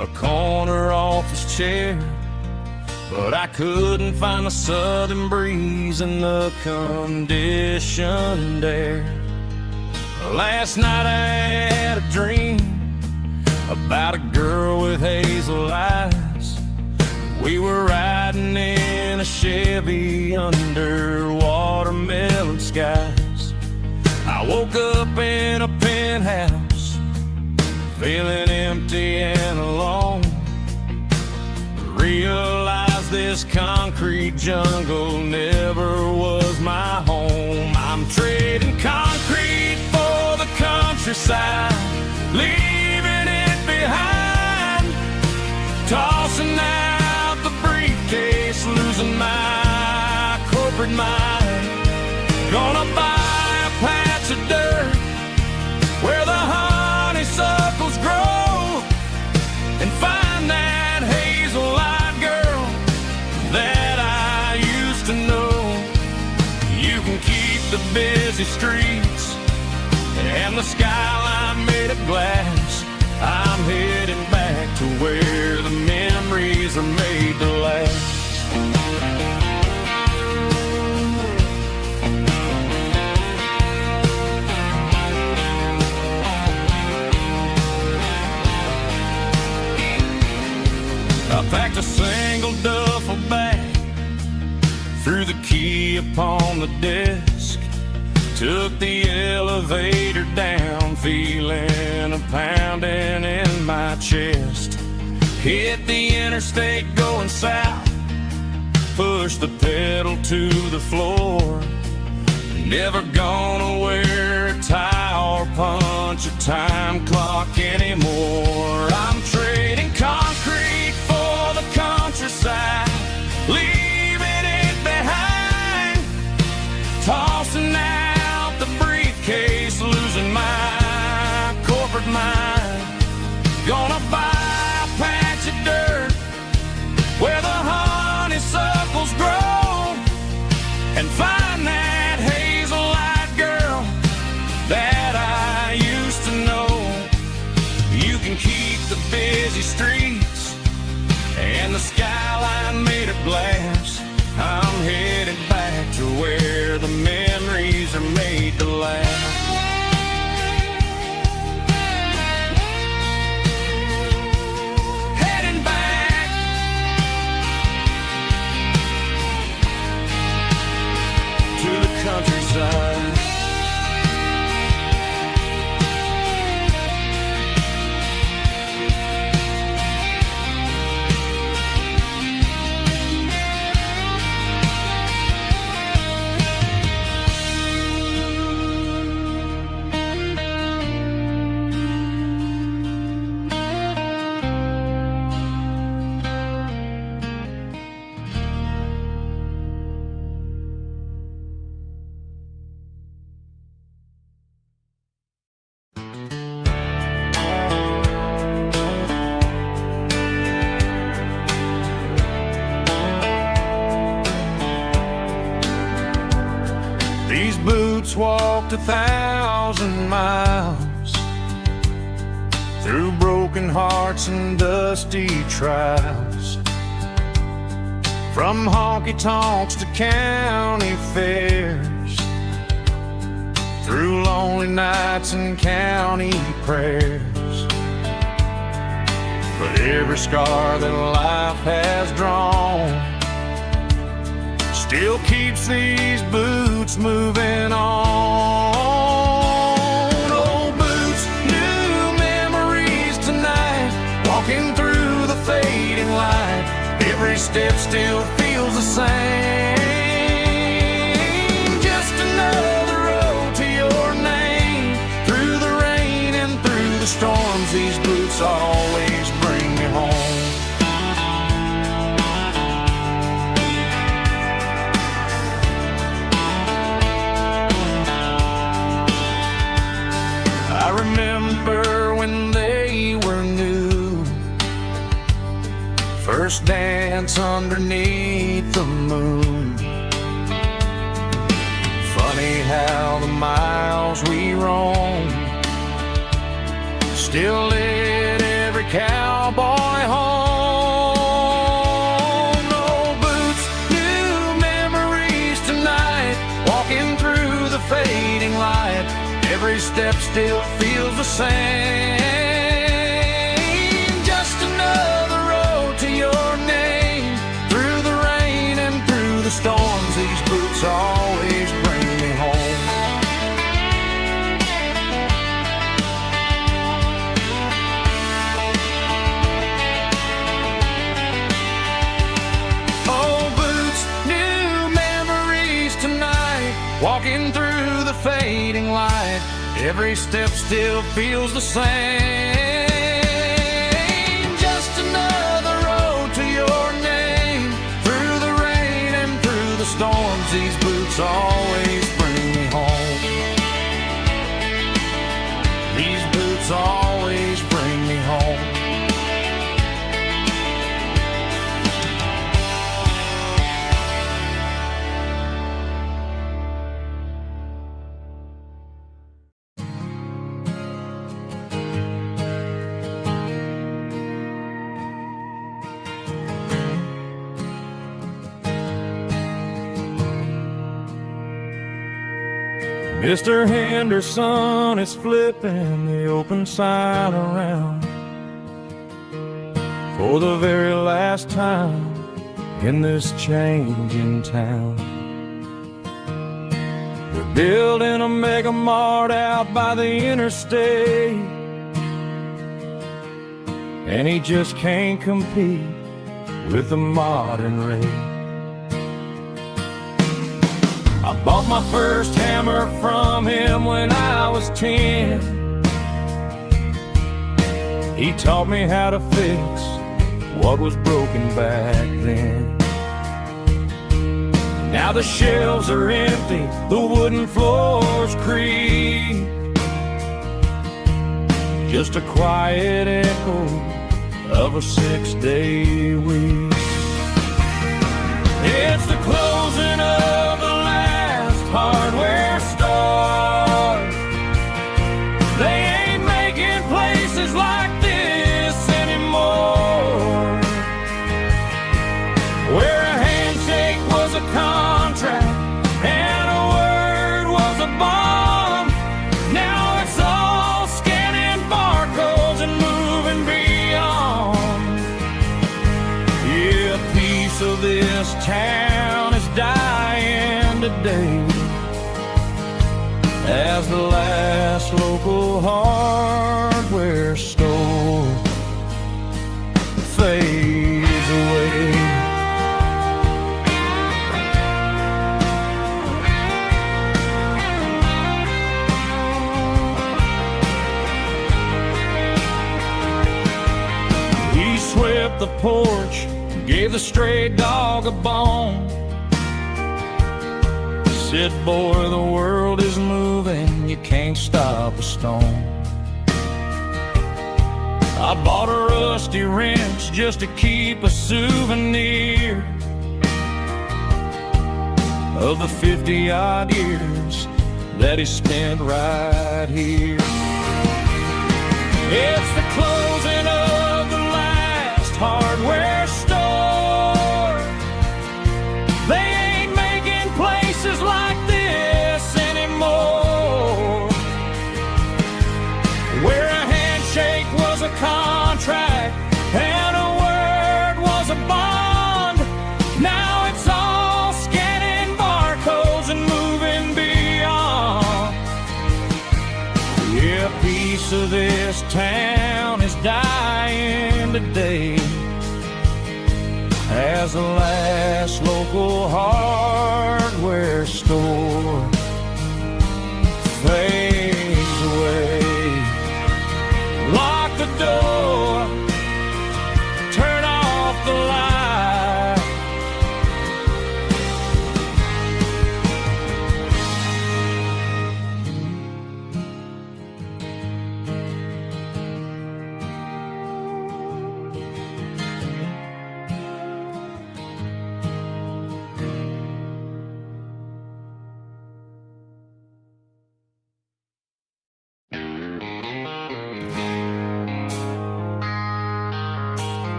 a corner office chair, but I couldn't find the southern breeze in the conditioned air. Last night I had a dream about a girl with hazel eyes. We were riding in a Chevy under watermelon skies. I woke up in a penthouse, feeling empty and alone. Realized this concrete jungle never was my home. I'm trading concrete for the countryside, leaving it behind, tossing out the briefcase, losing my corporate mind. Gonna buy a patch of dirt where the honeysuckles grow and find that hazel-eyed girl that I used to know. You can keep the busy streets and the skyline made of glass. I'm heading back to where the memories are made to last. I packed a single duffel bag, threw the key upon the desk, took the elevator down, feeling a pounding in my chest. Hit the interstate going south, pushed the pedal to the floor. Never gonna wear a tie or punch a time clock anymore. I'm trading concrete for the countryside, leaving it behind, tossing out the briefcase, losing my corporate mind. Gonna buy a patch of dirt where the honeysuckles grow and find that hazel-eyed girl that I used to know. You can keep the busy streets and the skyline made of glass. I'm headed back to where the memories are made to last. Heading back to the countryside. These boots walked 1,000 miles through broken hearts and dusty trials, from honky-tonks to county fairs, through lonely nights and county prayers. But every scar that life has drawn still keeps these boots moving on. Old boots, new memories tonight, walking through the fading light. Every step still feels the same. Just another road to your name. Through the rain and through the storms, these boots always bring me home. I remember when they were new, first dance underneath the moon. Funny how the miles we roam still lit every cowboy home. Old boots, new memories tonight, walking through the fading light. Every step still feels the same. Just another road to your name. Through the rain and through the storms, these boots always bring me home. Old boots, new memories tonight, walking through the fading light. Every step still feels the same. Just another road to your name. Through the rain and through the storms, these boots always bring me home. These boots always bring me home. Mr. Henderson is flipping the open sign around for the very last time in this changing town. They're building a mega mart out by the interstate, and he just can't compete with the modern rate. I bought my first hammer from him when I was 10. He taught me how to fix what was broken back then. Now the shelves are empty, the wooden floors creak, just a quiet echo of a 6-day week. It's the closing of the hardware store. They ain't making places like this anymore, where a handshake was a contract and a word was a bond. Now it's all scanning barcodes and moving beyond. Yeah, a piece of this town is dying today as the last local hardware store fades away. He swept the porch, gave the stray dog a bone, said, boy, the world is moving, you can't stop a stone. I bought a rusty wrench just to keep a souvenir of the 50-odd years that he spent right here. It's the closing of the last hardware store. They ain't making places like this anymore, where a handshake was a contract and a word was a bond. Now it's all scanning barcodes and moving beyond. Yeah, a piece of this town is dying today as the last local hardware store fades away. Lock the door, turn off the light.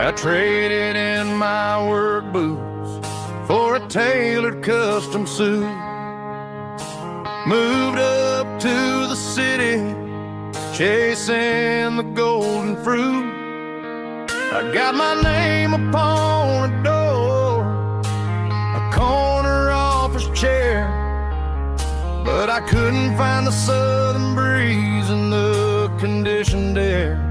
I traded in my work boots for a tailored custom suit. Moved up to the city, chasing the golden fruit. I got my name upon a door, a corner office chair, but I couldn't find the southern breeze in the conditioned air.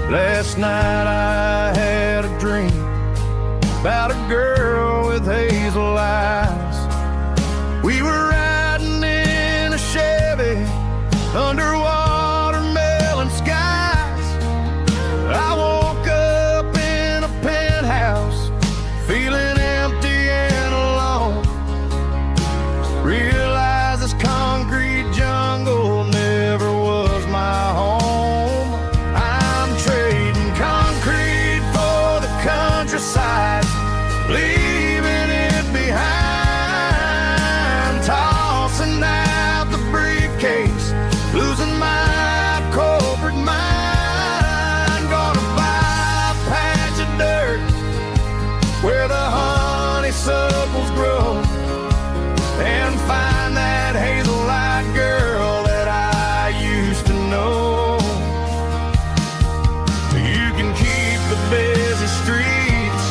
Last night I had a dream about a girl with hazel eyes. We were riding in a Chevy under watermelon skies. I woke up in a penthouse feeling empty and alone. Realized this concrete jungle never was my home. I'm trading concrete for the countryside, leaving it behind, tossing out the briefcase, losing my corporate mind. Gonna buy a patch of dirt where the honeysuckles grow and find that hazel-eyed girl that I used to know. You can keep the busy streets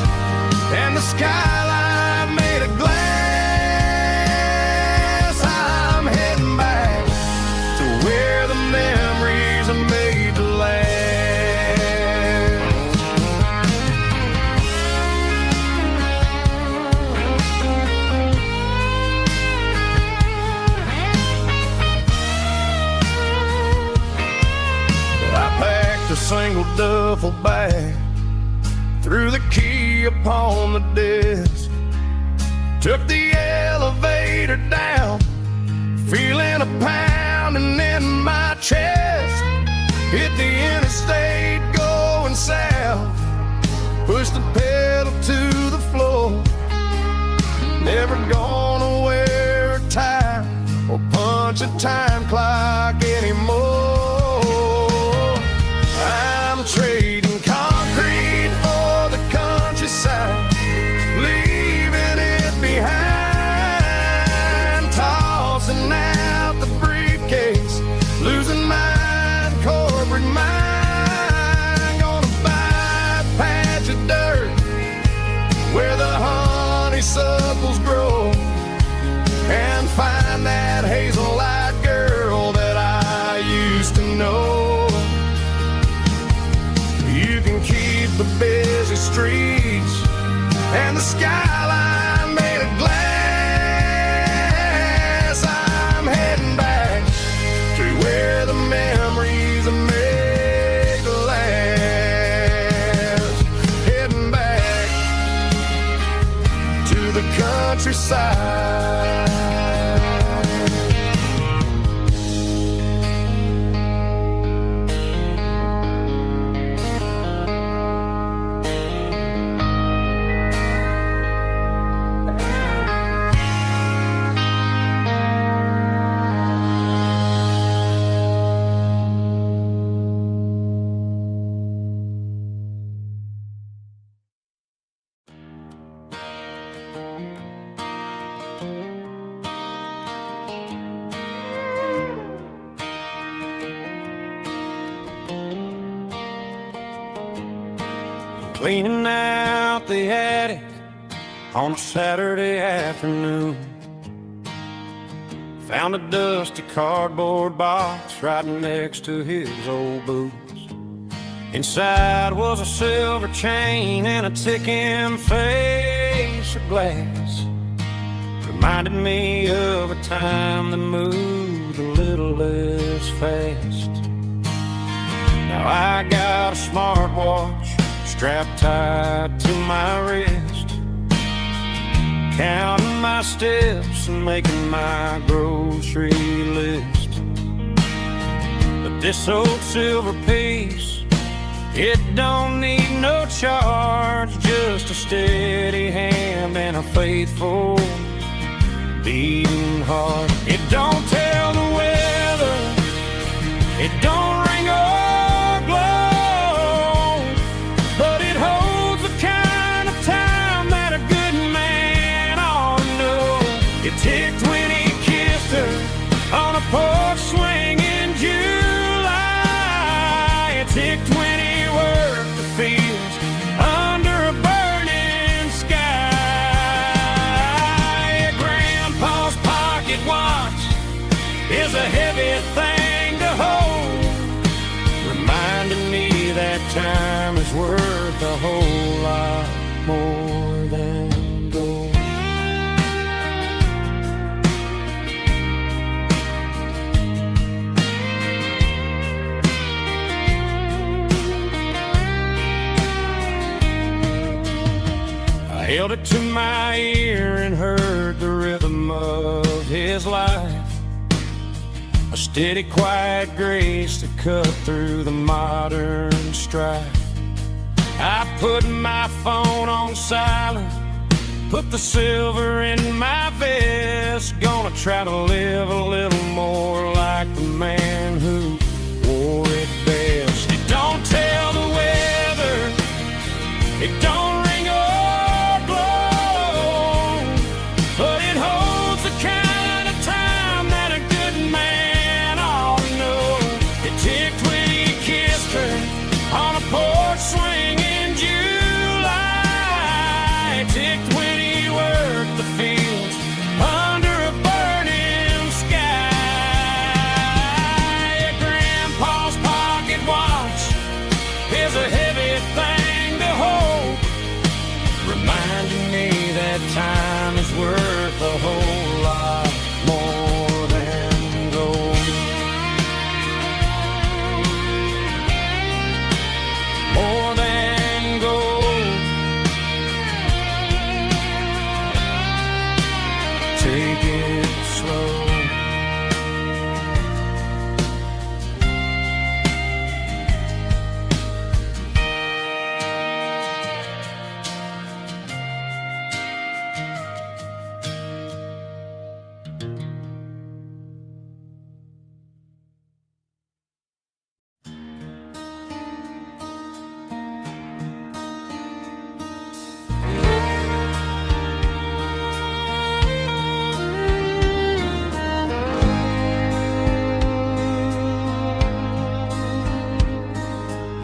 and the skyline made of glass. I'm heading back to where the memories are made to last. I packed a single duffel bag, threw the key upon the desk, took the elevator down, feeling a pounding in my chest. Hit the interstate going south, pushed the pedal to the floor. Never gonna wear a tie or punch a time clock anymore. I'm trading concrete for the countryside, leaving it behind, tossing out the briefcase, losing my corporate mind. Gonna buy a patch of dirt where the honeysuckles grow and find that hazel-eyed girl that I used to know. You can keep the busy streets and the skyline made of glass. I'm heading back to where the memories are made to last. Heading back to the countryside. Cleaning out the attic on a Saturday afternoon, found a dusty cardboard box right next to his old boots. Inside was a silver chain and a ticking face of glass. Reminded me of a time that moved a little less fast. Now I got a smartwatch strapped tight to my wrist, counting my steps and making my grocery list. But this old silver piece, it don't need no charge, just a steady hand and a faithful beating heart. It don't tell the weather, it don't ring or glow, but it holds the kind of time that a good man ought to know. It ticked when he kissed her on a porch swing in July. It ticked when he worked the fields under a burning sky. Grandpa's pocket watch is a heavy thing to hold, reminding me that time is worth a whole lot more than gold. I held it to my ear and heard the rhythm of his life, a steady, quiet grace that cut through the modern strife. I put my phone on silent, put the silver in my vest. Gonna try to live a little more like the man who wore it best. It don't tell the weather, it don't ring or blow, but it holds the kind of time that a good man ought to know. It ticked when he kissed her on a porch swing in July. It ticked when he worked the fields under a burning sky. Yeah, Grandpa's pocket watch is a heavy thing to hold, reminding me that time is worth a whole lot more than gold. More than gold. Take it slow.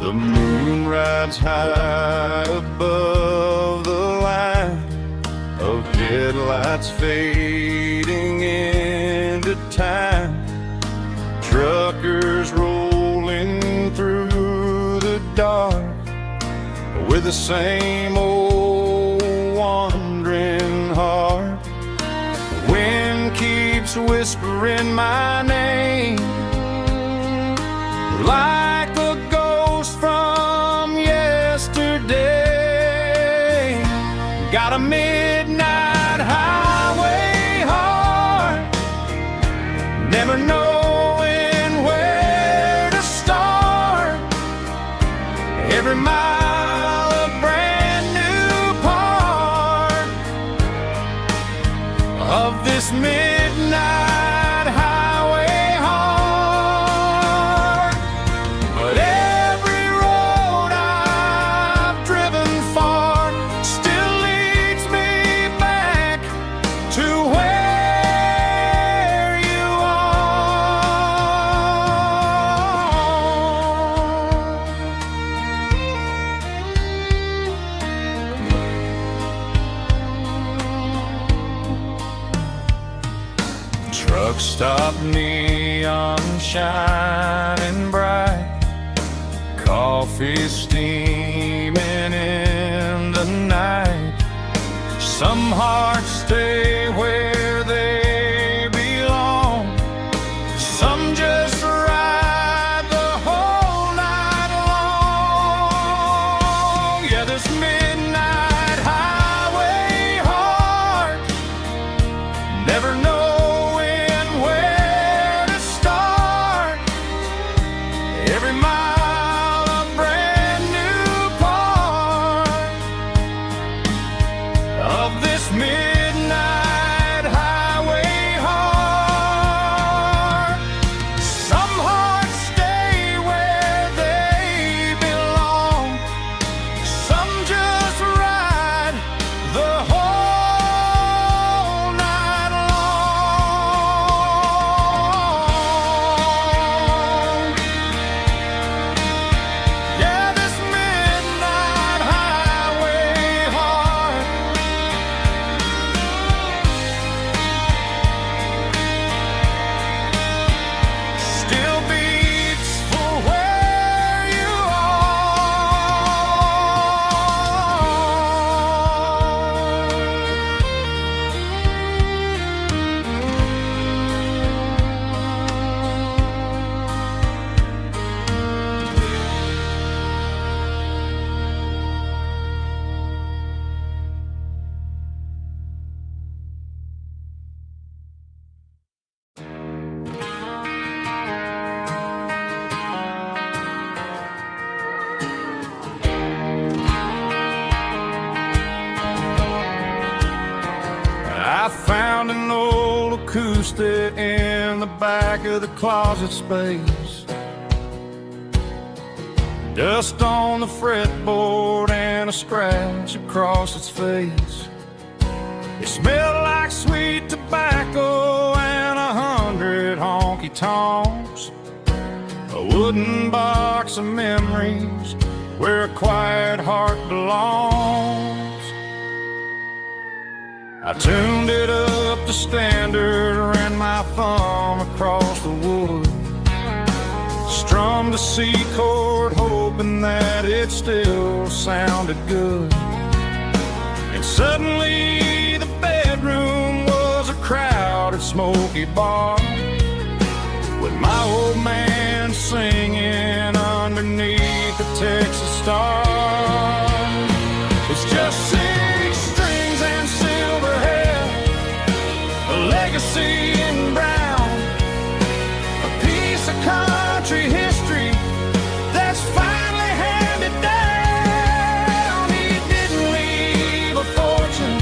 The moon rides high above the line of headlights fading into time. Truckers rolling through the dark with the same old wandering heart. The wind keeps whispering my name like a ghost from yesterday. Got a midnight highway heart, never knowing where to start. Every mile a brand new part of this midnight highway heart. But every road I've driven far still leads me back to where you are. Truck stop, neon shining bright, coffee steaming in the night. Some hearts stay where they belong, some just ride the whole night long. Yeah, this midnight highway heart, never knowing where to start. Every mile a brand new part of this midnight acoustic in the back of the closet space. Dust on the fretboard and a scratch across its face. It smelled like sweet tobacco and 100 honky-tonks. A wooden box of memories where a quiet heart belongs. I tuned it up to standard, ran my thumb across the wood, strummed a C chord hoping that it still sounded good. And suddenly the bedroom was a crowded smoky bar, with my old man singing underneath the Texas stars. It's just 6 strings and silver hair, a legacy in brown, a piece of country history that's finally handed down. He didn't leave a fortune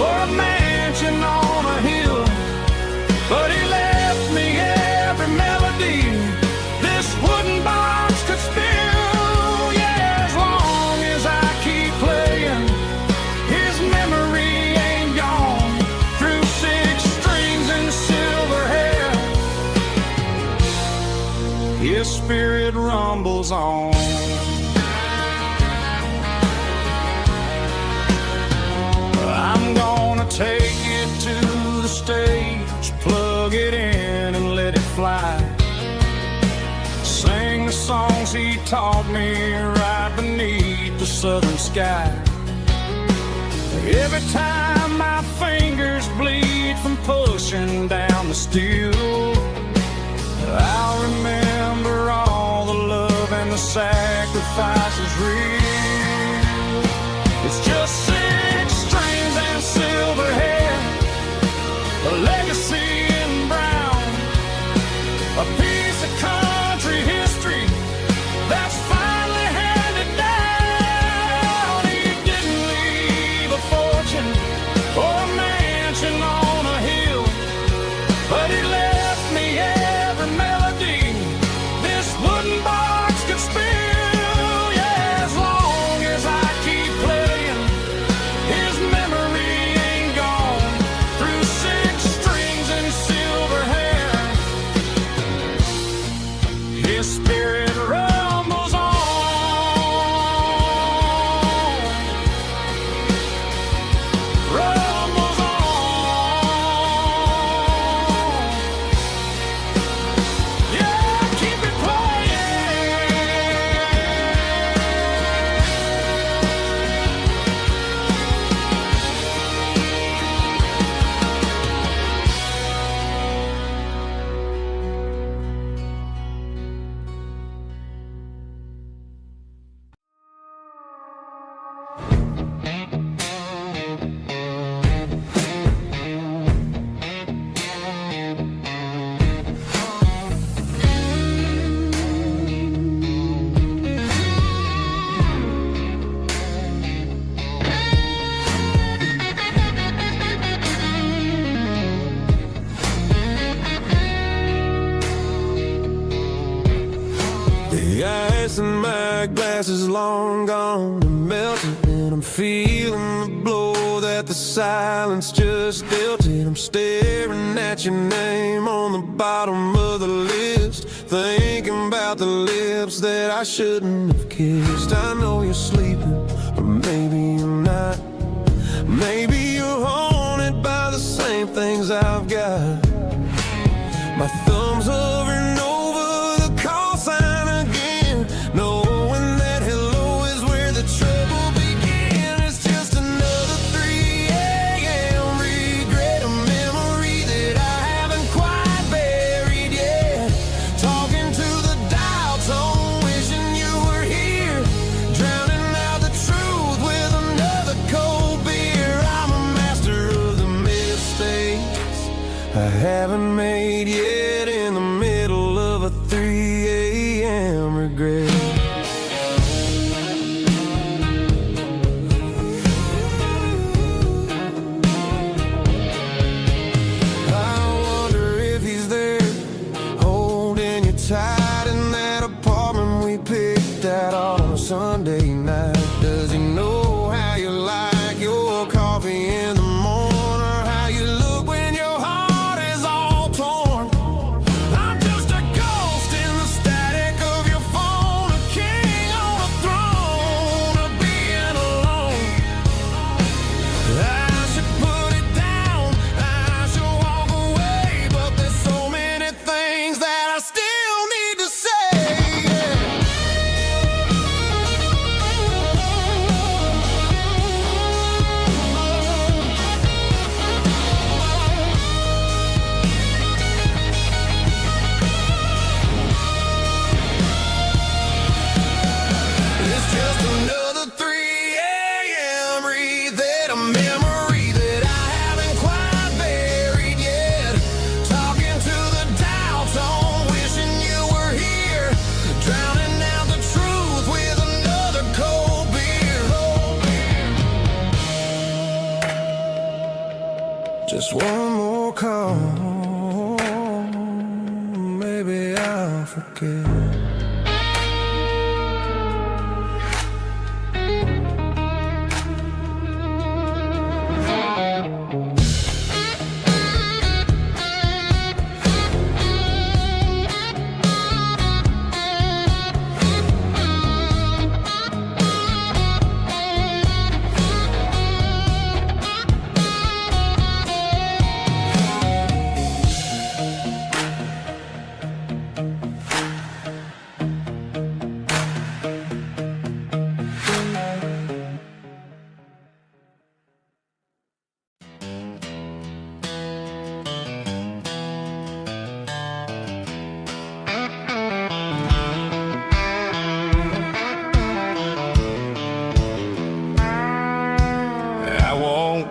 or a mansion on a hill, but he left me every melody this wooden box could spill. Yeah, as long as I keep playing, his memory ain't gone. Through 6 strings and silver hair, his spirit rumbles on. I'm gonna take it to the stage, plug it in and let it fly. Sing the songs he taught me right beneath the southern sky. Every time my fingers bleed from pushing down the steel, I'll remember all the love and the sacrifices real. It's just 6 strings and silver hair, a legacy in brown, a piece of country history that's finally handed down. He didn't leave a fortune or a mansion on a hill, but he left me every melody this wooden box could spill. Yeah, as long as I keep playing, his memory ain't gone. Through 6 strings and silver hair, his spirit rumbles on. Rumbles on. Yeah, keep it playing. The ice in my glass is long gone and melted, and I'm feeling the blow that the silence just dealt it. I'm staring at your name on the bottom of the list, thinking about the lips that I shouldn't have kissed. I know you're sleeping, but maybe you're not. Maybe you're haunted by the same things I've got. My thumb's hovering over the call sign again, knowing that hello is where the trouble began. It's just another 3 a.m. regret, a memory that I haven't quite buried yet. Talking to the dial tone, wishing you were here, drowning out the truth with another cold beer. I forget.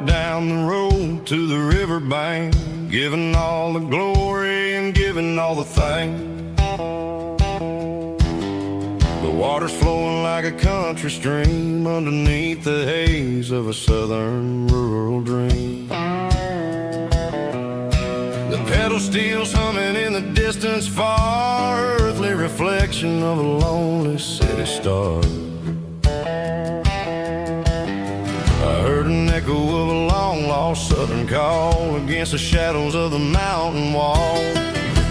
Down the road to the riverbank, giving all the glory and giving all the thanks. The water's flowing like a country stream underneath the haze of a southern rural dream. The pedal steel's humming in the distance far, earthly reflection of a lonely city star. I heard an echo of a long-lost southern call against the shadows of the mountain wall,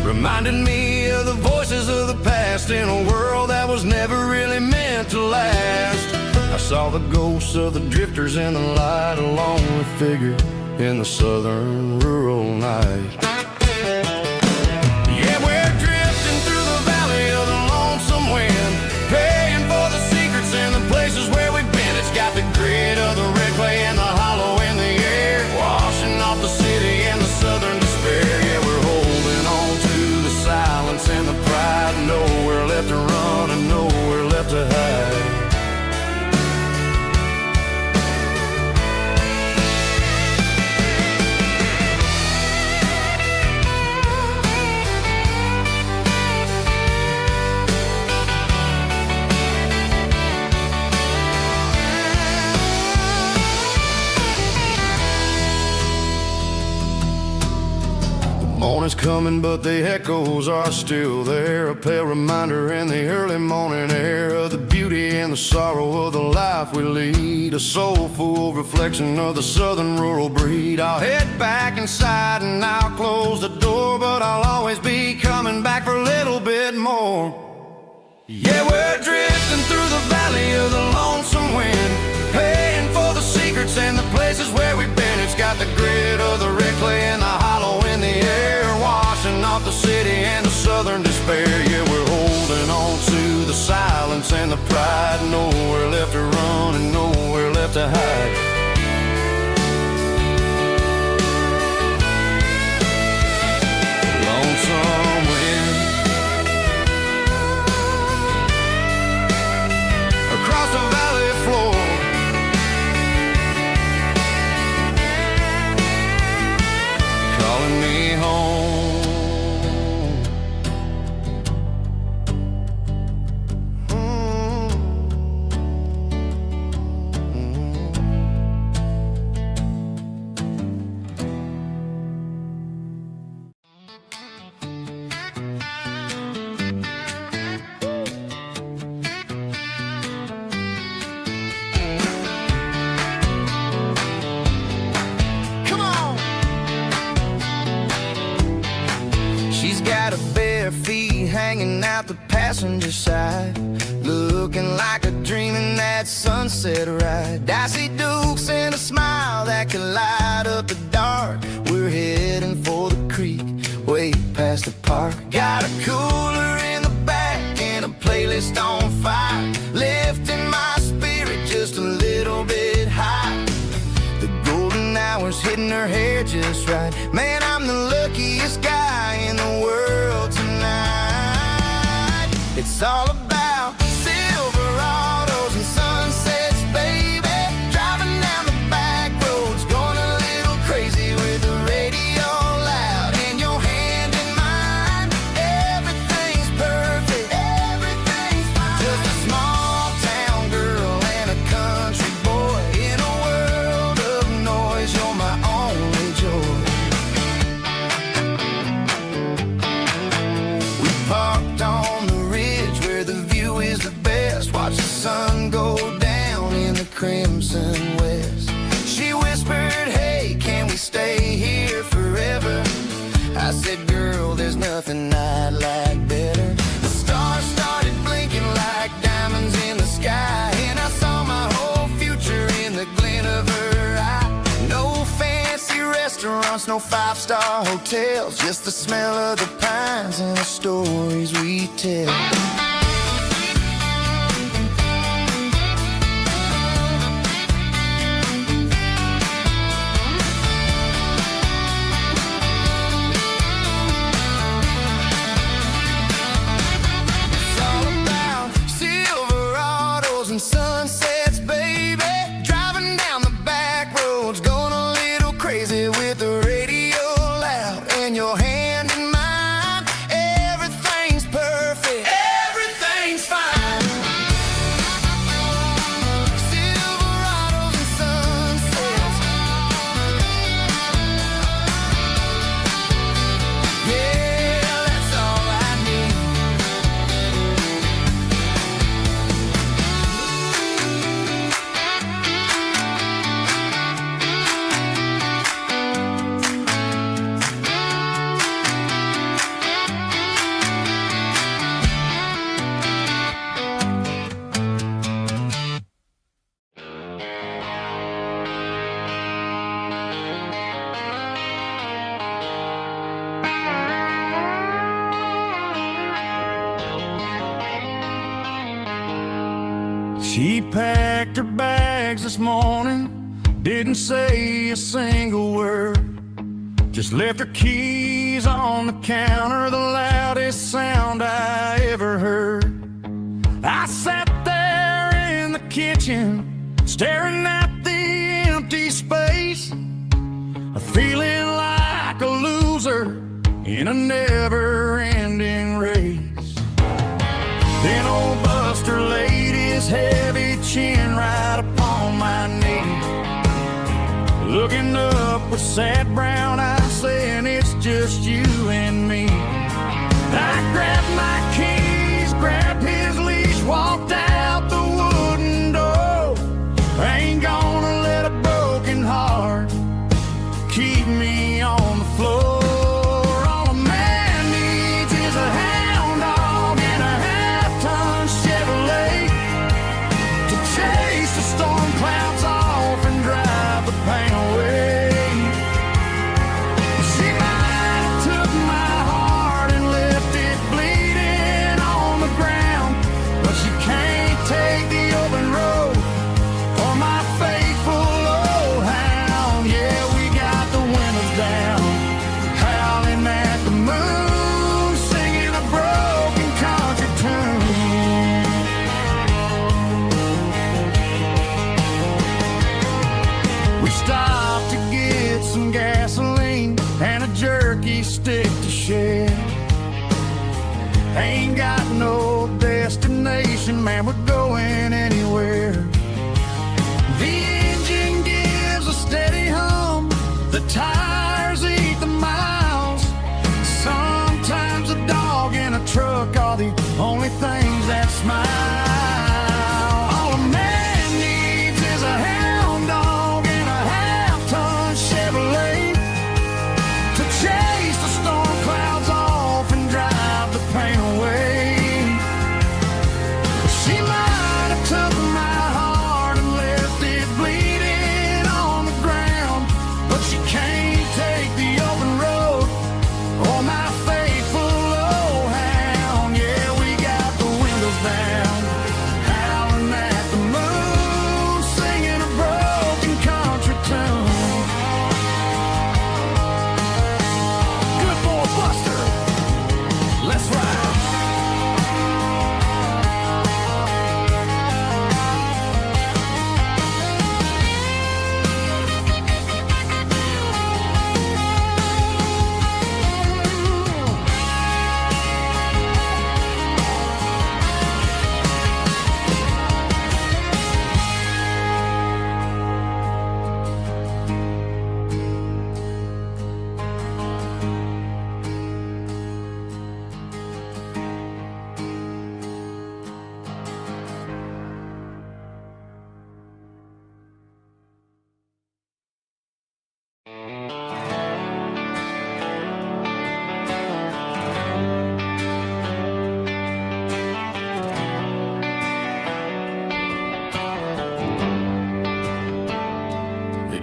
reminding me of the voices of the past in a world that was never really meant to last. I saw the ghosts of the drifters in the light, a lonely figure in the southern rural night. Yeah, we're drifting through the valley of the lonesome wind, paying for the secrets and the places where we've been. It's got the grit of the red clay and the hollow in the air, washing off the city and the southern despair. Yeah, we're holding on to the silence and the pride, nowhere left to run and nowhere left to hide. Morning's coming, but the echoes are still there, a pale reminder in the early morning air of the beauty and the sorrow of the life we lead, a soulful reflection of the southern rural breed. I'll head back inside and I'll close the door, but I'll always be coming back for a little bit more. Yeah, we're drifting through the valley of the lonesome wind, paying for the secrets and the places where we've been. It's got the grit of the red clay and the hollow in the air, washing off the city and the southern despair. Yeah, we're holding on to the silence and the pride, nowhere left to run and nowhere left to hide. Lonesome wind across the valley floor, calling me home. Come on. She's got her bare feet hanging out the passenger side, looking like a dream in that sunset ride. I see Dukes and a smile that can light up the dark. We're heading for the creek, way past the park. Got a cooler in the back and a playlist on fire, lifting my spirit just a little bit high. The golden hours hitting her hair just right. Man, I'm the luckiest guy in the world tonight. It's all about Silverados and sunsets, baby. Driving down the back roads, going a little crazy with the radio loud and your hand in mine. Everything's perfect, everything's fine. Just a small watched the sun go down in the crimson west. She whispered, hey, can we stay here forever? I said, girl, there's nothing I'd like better. The stars started blinking like diamonds in the sky, and I saw my whole future in the glint of her eye. No fancy restaurants, no five-star hotels, just the smell of the pines and the stories we tell. Sunsets, baby, driving down the back roads, going a little crazy with the radio loud, and your hand in mine. Everything's perfect, everything's fine. Silverados and sunsets, yeah, that's all I need. She packed her bags this morning, didn't say a single word, just left her keys on the counter, the loudest sound I ever heard. I sat there in the kitchen, staring at the empty space, feeling like a loser in a never-ending race. Then old Buster laid his heavy chin right upon my knee, looking up with sad brown eyes, saying it's just you and me. I grabbed my keys, grabbed his leash, walked out the wooden door. I ain't gonna let a broken heart keep me on the floor. All a man needs is a hound dog and a half-ton Chevrolet to chase the storm clouds off and drive the pain away. She might have took my heart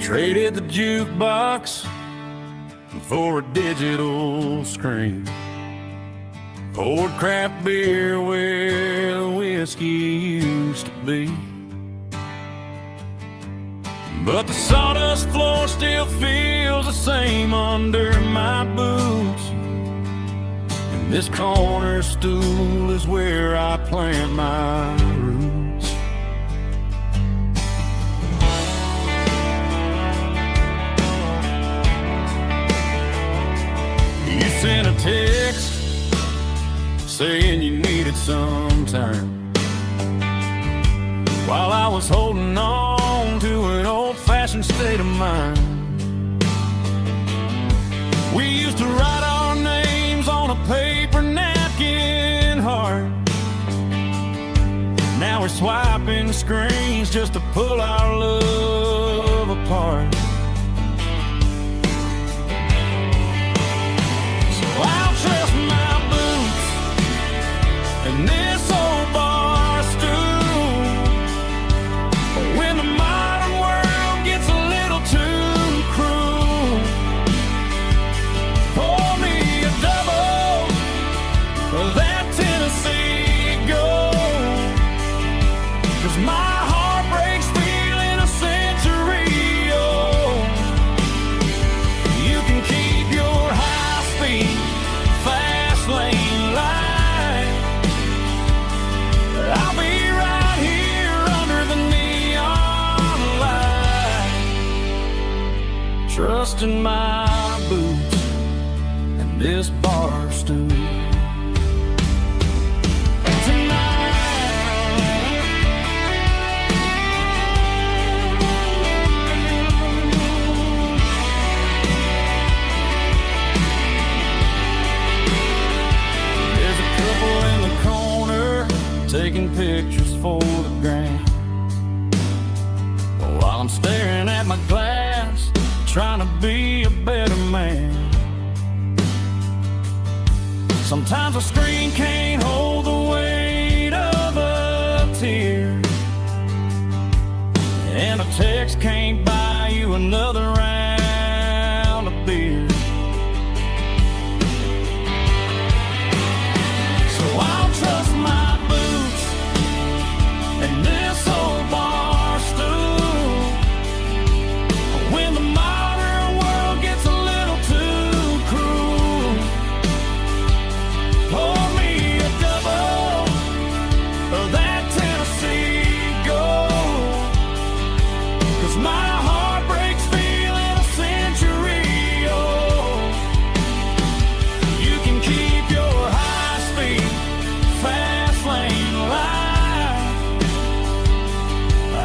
Traded the jukebox for a digital screen. Poured craft beer where the whiskey used to be. But the sawdust floor still feels the same under my boots. And this corner stool is where I plant my roots. You sent a text saying you needed some time, while I was holding on to an old-fashioned state of mind. We used to write our names on a paper napkin heart. Now we're swiping screens just to pull our love apart. So I'll trust my boots and this old bar stool. When the modern world gets a little too cruel, pour me a double of that Tennessee Gold. 'Cause my heart breaks feeling a century old. You can keep your high-speed, fast lane light. I'll be right here under the neon light, trusting my boots and this bar stool. There's a couple in the corner taking pictures for the gram, while I'm staring at my glass, trying to be a better man. Sometimes a screen can't hold the weight of a tear, and a text can't buy you another round of beer. So I'll trust my boots and this old bar stool. When the modern world gets a little too cruel, pour me a double of that Tennessee Gold. 'Cause my heart breaks feeling a century old. You can keep your high-speed, fast lane light.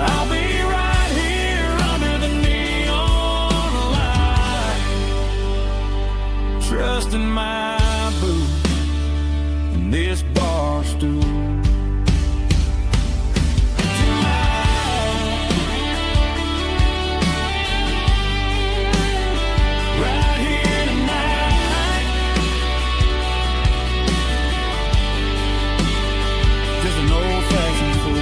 I'll be right here under the neon light, trusting my boots and this bar stool. Right here tonight, just an old-fashioned fool.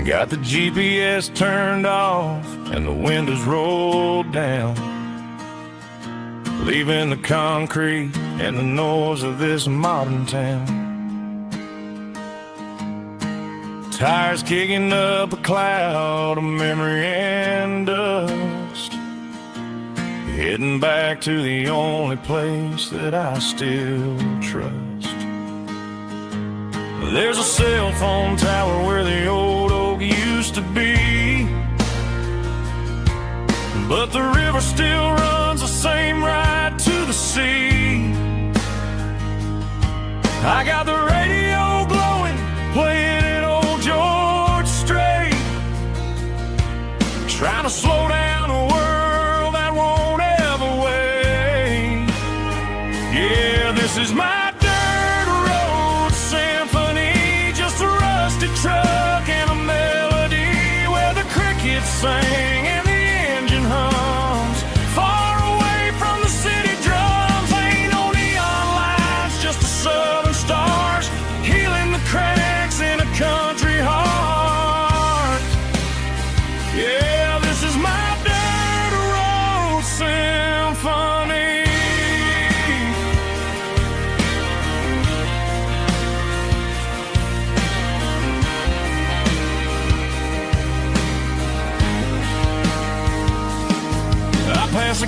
Got the GPS turned off and the windows rolled down, leaving the concrete and the noise of this modern town. Tires kicking up a cloud of memory and dust, heading back to the only place that I still trust. There's a cell phone tower where the old oak used to be, but the river still runs the same right to the sea. I got the radio glowing, playing it old George Strait,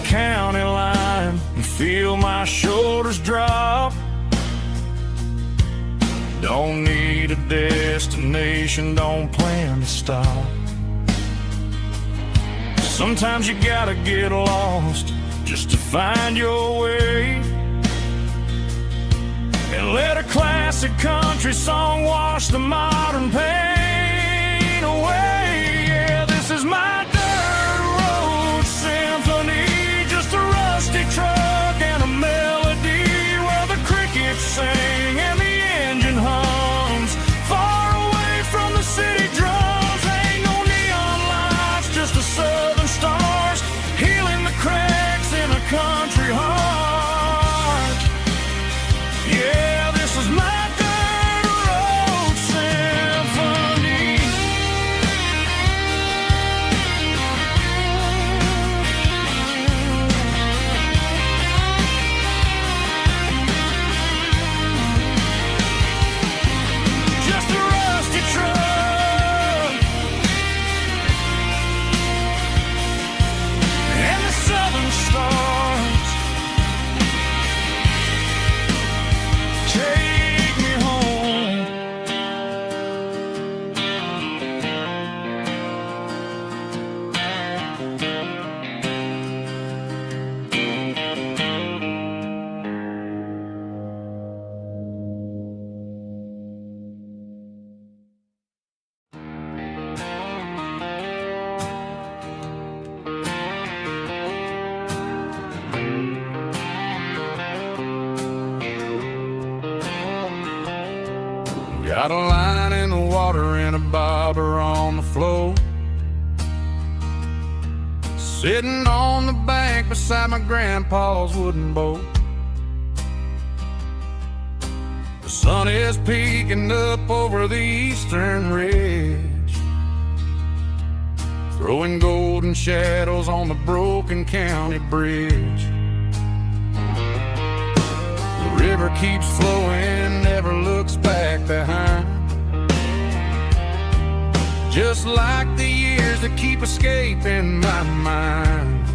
county line and feel my shoulders drop. Don't need a destination, don't plan to stop. Sometimes you gotta get lost just to find your way, and let a classic country song wash the modern pain away. Yeah, this is my dirt road symphony, just a rusty truck and a melody where the crickets sing and the engine hums far away from the city drums. Ain't no neon lights, just the southern stars healing the cracks in a country heart. Yeah, this is my dirt road symphony. Just a rusty truck and the southern stars take me home. Got a line in the water and a bobber on the floor, sitting on the bank beside my grandpa's wooden boat. The sun is peeking up over the eastern ridge, throwing golden shadows on the broken county bridge. The river keeps flowing, never looks back behind, just like the years that keep escaping my mind.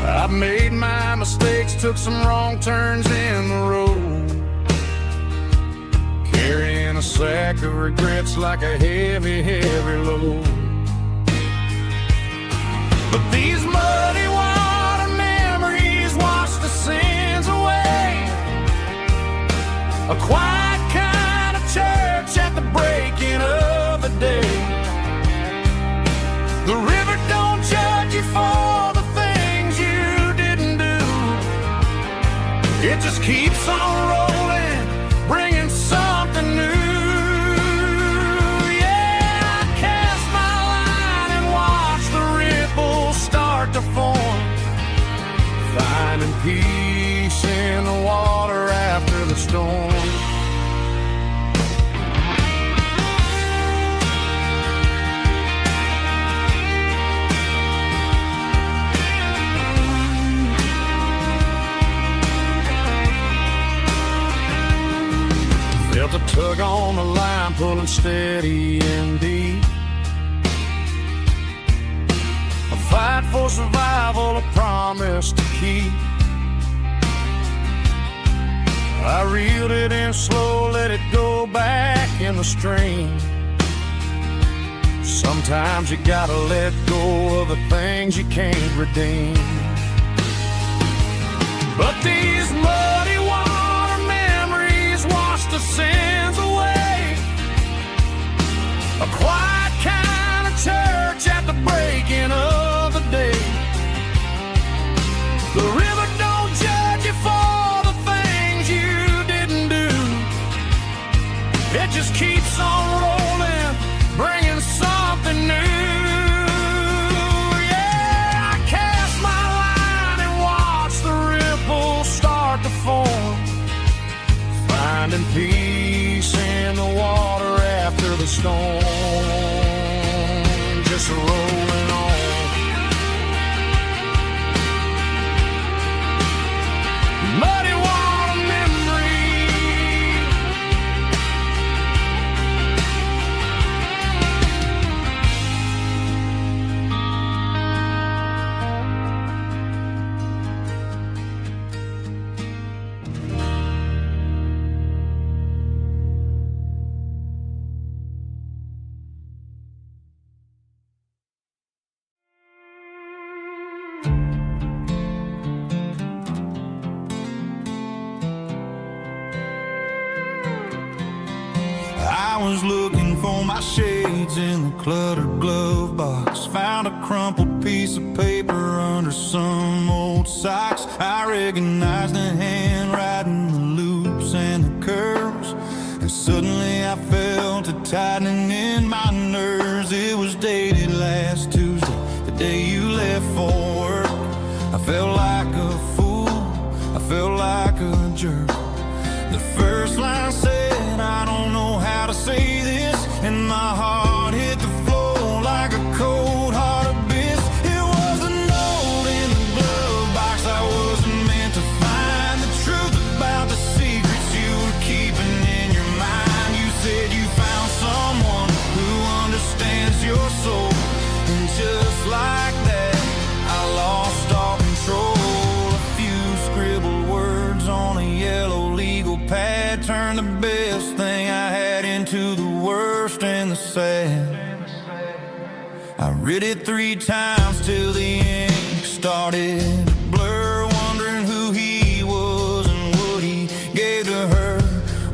I've made my mistakes, took some wrong turns in the road, carrying a sack of regrets like a heavy, heavy load. But these muddy water memories wash the sins away. A quiet kind of church at the breaking of the day. The river don't judge you for the things you didn't do. It just keeps on rolling, bringing something new. Yeah, I cast my line and watch the ripples start to form, finding peace in the water after the storm. Felt a tug on the line, pulling steady and deep. A fight for survival, a promise to keep. I reeled it in slow, let it go back in the stream. Sometimes you gotta let go of the things you can't redeem. But these muddy water memories wash the sins away. A quiet kind of church at the breaking of the day. The river don't judge you for the things you didn't do. It just keeps on rolling, bringing something new. Yeah, I cast my line and watch the ripples start to form, finding peace in the water after the storm. Just rolling on. Muddy water memory. I was looking for my shades in the cluttered glove box. Found a crumpled piece of paper under some old socks. I recognized the handwriting, the loops and the curves, and suddenly I felt a tightening in my nerves. It was dated last Tuesday, the day you left for work. I felt like a fool, I felt like a jerk. The first line said, I don't know how to say this, and my heart hit the floor like a cold heart abyss. It was a note in the glove box I wasn't meant to find. The truth about the secrets you were keeping in your mind. You said you found someone who understands your soul, and just like that, I lost all control. A few scribbled words on a yellow legal pad turned the best thing I had into the worst and the sad. I read it 3 times till the ink started to blur, wondering who he was and what he gave to her.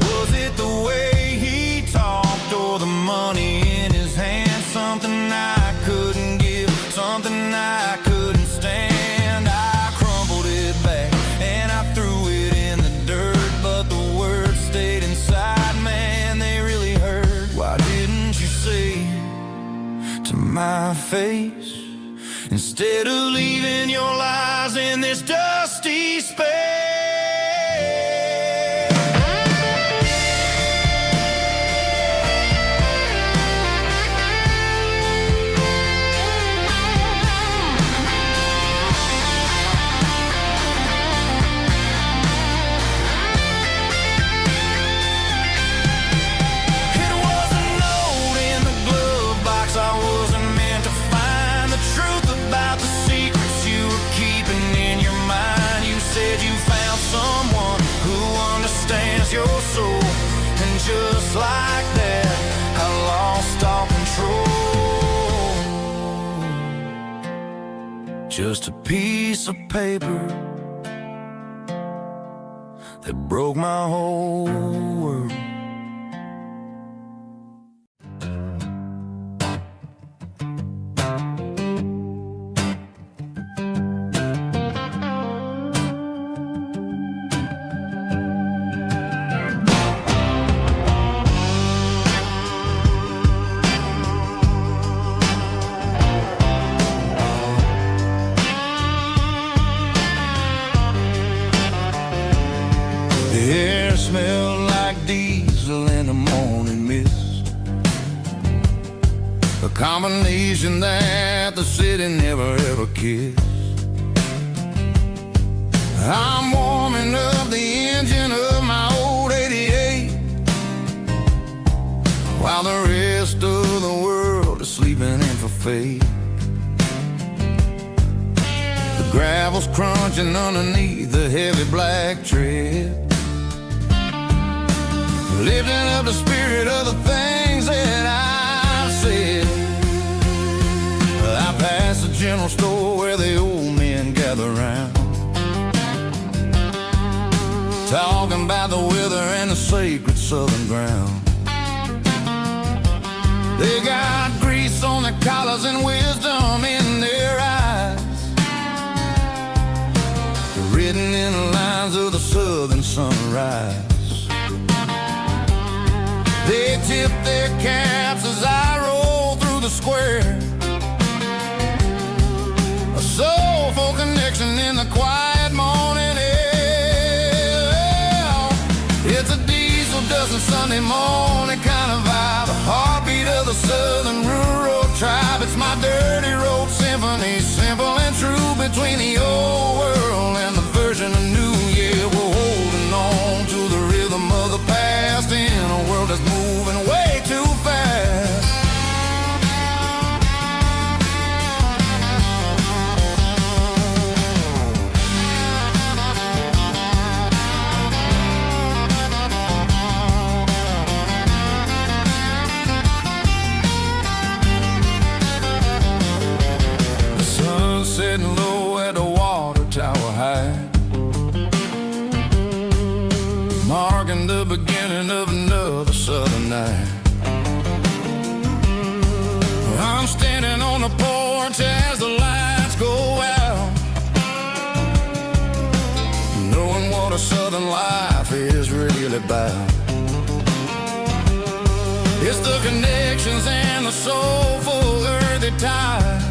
Was it the way he talked or the money in his hand? Something I couldn't give, something I couldn't stand. I crumpled it back and I threw it in the dirt, but the words stayed inside, man, they really hurt. Why didn't you say to my face, instead of leaving your lies in this dusty space? It was a note in the glove box I wasn't meant to find. The truth about the secrets you were keeping in your mind. You said you found someone who understands your soul, and just like that, I lost all control. Just a piece of paper that broke my whole world. The air smelled like diesel in the morning mist, a combination that the city never ever kissed. I'm warming up the engine of my old 88, while the rest of the world is sleeping in for fate. The gravel's crunching underneath the heavy black tread, lifting up the spirit of the things that I've said. I passed the general store where the old men gather round, talking about the weather and the sacred southern ground. They got grease on their collars and wisdom in their eyes, written in the lines of the southern sunrise. They tip their caps as I roll through the square, a soulful connection in the quiet morning air. It's a diesel dozen Sunday morning kind of vibe, a heartbeat of the southern rural tribe. It's my dirty road symphony, simple and true, between the old world and the version of new. Yeah, we're holding on to the rhythm of the past in a world that's moving way too fast. The sun's setting low at the water tower high, marking the beginning of another southern night. I'm standing on the porch as the lights go out, knowing what a southern life is really about. It's the connections and the soulful earthy ties